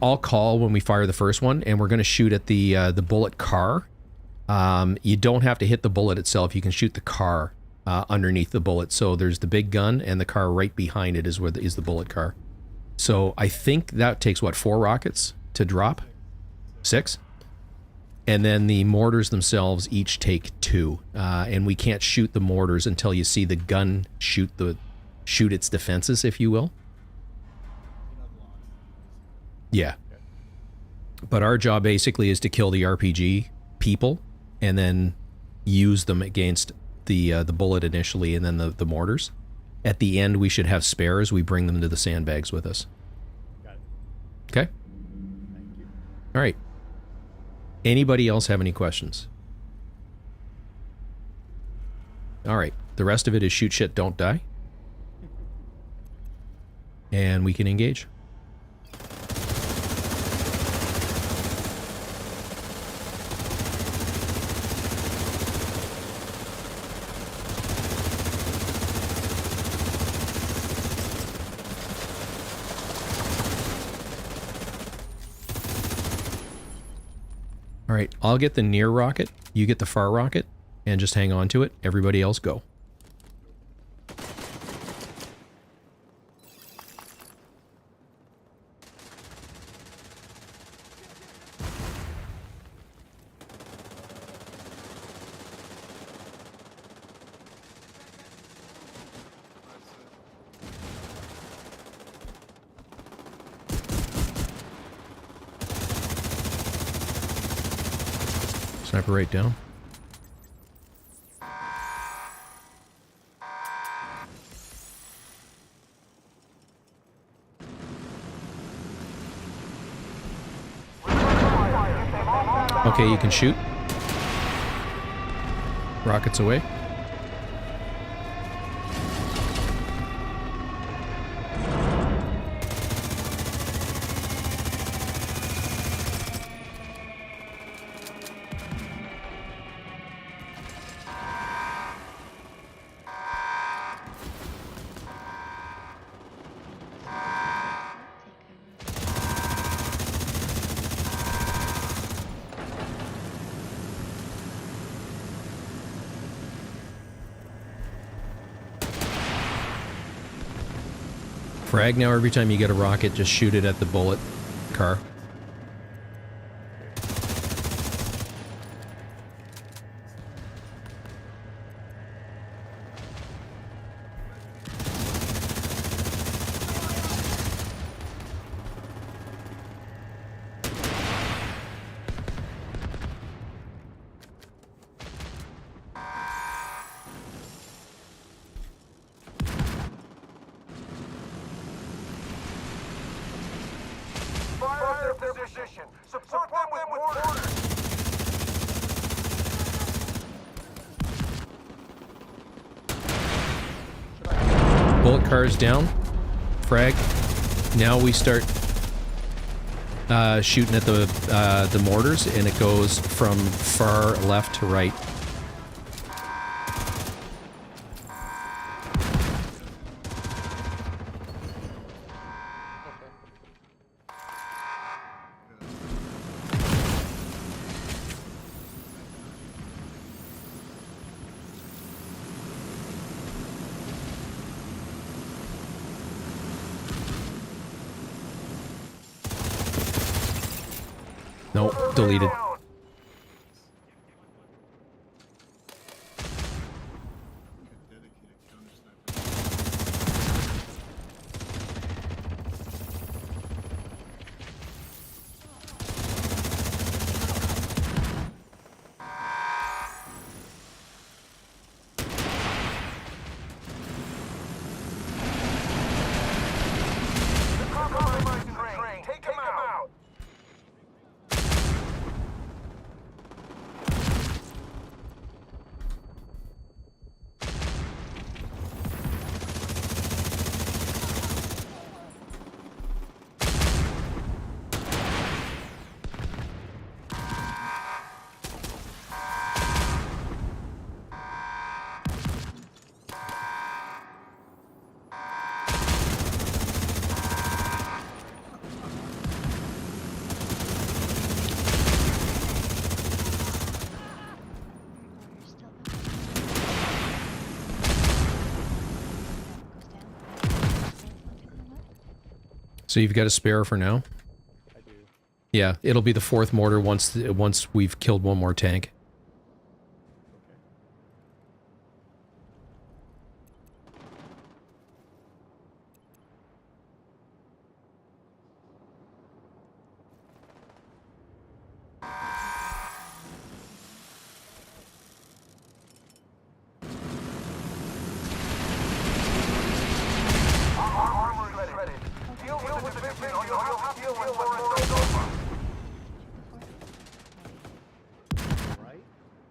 I'll call when we fire the first one, and we're going to shoot at the bullet car. You don't have to hit the bullet itself. You can shoot the car underneath the bullet. So there's the big gun, and the car right behind it is where is the bullet car. So I think that takes, what, 4 rockets to drop? 6? And then the mortars themselves each take 2. And we can't shoot the mortars until you see the gun shoot its defenses, if you will. Yeah. But our job basically is to kill the RPG people and then use them against the bullet initially and then the mortars. At the end, we should have spares. We bring them to the sandbags with us. Got it. Okay? Thank you. All right. Anybody else have any questions? All right. The rest of it is shoot shit, don't die. And we can engage. All right, I'll get the near rocket, you get the far rocket, and just hang on to it. Everybody else go. Sniper right down. Okay, you can shoot. Rockets away. Frag now, every time you get a rocket, just shoot it at the bullet car. Fire their position. Support them with mortars. Bullet cars down. Frag. Now we start shooting at the mortars, and it goes from far left to right. Nope, deleted. So you've got a spare for now? I do. Yeah, it'll be the 4th mortar once we've killed one more tank.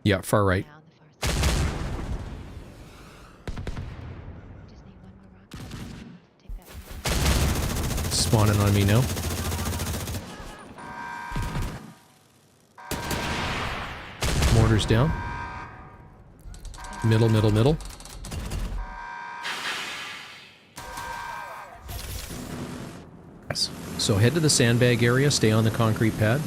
Yeah, far right. Spawning on me now. Mortar's down. Middle, middle, middle. So head to the sandbag area, stay on the concrete pad.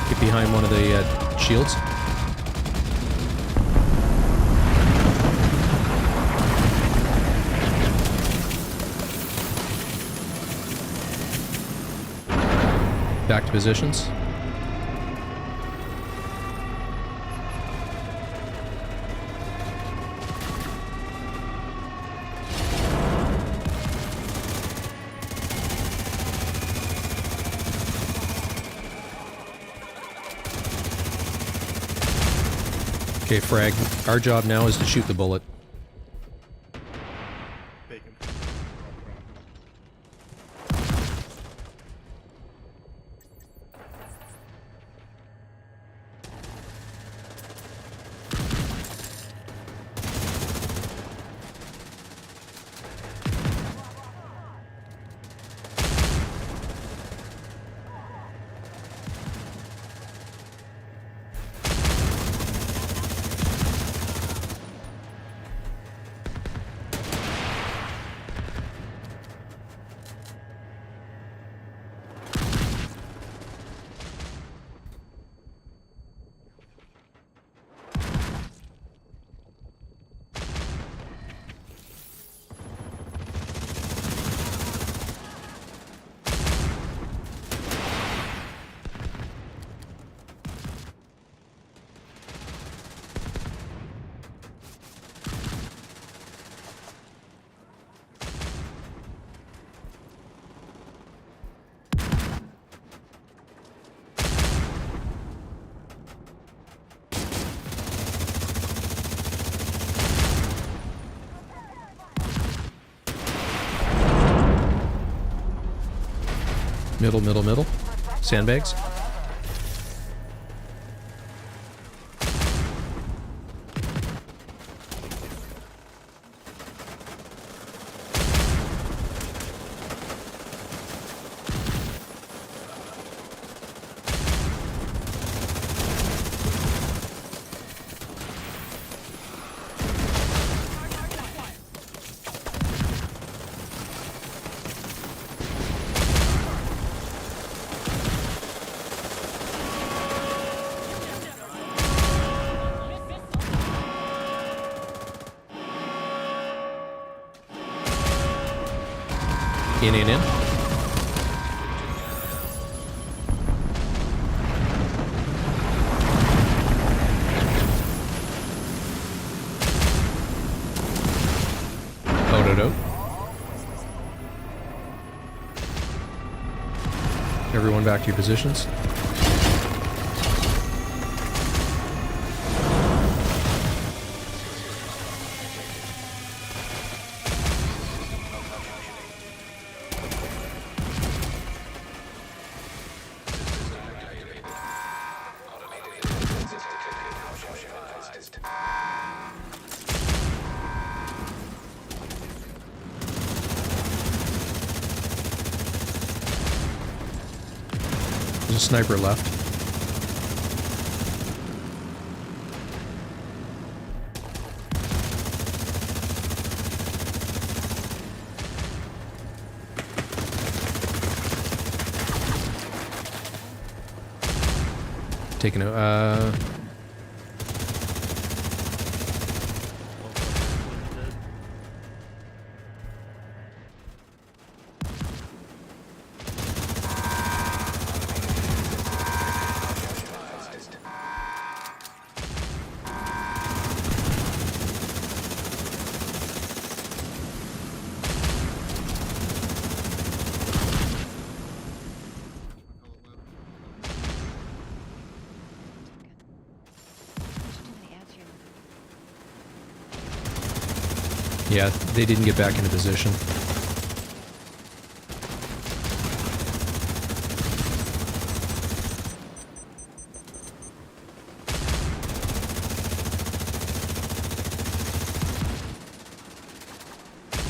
Get behind one of the shields. Back to positions. Okay, frag. Our job now is to shoot the bullet. Middle, middle, middle. Sandbags. In. Out. Everyone back to your positions. There's a sniper left. Taking a, yeah, they didn't get back into position.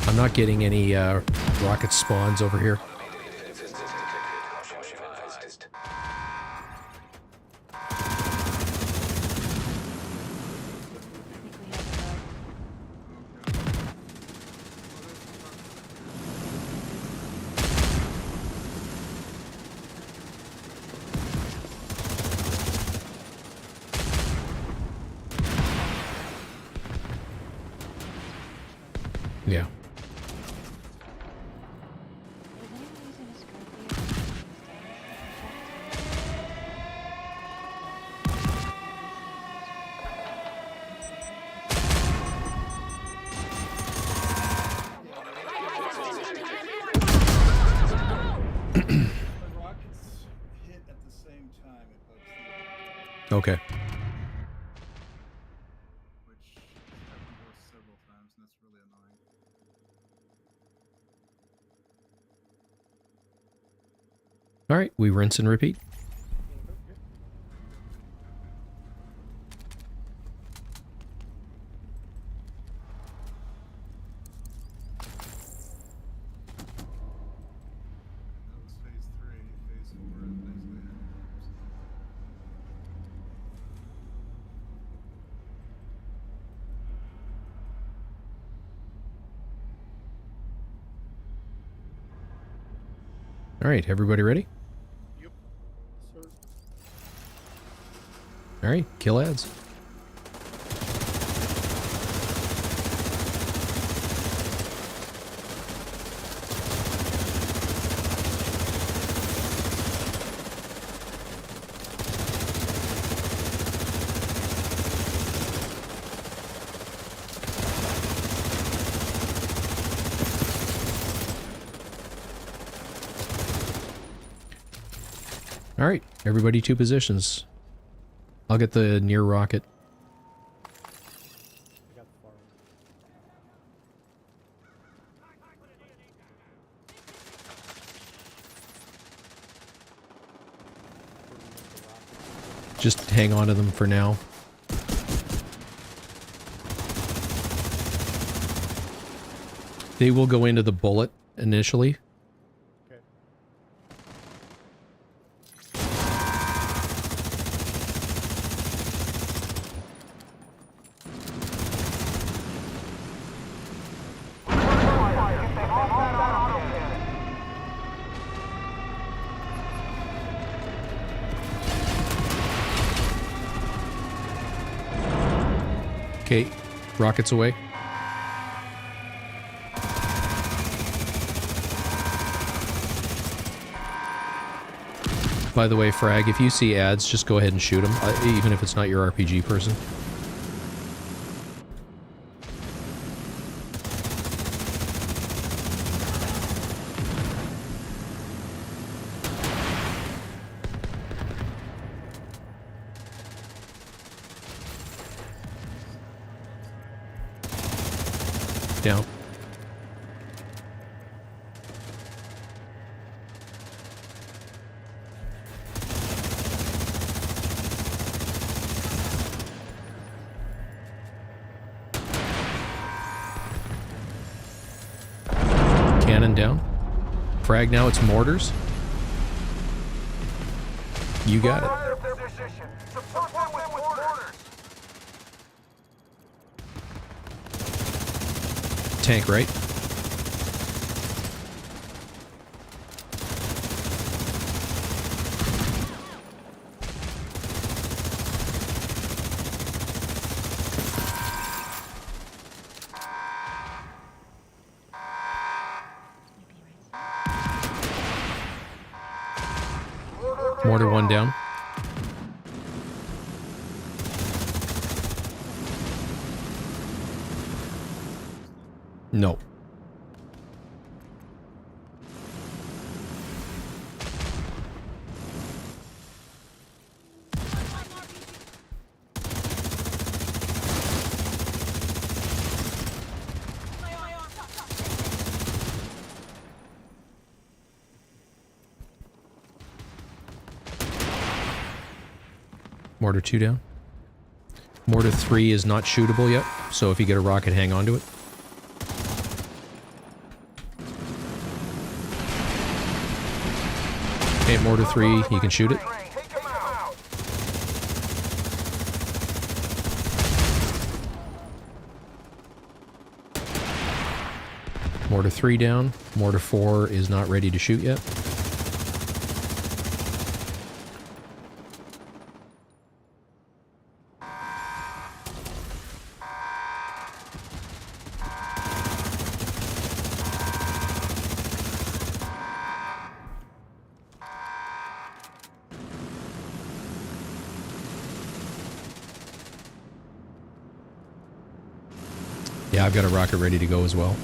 I'm not getting any rocket spawns over here. Yeah. Okay. Which happened to us several times, and that's really annoying. All right, we rinse and repeat. That was phase 3. Phase 4 is basically it. All right, everybody ready? Yep. Sir. All right, kill ads. All right, everybody to positions. I'll get the near rocket. I got the far one. Just hang on to them for now. They will go into the bullet initially. Okay. Okay, rockets away. By the way, Frag, if you see ads, just go ahead and shoot them, even if it's not your RPG person. Down. Cannon down. Frag, now it's mortars. You got it. Tank right. Mortar one down. No. Mortar 2 down. Mortar 3 is not shootable yet, so if you get a rocket, hang on to it. Okay, Mortar 3, you can shoot it. Mortar 3 down. Mortar 4 is not ready to shoot yet. Yeah, I've got a rocket ready to go as well.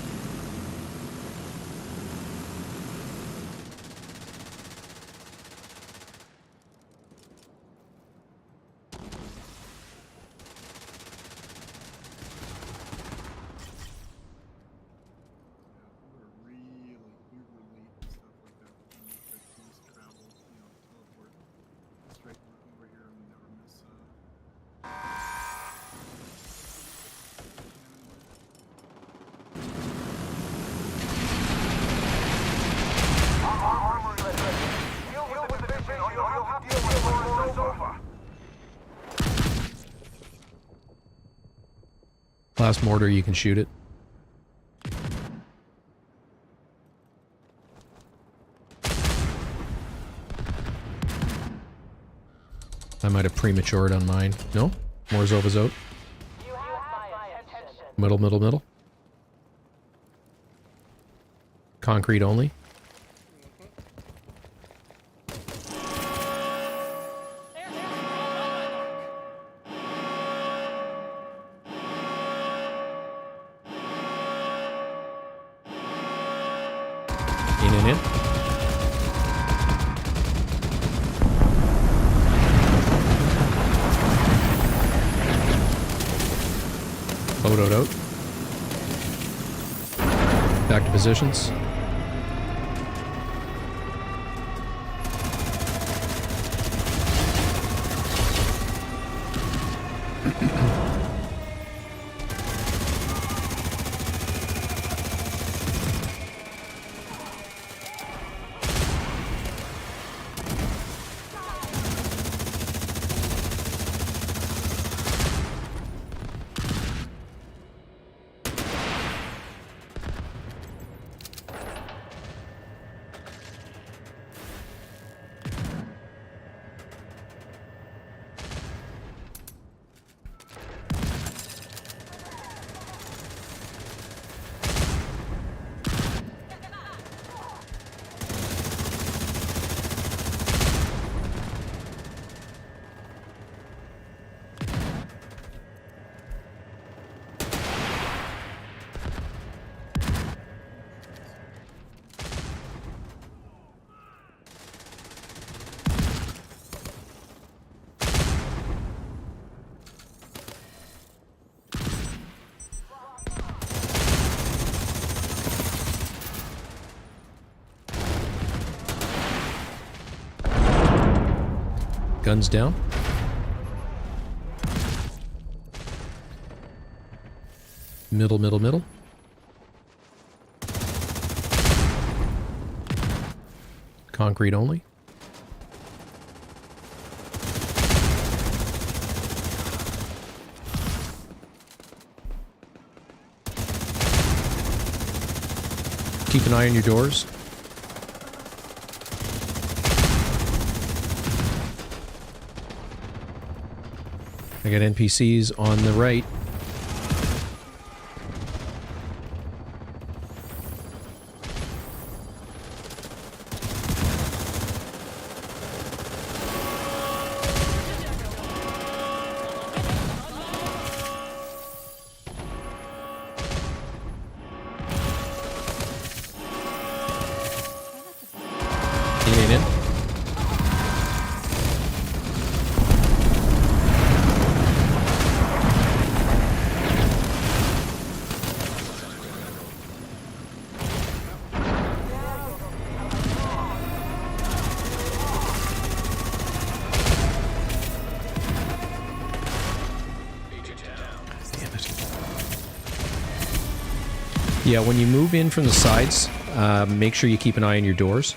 Last mortar, you can shoot it. I might have prematured on mine. No? Morzova's out. Middle, middle, middle. Concrete only. In and in. Out. Back to positions. Guns down. Middle, middle, middle. Concrete only. Keep an eye on your doors. I got NPCs on the right. Yeah, when you move in from the sides, make sure you keep an eye on your doors.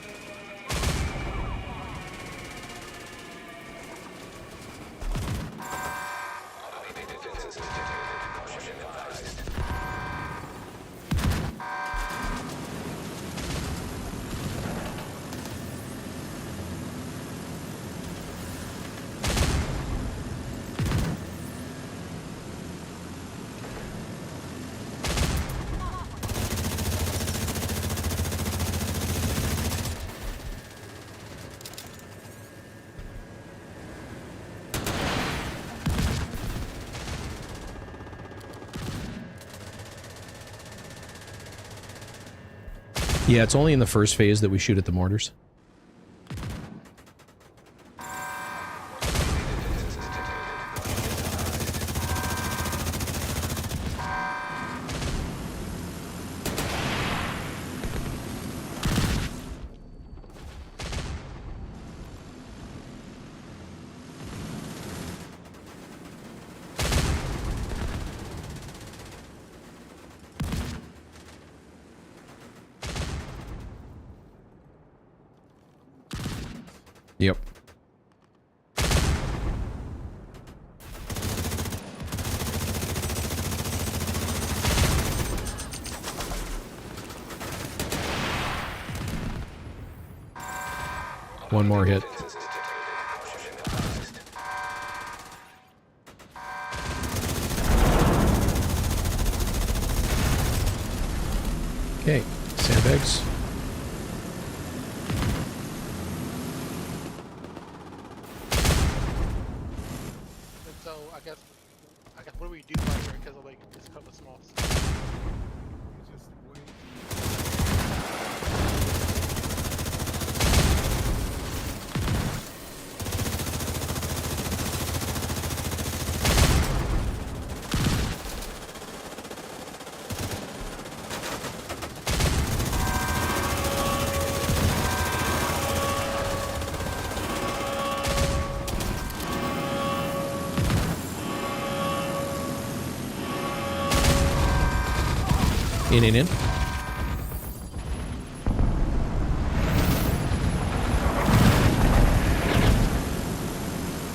Yeah, it's only in the first phase that we shoot at the mortars. Yep. One more hit. Okay, sandbags. So I guess what do we do right here? Because like this cup of small. Just wait. In.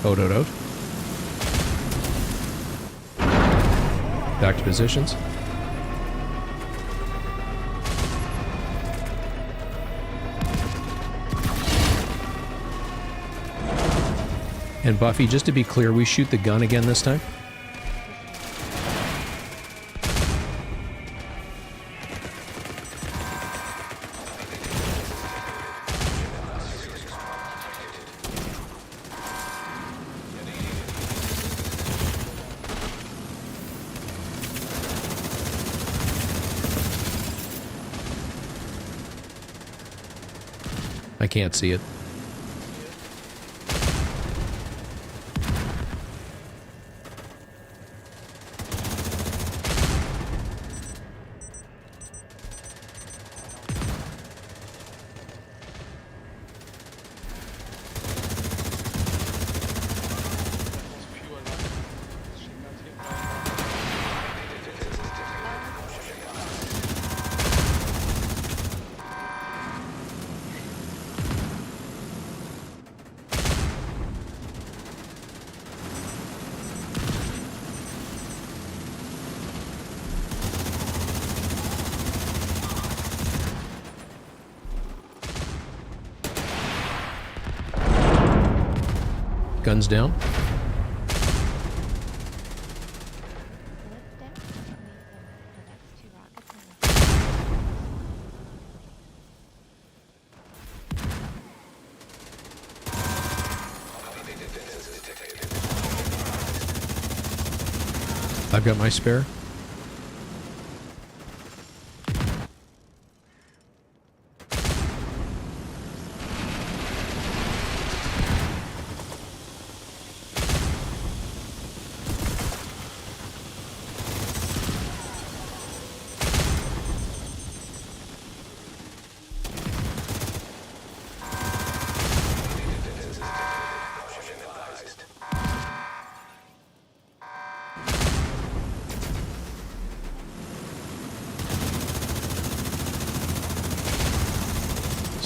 Out. Back to positions. And Buffy, just to be clear, we shoot the gun again this time? I can't see it. Guns down. I've got my spare.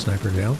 Sniper down.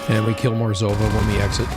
And we kill more Zova when we exit.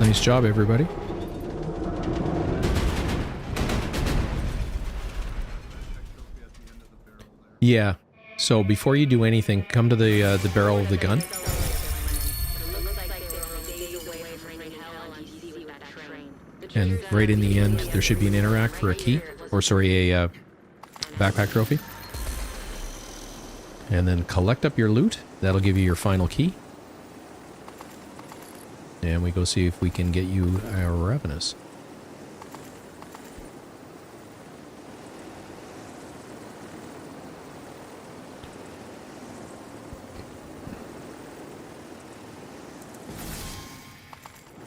Nice job, everybody. Yeah. So before you do anything, come to the barrel of the gun. And right in the end, there should be an interact for a key. Or sorry, a backpack trophy. And then collect up your loot. That'll give you your final key. And we go see if we can get you our Ravenous.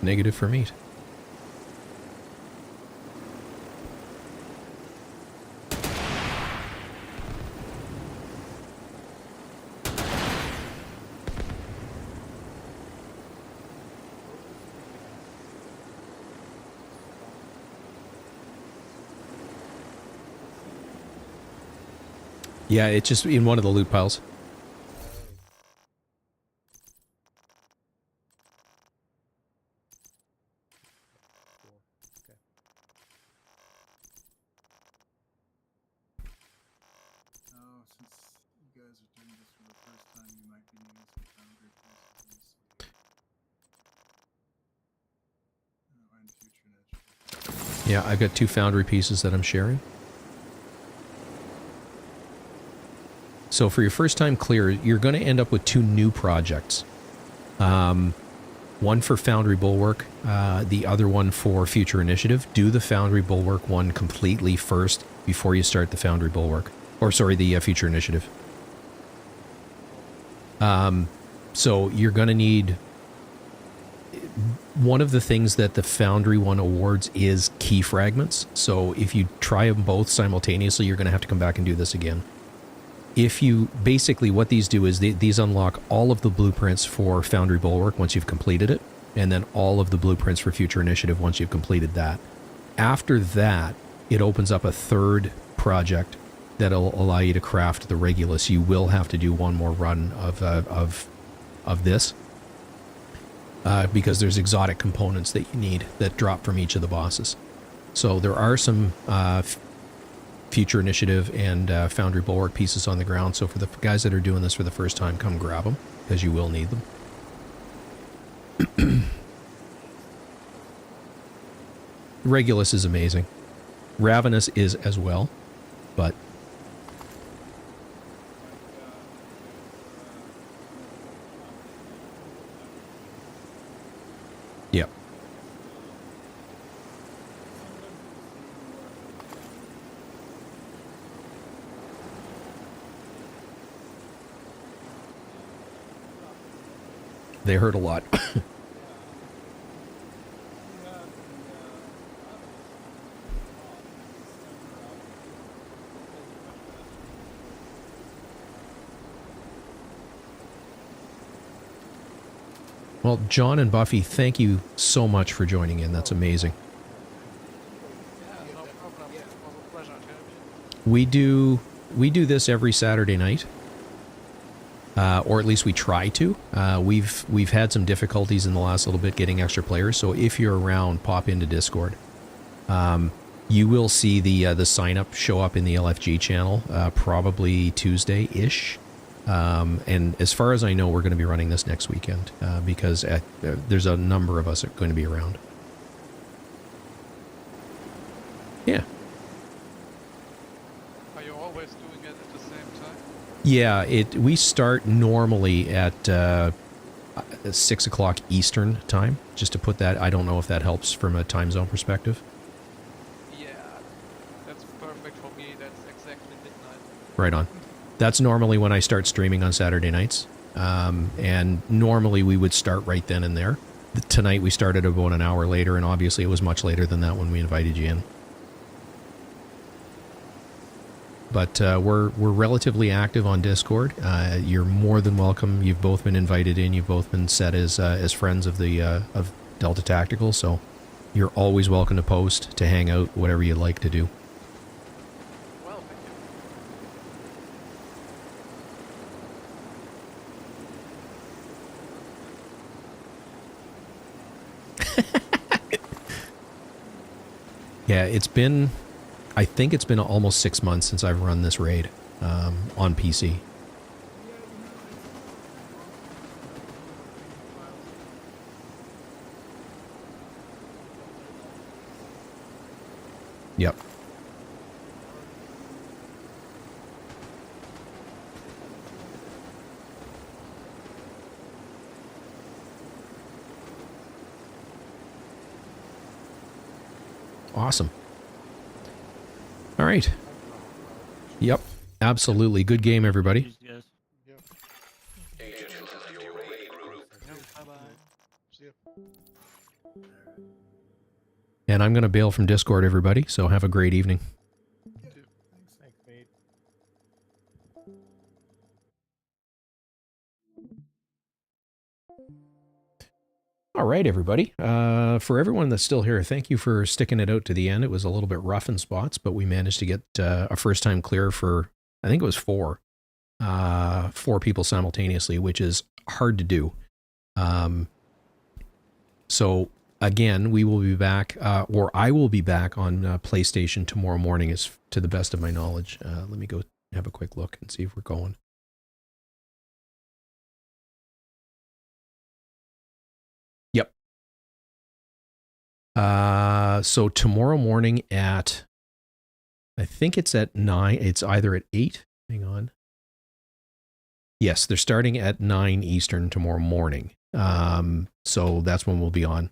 Negative for meat. Yeah, it's just in one of the loot piles. Oh, since you guys are doing this for the first time, you might be needing some foundry pieces. And future niche. Yeah, I've got 2 foundry pieces that I'm sharing. So for your first time clear, you're going to end up with 2 new projects. One for Foundry Bulwark, the other one for Future Initiative. Do the Foundry Bulwark one completely first before you start the Foundry Bulwark. Or sorry, the Future Initiative. So you're going to need... One of the things that the Foundry one awards is key fragments. So if you try them both simultaneously, you're going to have to come back and do this again. if you basically what these do is these unlock all of the blueprints for Foundry Bulwark once you've completed it, and then all of the blueprints for Future Initiative once you've completed that. After that, it opens up a third project that'll allow you to craft the Regulus. You will have to do one more run of this because there's exotic components that you need that drop from each of the bosses. So there are some Future Initiative and Foundry Bulwark pieces on the ground. So for the guys that are doing this for the first time, come grab them because you will need them. Regulus is amazing. Ravenous is as well, but yep. They hurt a lot. Well, John and Buffy, thank you so much for joining in. That's amazing. We do this every Saturday night, or at least we try to. We've had some difficulties in the last little bit getting extra players. So if you're around, pop into Discord. You will see the sign up show up in the LFG channel probably Tuesday-ish. And as far as I know, we're going to be running this next weekend because there's a number of us that are going to be around. Yeah. Are you always doing it at the same time? Yeah, we start normally at 6 o'clock Eastern time, just to put that. I don't know if that helps from a time zone perspective. Yeah, that's perfect for me. That's exactly midnight. Right on. That's normally when I start streaming on Saturday nights. And normally we would start right then and there. Tonight we started about an hour later, and obviously it was much later than that when we invited you in. But we're relatively active on Discord. You're more than welcome. You've both been invited in. You've both been set as friends of the of Delta Tactical. So you're always welcome to post, to hang out, whatever you'd like to do. Yeah, I think it's been almost 6 months since I've run this raid on PC. Yep. Awesome. All right. Yep. Absolutely. Good game, everybody. And I'm going to bail from Discord, everybody, so have a great evening. Thanks, mate. All right, everybody. For everyone that's still here, thank you for sticking it out to the end. It was a little bit rough in spots, but we managed to get a first-time clear for, I think it was four people simultaneously, which is hard to do. So, again, we will be back, or I will be back on PlayStation tomorrow morning, is to the best of my knowledge. Let me go have a quick look and see if we're going. Yep. So tomorrow morning at, I think it's at 9, it's either at 8, hang on. Yes, they're starting at 9 Eastern tomorrow morning. So that's when we'll be on.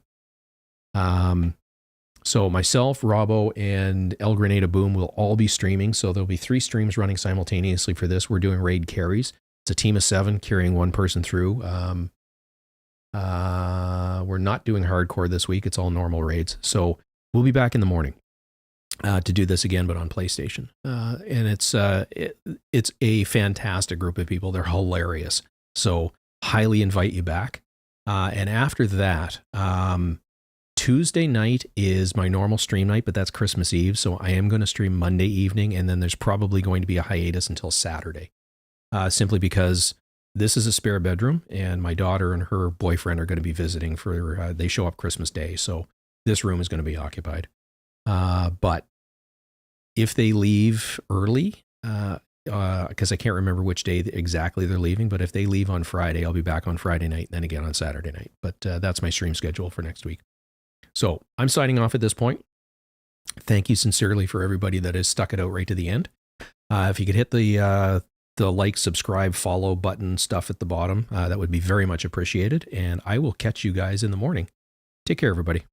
So myself, Robbo, and El Grenada Boom will all be streaming. So there'll be 3 streams running simultaneously for this. We're doing raid carries. It's a team of 7 carrying one person through. We're not doing hardcore this week. It's all normal raids. So we'll be back in the morning. to do this again, but on PlayStation. And it's a fantastic group of people. They're hilarious. So highly invite you back. And after that, Tuesday night is my normal stream night, but that's Christmas Eve. So I am going to stream Monday evening, and then there's probably going to be a hiatus until Saturday, simply because this is a spare bedroom, and my daughter and her boyfriend are going to be visiting for, they show up Christmas Day. So this room is going to be occupied. But if they leave early, because I can't remember which day exactly they're leaving, but if they leave on Friday, I'll be back on Friday night, and then again on Saturday night. But that's my stream schedule for next week. So I'm signing off at this point. Thank you sincerely for everybody that has stuck it out right to the end. If you could hit the like, subscribe, follow button stuff at the bottom, that would be very much appreciated. And I will catch you guys in the morning. Take care, everybody.